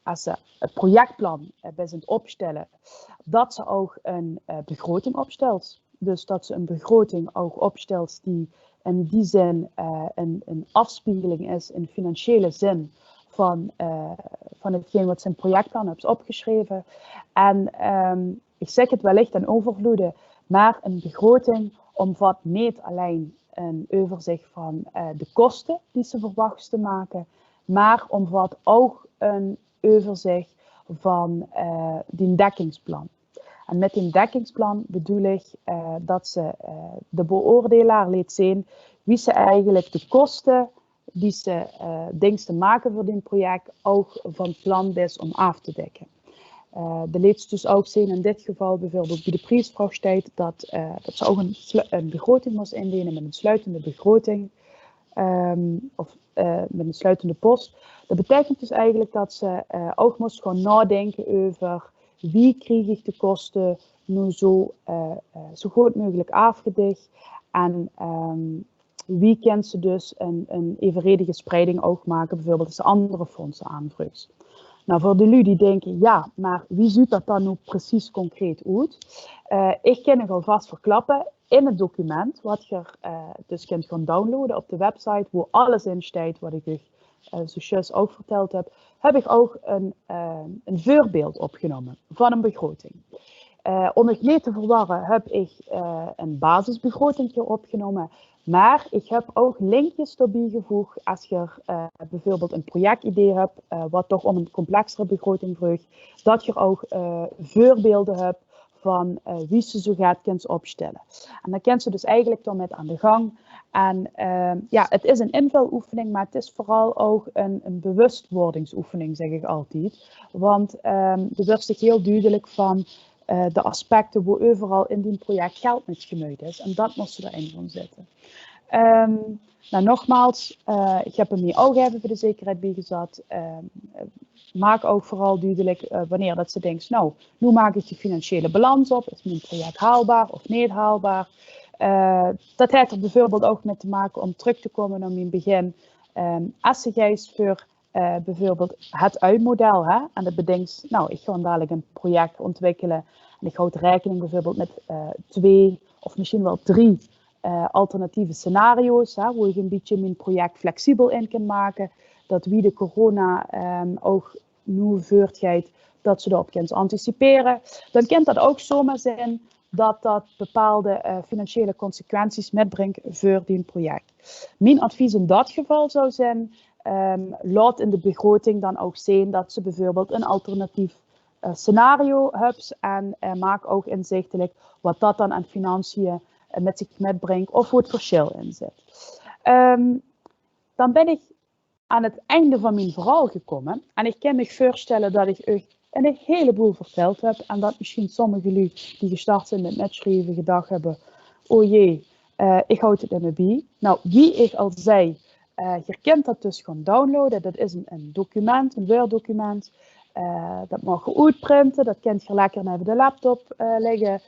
als ze het projectplan bij zijn opstellen, dat ze ook een begroting opstelt. Dus dat ze een begroting ook opstelt die in die zin een afspiegeling is in financiële zin van hetgeen wat zijn projectplan heeft opgeschreven. En ik zeg het wellicht in overvloede, maar een begroting omvat niet alleen een overzicht van de kosten die ze verwacht te maken, maar omvat ook een overzicht van die dekkingsplan. En met die dekkingsplan bedoel ik dat ze de beoordelaar laat zien wie ze eigenlijk de kosten die ze denkt te maken voor dit project ook van plan is om af te dekken. De laat dus ook zien in dit geval bijvoorbeeld bij de prijsvraagtijd dat ze ook een begroting moest indienen met een sluitende begroting of met een sluitende post. Dat betekent dus eigenlijk dat ze ook moest gewoon nadenken over wie krijg ik de kosten nu zo goed mogelijk afgedekt en wie kan ze dus een evenredige spreiding ook maken, bijvoorbeeld als ze andere fondsen aanvraagt. Nou, voor de lui die denken, ja, maar wie ziet dat dan nu precies concreet uit? Ik kan nog alvast verklappen, in het document, wat je dus kunt gaan downloaden op de website, waar alles in staat, wat ik u zojuist ook verteld heb ik ook een voorbeeld opgenomen van een begroting. Om het niet te verwarren heb ik een basisbegroting opgenomen. Maar ik heb ook linkjes erbij gevoegd als je bijvoorbeeld een projectidee hebt, wat toch om een complexere begroting vraagt, dat je ook voorbeelden hebt van wie ze zo gaat kunt opstellen. En dan kunt ze dus eigenlijk dan met aan de gang. En ja, het is een invuloefening, maar het is vooral ook een bewustwordingsoefening, zeg ik altijd. Want er wordt zich heel duidelijk van de aspecten waar overal in dit project geld met gemoeid is. En dat moest erin gaan zitten. Nou, nogmaals, ik heb hem hier ook even voor de zekerheid bijgezet. Maak ook vooral duidelijk wanneer dat ze denkt, nou, nu maak ik je financiële balans op. Is mijn project haalbaar of niet haalbaar? Dat heeft er bijvoorbeeld ook mee te maken om terug te komen naar mijn begin. Als je juist voor bijvoorbeeld het uitmodel, hè, en dat bedenkt, nou, ik ga dadelijk een project ontwikkelen en ik houd rekening bijvoorbeeld met 2 of misschien wel 3 alternatieve scenario's, hè, waar ik een beetje mijn project flexibel in kan maken, dat wie de corona ook nu voortgaat, dat ze daarop kunnen anticiperen. Dan kan dat ook zomaar zijn dat dat bepaalde financiële consequenties metbrengt voor die project. Mijn advies in dat geval zou zijn, laat in de begroting dan ook zien dat ze bijvoorbeeld een alternatief scenario hebt en maak ook inzichtelijk wat dat dan aan financiën met zich metbrengt of hoe het verschil in zit. Dan ben ik aan het einde van mijn verhaal gekomen en ik kan me voorstellen dat ik u een heleboel verteld heb en dat misschien sommigen jullie die gestart zijn met metschrijven gedacht hebben, oh jee, ik houd het in me bij. Nou, wie ik al zei, je kunt dat dus gewoon downloaden. Dat is een document, een Word document. Dat mag je uitprinten, dat kunt je lekker naar de laptop leggen.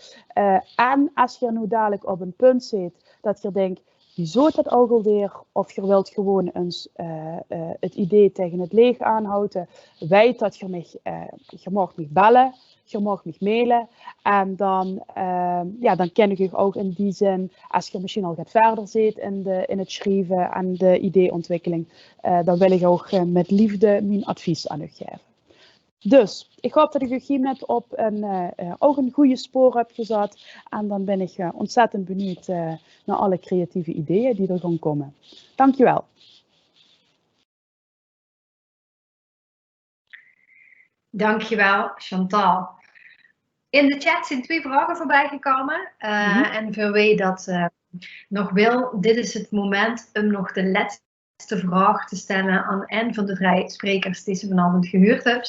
En als je nu dadelijk op een punt zit dat je denkt, wie zou dat ook alweer? Of je wilt gewoon eens het idee tegen het leeg aanhouden. Weet dat je mag me bellen, je mag me mailen. En dan ken ik je ook in die zin, als je misschien al gaat verder zit in het schrijven en de ideeontwikkeling, dan wil ik ook met liefde mijn advies aan u geven. Dus, ik hoop dat ik u hiermee op ook een goede spoor heb gezet. En dan ben ik ontzettend benieuwd naar alle creatieve ideeën die er gaan komen. Dankjewel. Dankjewel, Chantal. In de chat zijn 2 vragen voorbij gekomen. En voor wie dat nog wil, dit is het moment om nog de laatste vraag te stellen aan een van de 3 sprekers die ze vanavond gehuurd hebben.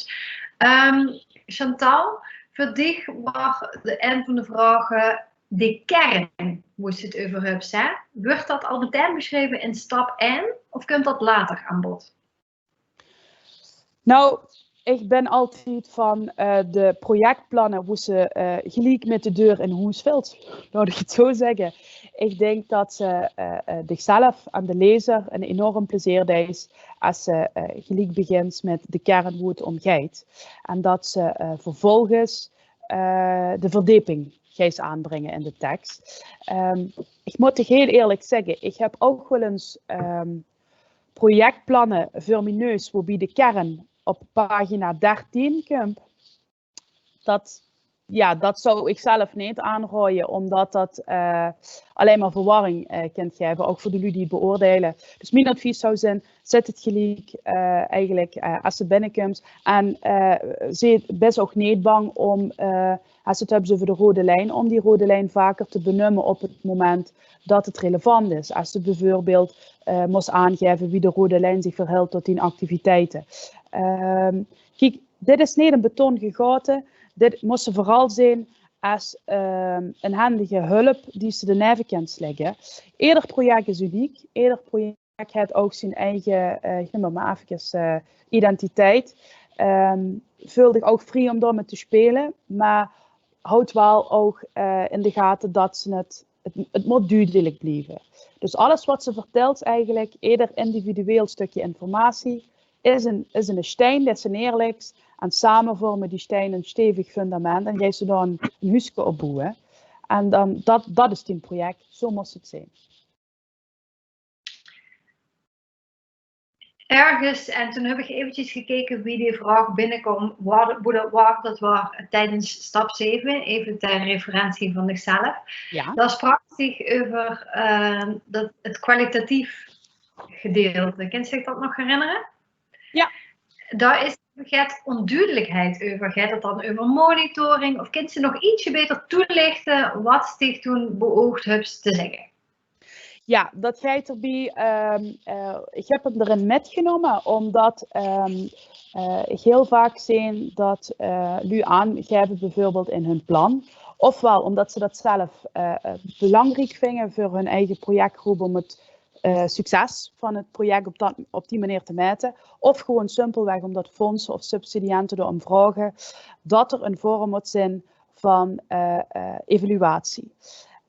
Chantal, voor dich was een van de vragen de kern, moest het over hebben. Wordt dat al meteen beschreven in stap 1 of kunt dat later aan bod? Nou, ik ben altijd van de projectplannen hoe ze gelijk met de deur in huis valt. Laat ik het zo zeggen. Ik denk dat ze zichzelf en de lezer een enorm plezier is als ze gelijk begint met de kern hoe het om gaat. En dat ze vervolgens de verdieping gaat aanbrengen in de tekst. Ik moet toch heel eerlijk zeggen, ik heb ook wel eens projectplannen voor mijn neus waarbij de kern op pagina 13 komt. Dat zou ik zelf niet aanrooien, omdat dat alleen maar verwarring kan geven, ook voor de jullie die het beoordelen. Dus mijn advies zou zijn, zet het gelijk als het binnenkomt. En best ook niet bang om, als het hebben over de rode lijn, om die rode lijn vaker te benoemen op het moment dat het relevant is. Als ze bijvoorbeeld moest aangeven wie de rode lijn zich verhoudt tot die activiteiten. Kijk, dit is niet een betonnen gaten. Dit moest ze vooral zijn als een handige hulp die ze de neven kan leggen. Ieder project is uniek. Ieder project heeft ook zijn eigen, ik noem maar even, identiteit. Voel zich ook vrij om daarmee te spelen. Maar houd wel ook in de gaten dat ze het moet duidelijk blijven. Dus alles wat ze vertelt eigenlijk, ieder individueel stukje informatie, is een steen, dat is een eerlijks. En samen vormen die steen een stevig fundament en jij ze dan een huisje opbouwen. En dan, dat is het project, zo moet het zijn. Ergens, en toen heb ik eventjes gekeken wie die vraag binnenkomt, waar dat was tijdens stap 7, even ter referentie van zichzelf. Ja. Dat sprak zich over het kwalitatief gedeelte. Kunt u zich dat nog herinneren? Ja. Daar is gaat onduidelijkheid over. Gaat het dan over monitoring? Of kunt ze nog ietsje beter toelichten wat zich toen beoogd hebt te zeggen? Ja, dat gaat erbij. Ik heb hem erin metgenomen omdat ik heel vaak zie dat jullie aangeven bijvoorbeeld in hun plan. Ofwel omdat ze dat zelf belangrijk vinden voor hun eigen projectgroep om het succes van het project op die manier te meten. Of gewoon simpelweg omdat fondsen of subsidianten erom vragen dat er een vorm moet zijn van evaluatie.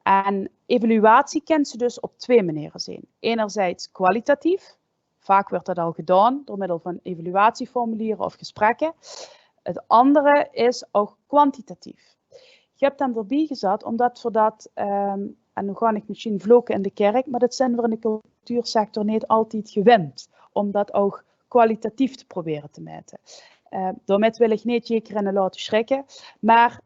En evaluatie kan ze dus op twee manieren zijn. Enerzijds kwalitatief. Vaak wordt dat al gedaan door middel van evaluatieformulieren of gesprekken. Het andere is ook kwantitatief. Je hebt hem erbij gezet omdat we dat, en nu ga ik misschien vloeken in de kerk, maar dat zijn we in de cultuursector niet altijd gewend. Om dat ook kwalitatief te proberen te meten. Daarmee wil ik niet je laten schrikken, maar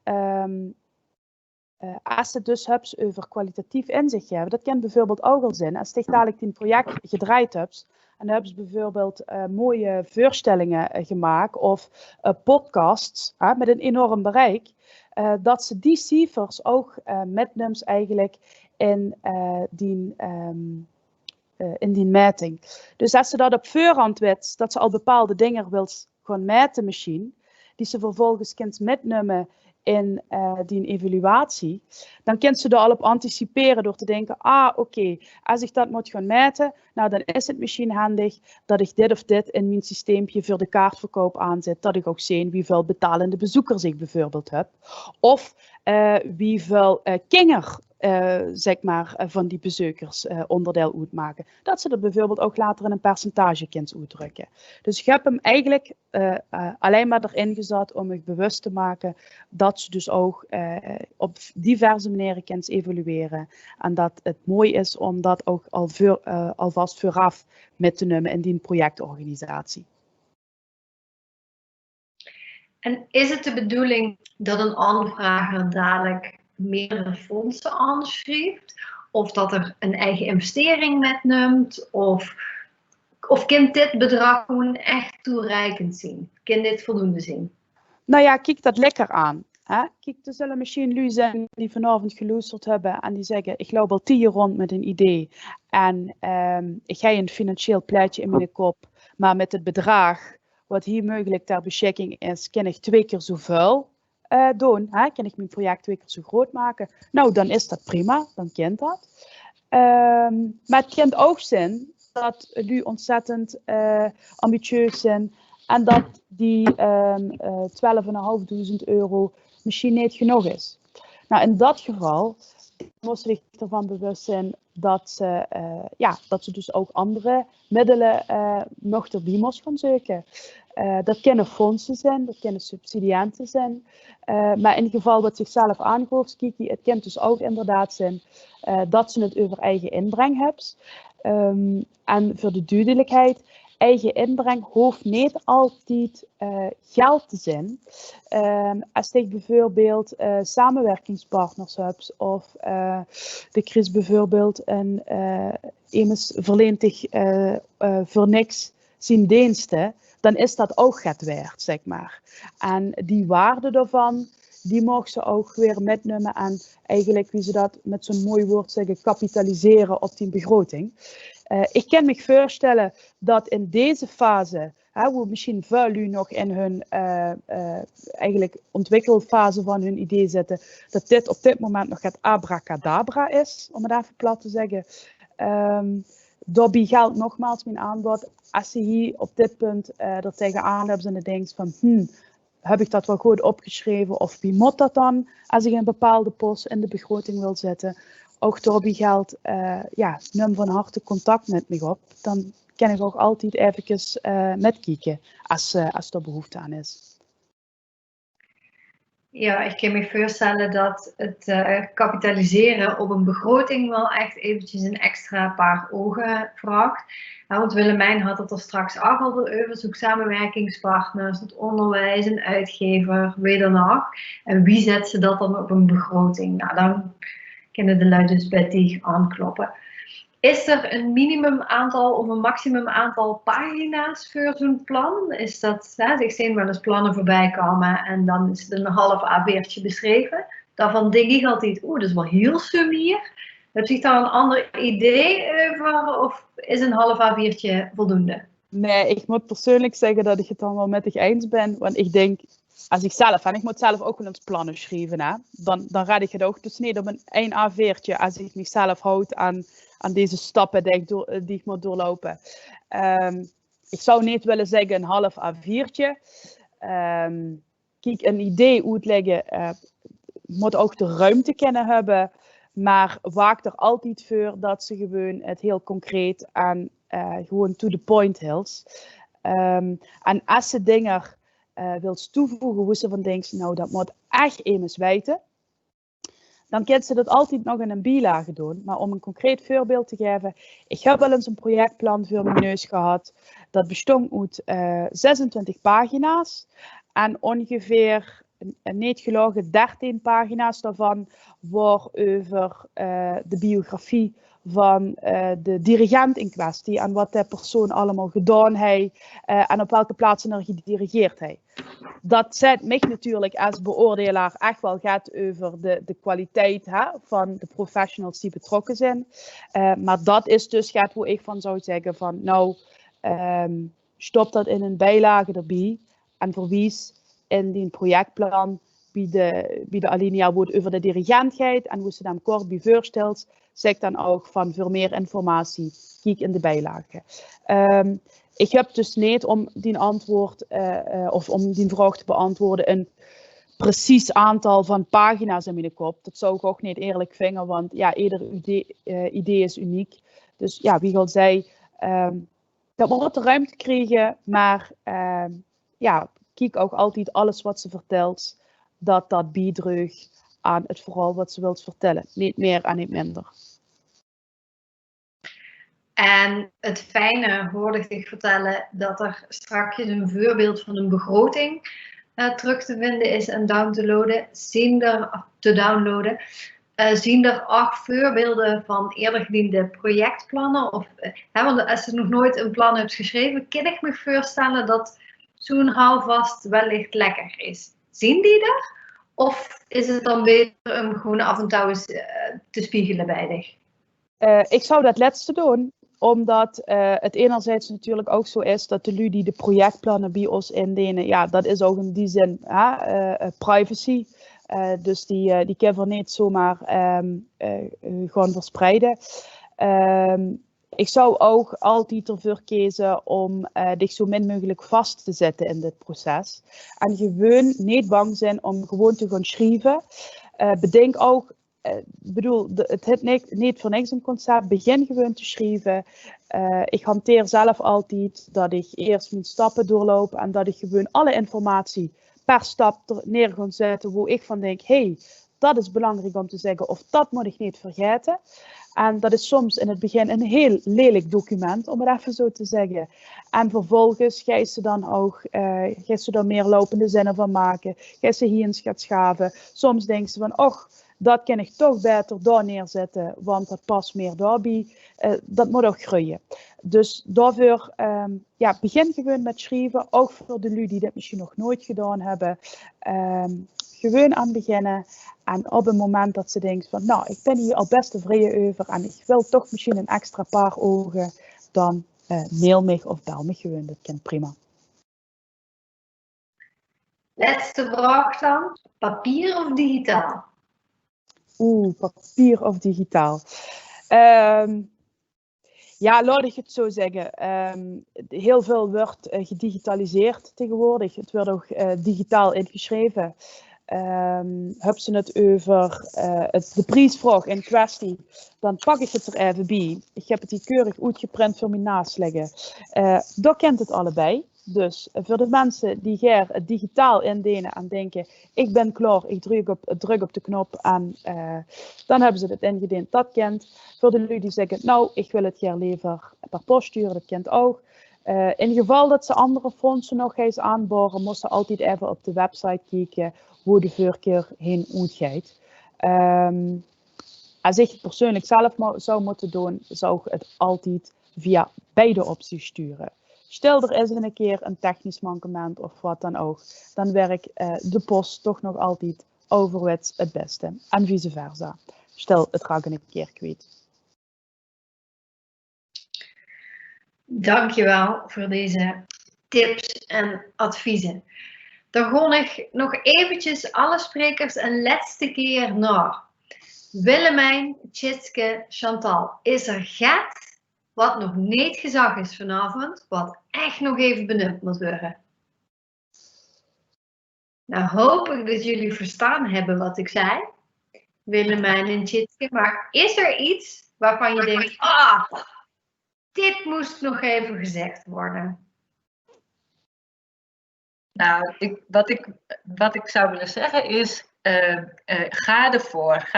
als ze dus hebt over kwalitatief inzicht hebben, dat kan bijvoorbeeld ook al zijn, als je dadelijk een project gedraaid hebt, en dan hebben ze bijvoorbeeld mooie voorstellingen gemaakt of podcasts met een enorm bereik, dat ze die cijfers ook metneemt eigenlijk in die meting. Dus als ze dat op voorhand weet, dat ze al bepaalde dingen wil gaan meten misschien, die ze vervolgens kunt metnemen in die evaluatie, dan kan ze er al op anticiperen door te denken, oké, als ik dat moet gaan meten, nou dan is het misschien handig dat ik dit of dit in mijn systeempje voor de kaartverkoop aanzet, dat ik ook zie wieveel betalende bezoekers ik bijvoorbeeld heb, of wieveel kinger zeg maar, van die bezoekers onderdeel uitmaken. Dat ze er bijvoorbeeld ook later in een percentage kunt uitdrukken. Dus ik heb hem eigenlijk alleen maar erin gezet om me bewust te maken dat ze dus ook op diverse manieren kunt evalueren. En dat het mooi is om dat ook alvast vooraf met te nemen in die projectorganisatie. En is het de bedoeling dat een aanvrager dadelijk meerdere fondsen aanschrijft? Of dat er een eigen investering metneemt? Of kan dit bedrag gewoon echt toereikend zijn? Kan dit voldoende zijn? Nou ja, kijk dat lekker aan. Hè? Kijk, er zullen misschien lui zijn die vanavond geluisterd hebben en die zeggen, ik loop al 10 jaar rond met een idee en ik ga een financieel plaatje in mijn kop, maar met het bedrag wat hier mogelijk ter beschikking is, kan ik 2 keer zoveel doen. Hè? Kan ik mijn project 2 keer zo groot maken? Nou, dan is dat prima, dan kent dat. Maar het kan ook zijn dat jullie ontzettend ambitieus zijn en dat die 12.500 euro misschien niet genoeg is. Nou, in dat geval moet je zich ervan bewust zijn dat ze dus ook andere middelen nog erbij moet gaan zoeken. Dat kunnen fondsen zijn, dat kunnen subsidianten zijn. Maar in het geval wat zichzelf aangeeft, Kiki, het kan dus ook inderdaad zijn dat ze het over eigen inbreng hebben. En voor de duidelijkheid, eigen inbreng hoeft niet altijd geld te zijn. Als je bijvoorbeeld samenwerkingspartners hebt of de Chris bijvoorbeeld immers verleent zich voor niks zijn diensten, dan is dat ook het waard, zeg maar. En die waarde daarvan, die mogen ze ook weer metnemen en eigenlijk, wie ze dat met zo'n mooi woord zeggen, kapitaliseren op die begroting. Ik kan me voorstellen dat in deze fase, hoe misschien veel u nog in hun eigenlijk ontwikkelfase van hun idee zitten, dat dit op dit moment nog het abracadabra is, om het even plat te zeggen. Daarbij geldt nogmaals mijn aanbod, als ze hier op dit punt er tegenaan hebben en de denkt van, heb ik dat wel goed opgeschreven of wie moet dat dan als ik een bepaalde post in de begroting wil zetten. Ook daarbij geldt, neem van harte contact met me op. Dan kan ik ook altijd even metkijken als er behoefte aan is. Ja, ik kan me voorstellen dat het kapitaliseren op een begroting wel echt eventjes een extra paar ogen vraagt. Ja, want Willemijn had het er straks ook al over, zoek samenwerkingspartners, het onderwijs, een uitgever, wie dan ook. En wie zet ze dat dan op een begroting? Nou, dan kunnen de lui dus bij die aankloppen. Is er een minimum aantal of een maximum aantal pagina's voor zo'n plan? Is dat, ik zie wel eens plannen voorbij komen en dan is het een half A4'tje beschreven. Daarvan denk ik altijd, dat is wel heel sumier. Heb je daar een ander idee over of is een half A4'tje voldoende? Nee, ik moet persoonlijk zeggen dat ik het dan wel met je eens ben. Want ik denk, als ik zelf, en ik moet zelf ook wel eens plannen schrijven, hè, dan raad ik het ook dus niet op een A4'tje als ik mezelf houd aan deze stappen die ik moet doorlopen. Ik zou niet willen zeggen een half A4'tje. Kijk, een idee uitleggen moet ook de ruimte kunnen hebben. Maar waak er altijd voor dat ze gewoon het heel concreet en gewoon to the point hield. En als ze dingen wilt toevoegen, hoe ze van denken, nou dat moet echt eens weten. Dan kan ze dat altijd nog in een bijlage doen. Maar om een concreet voorbeeld te geven. Ik heb wel eens een projectplan voor mijn neus gehad. Dat bestond uit 26 pagina's. En ongeveer, niet gelogen, 13 pagina's daarvan waren over de biografie van de dirigent in kwestie. En wat de persoon allemaal gedaan heeft. En op welke plaatsen er gedirigeerd heeft. Dat zet mij natuurlijk als beoordelaar echt wel gaat over de kwaliteit van de professionals die betrokken zijn. Maar dat is dus gaat hoe ik van zou zeggen van nou stop dat in een bijlage erbij en verwijs in die projectplan bij de alinea wordt over de dirigentheid en hoe ze dan kort bij voorstelt, zeg dan ook van voor meer informatie kijk in de bijlage. Ik heb dus niet om die antwoord of om die vraag te beantwoorden een precies aantal van pagina's in mijn kop. Dat zou ik ook niet eerlijk vinden, want ja, ieder idee is uniek. Dus ja, wie al zei, dat we de ruimte krijgen, maar ja, kijk ook altijd alles wat ze vertelt, dat bijdraagt aan het verhaal wat ze wilt vertellen. Niet meer en niet minder. En het fijne hoorde ik vertellen dat er straks een voorbeeld van een begroting terug te vinden is en zien er 8 voorbeelden van eerder gediende projectplannen. Want als je nog nooit een plan hebt geschreven, kan ik me voorstellen dat zo'n houvast wellicht lekker is. Zien die er? Of is het dan beter om gewoon af en toe eens te spiegelen bij dich? Ik zou dat laatste doen. Omdat het enerzijds natuurlijk ook zo is dat de lui die de projectplannen bij ons indienen, ja, dat is ook in die zin privacy. Dus die kunnen we niet zomaar gewoon verspreiden. Ik zou ook altijd ervoor kiezen om dich zo min mogelijk vast te zetten in dit proces. En gewoon niet bang zijn om gewoon te gaan schrijven. Bedenk ook, het heeft niet voor niks een concept. Begin gewoon te schrijven. Ik hanteer zelf altijd dat ik eerst mijn stappen doorloop en dat ik gewoon alle informatie per stap neer ga zetten waar ik van denk, hey, dat is belangrijk om te zeggen of dat moet ik niet vergeten. En dat is soms in het begin een heel lelijk document, om het even zo te zeggen. En vervolgens ga je ze dan ook meer lopende zinnen van maken. Ga je ze hier eens gaat schaven. Soms denken ze van, och, dat kan ik toch beter daar neerzetten, want dat past meer daarbij. Dat moet ook groeien. Dus daarvoor, begin gewoon met schrijven. Ook voor de lui die dit misschien nog nooit gedaan hebben. Gewoon aan beginnen. En op het moment dat ze denkt van, nou, ik ben hier al best tevreden over en ik wil toch misschien een extra paar ogen, dan mail me of bel me gewoon. Dat kan prima. Laatste vraag dan. Papier of digitaal? Papier of digitaal? Ja, laat ik het zo zeggen. Heel veel wordt gedigitaliseerd tegenwoordig. Het wordt ook digitaal ingeschreven. Heb ze het over de prijsvraag in kwestie, dan pak ik het er even bij. Ik heb het hier keurig uitgeprint voor mijn naast liggen. Dat kent het allebei. Dus voor de mensen die gaan het digitaal indenen en denken, ik ben klaar, ik druk op de knop en dan hebben ze het ingediend. Dat kent. Voor de lui die zeggen, nou, ik wil het hier liever per post sturen, dat kent ook. In geval dat ze andere fondsen nog eens aanboren, moesten ze altijd even op de website kijken hoe de voorkeur heen uitgaat. Als ik het persoonlijk zelf zou moeten doen, zou ik het altijd via beide opties sturen. Stel er is een keer een technisch mankement of wat dan ook, dan werkt de post toch nog altijd overwets het beste en vice versa. stel het raak een keer kwijt. Dankjewel voor deze tips en adviezen. Dan gon ik nog eventjes alle sprekers een laatste keer naar. Willemijn, Tjitske, Chantal, is er gaat wat nog niet gezegd is vanavond, wat echt nog even benut moet worden? Nou hoop ik dat jullie verstaan hebben wat ik zei, Willemijn en Tjitske, maar is er iets waarvan je denkt, dit moest nog even gezegd worden? Nou, wat ik zou willen zeggen is, ga ervoor.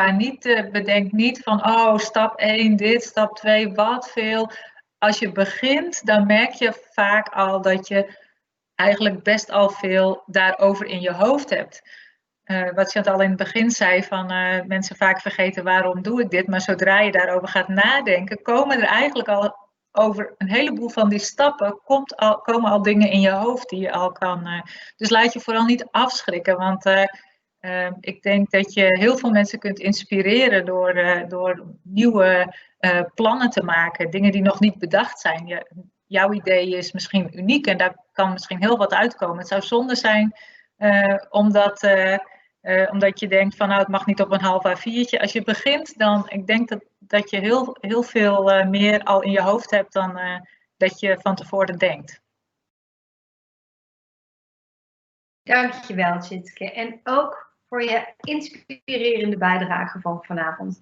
Bedenk niet van, stap 1 dit, stap 2 wat veel. Als je begint, dan merk je vaak al dat je eigenlijk best al veel daarover in je hoofd hebt. Wat Chantal in het begin zei, van mensen vaak vergeten waarom doe ik dit. Maar zodra je daarover gaat nadenken, komen er eigenlijk al over een heleboel van die stappen komen al dingen in je hoofd die je al kan. Dus laat je vooral niet afschrikken. Want ik denk dat je heel veel mensen kunt inspireren door nieuwe plannen te maken. Dingen die nog niet bedacht zijn. Jouw idee is misschien uniek en daar kan misschien heel wat uitkomen. Het zou zonde zijn omdat je denkt van het mag niet op een half A4'tje. Als je begint, dan ik denk dat je heel veel meer al in je hoofd hebt dan dat je van tevoren denkt. Dankjewel, Tjitske. En ook voor je inspirerende bijdrage van vanavond.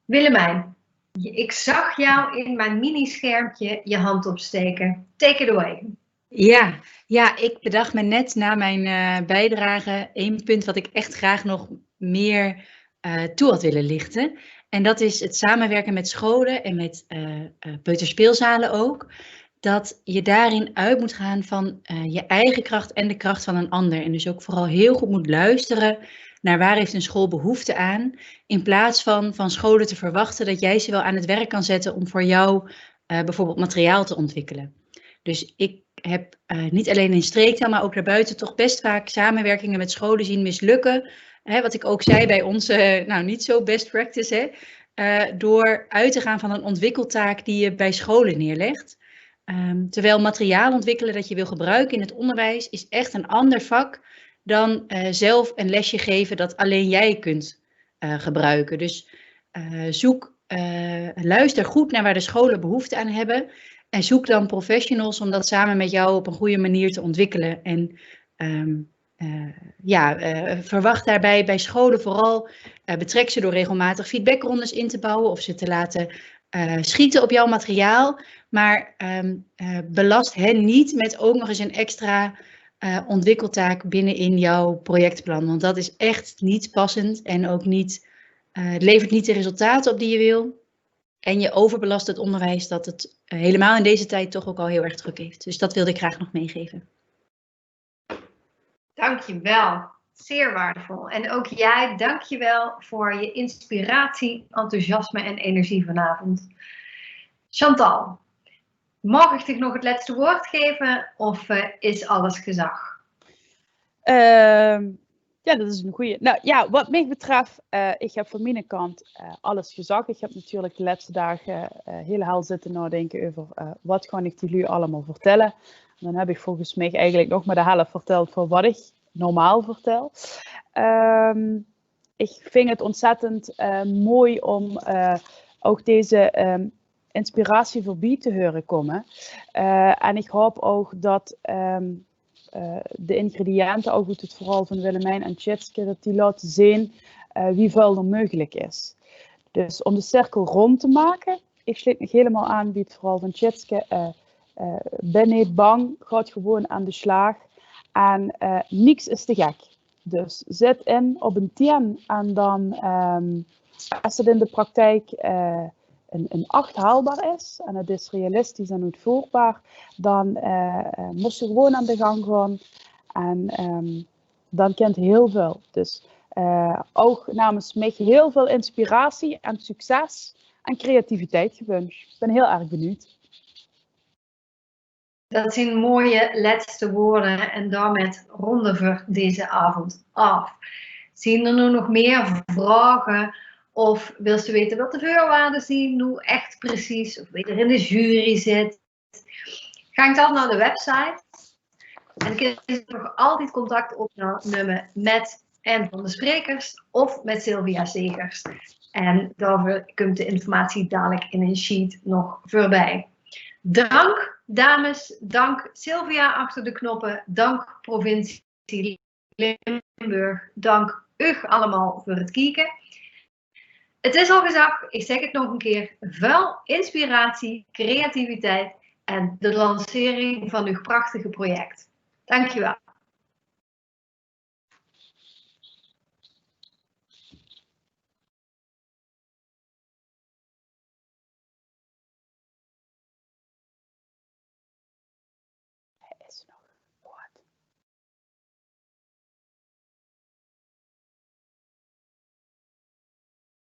Willemijn, ik zag jou in mijn mini-schermpje je hand opsteken. Take it away. Ja, ik bedacht me net na mijn bijdrage 1 punt wat ik echt graag nog meer toe had willen lichten. En dat is het samenwerken met scholen en met peuterspeelzalen ook. Dat je daarin uit moet gaan van je eigen kracht en de kracht van een ander. En dus ook vooral heel goed moet luisteren naar waar heeft een school behoefte aan. In plaats van scholen te verwachten dat jij ze wel aan het werk kan zetten om voor jou bijvoorbeeld materiaal te ontwikkelen. Dus ik heb niet alleen in streektaal, maar ook daarbuiten toch best vaak samenwerkingen met scholen zien mislukken. Wat ik ook zei bij onze, niet zo best practice, door uit te gaan van een ontwikkeltaak die je bij scholen neerlegt. Terwijl materiaal ontwikkelen dat je wil gebruiken in het onderwijs is echt een ander vak dan zelf een lesje geven dat alleen jij kunt gebruiken. Dus luister goed naar waar de scholen behoefte aan hebben. En zoek dan professionals om dat samen met jou op een goede manier te ontwikkelen. En verwacht daarbij bij scholen vooral, betrek ze door regelmatig feedbackrondes in te bouwen of ze te laten schieten op jouw materiaal. Maar belast hen niet met ook nog eens een extra ontwikkeltaak binnenin jouw projectplan. Want dat is echt niet passend en ook niet, het levert niet de resultaten op die je wil. En je overbelast het onderwijs dat het helemaal in deze tijd toch ook al heel erg druk heeft. Dus dat wilde ik graag nog meegeven. Dankjewel. Zeer waardevol. En ook jij, dankjewel voor je inspiratie, enthousiasme en energie vanavond. Chantal, mag ik nog het laatste woord geven of is alles gezag? Ja, dat is een goeie. Nou ja, wat mij betreft, ik heb van mijn kant alles gezegd. Ik heb natuurlijk de laatste dagen heel hel zitten nadenken over wat kan ik jullie allemaal vertellen. En dan heb ik volgens mij eigenlijk nog maar de helft verteld van wat ik normaal vertel. Ik vind het ontzettend mooi om ook deze inspiratie voorbij te horen komen. En ik hoop ook dat de ingrediënten, ook uit het verhaal van Willemijn en Tjitske, dat die laten zien wie veel er mogelijk is. Dus om de cirkel rond te maken, ik sluit me helemaal aan bij het verhaal van Tjitske. Ben niet bang, ga gewoon aan de slag. En niks is te gek. Dus zet in op een 10 en dan, als het in de praktijk een 8 haalbaar is en het is realistisch en uitvoerbaar, dan moet je gewoon aan de gang gaan en dan kent heel veel. Dus ook namens mij heel veel inspiratie en succes en creativiteit gewenscht. Ik ben heel erg benieuwd. Dat zijn mooie laatste woorden en daarmee ronden we deze avond af. Zien er nu nog meer vragen Of wil ze weten wat de voorwaarden zien, hoe echt precies, of wie er in de jury zit. Ga dan naar de website. En kun je nog altijd contact opnemen met een van de sprekers of met Sylvia Segers. En daarvoor komt de informatie dadelijk in een sheet nog voorbij. Dank dames, dank Sylvia achter de knoppen, dank provincie Limburg, dank u allemaal voor het kijken. Het is al gezegd, ik zeg het nog een keer, veel inspiratie, creativiteit en de lancering van uw prachtige project. Dankjewel. Hij is nog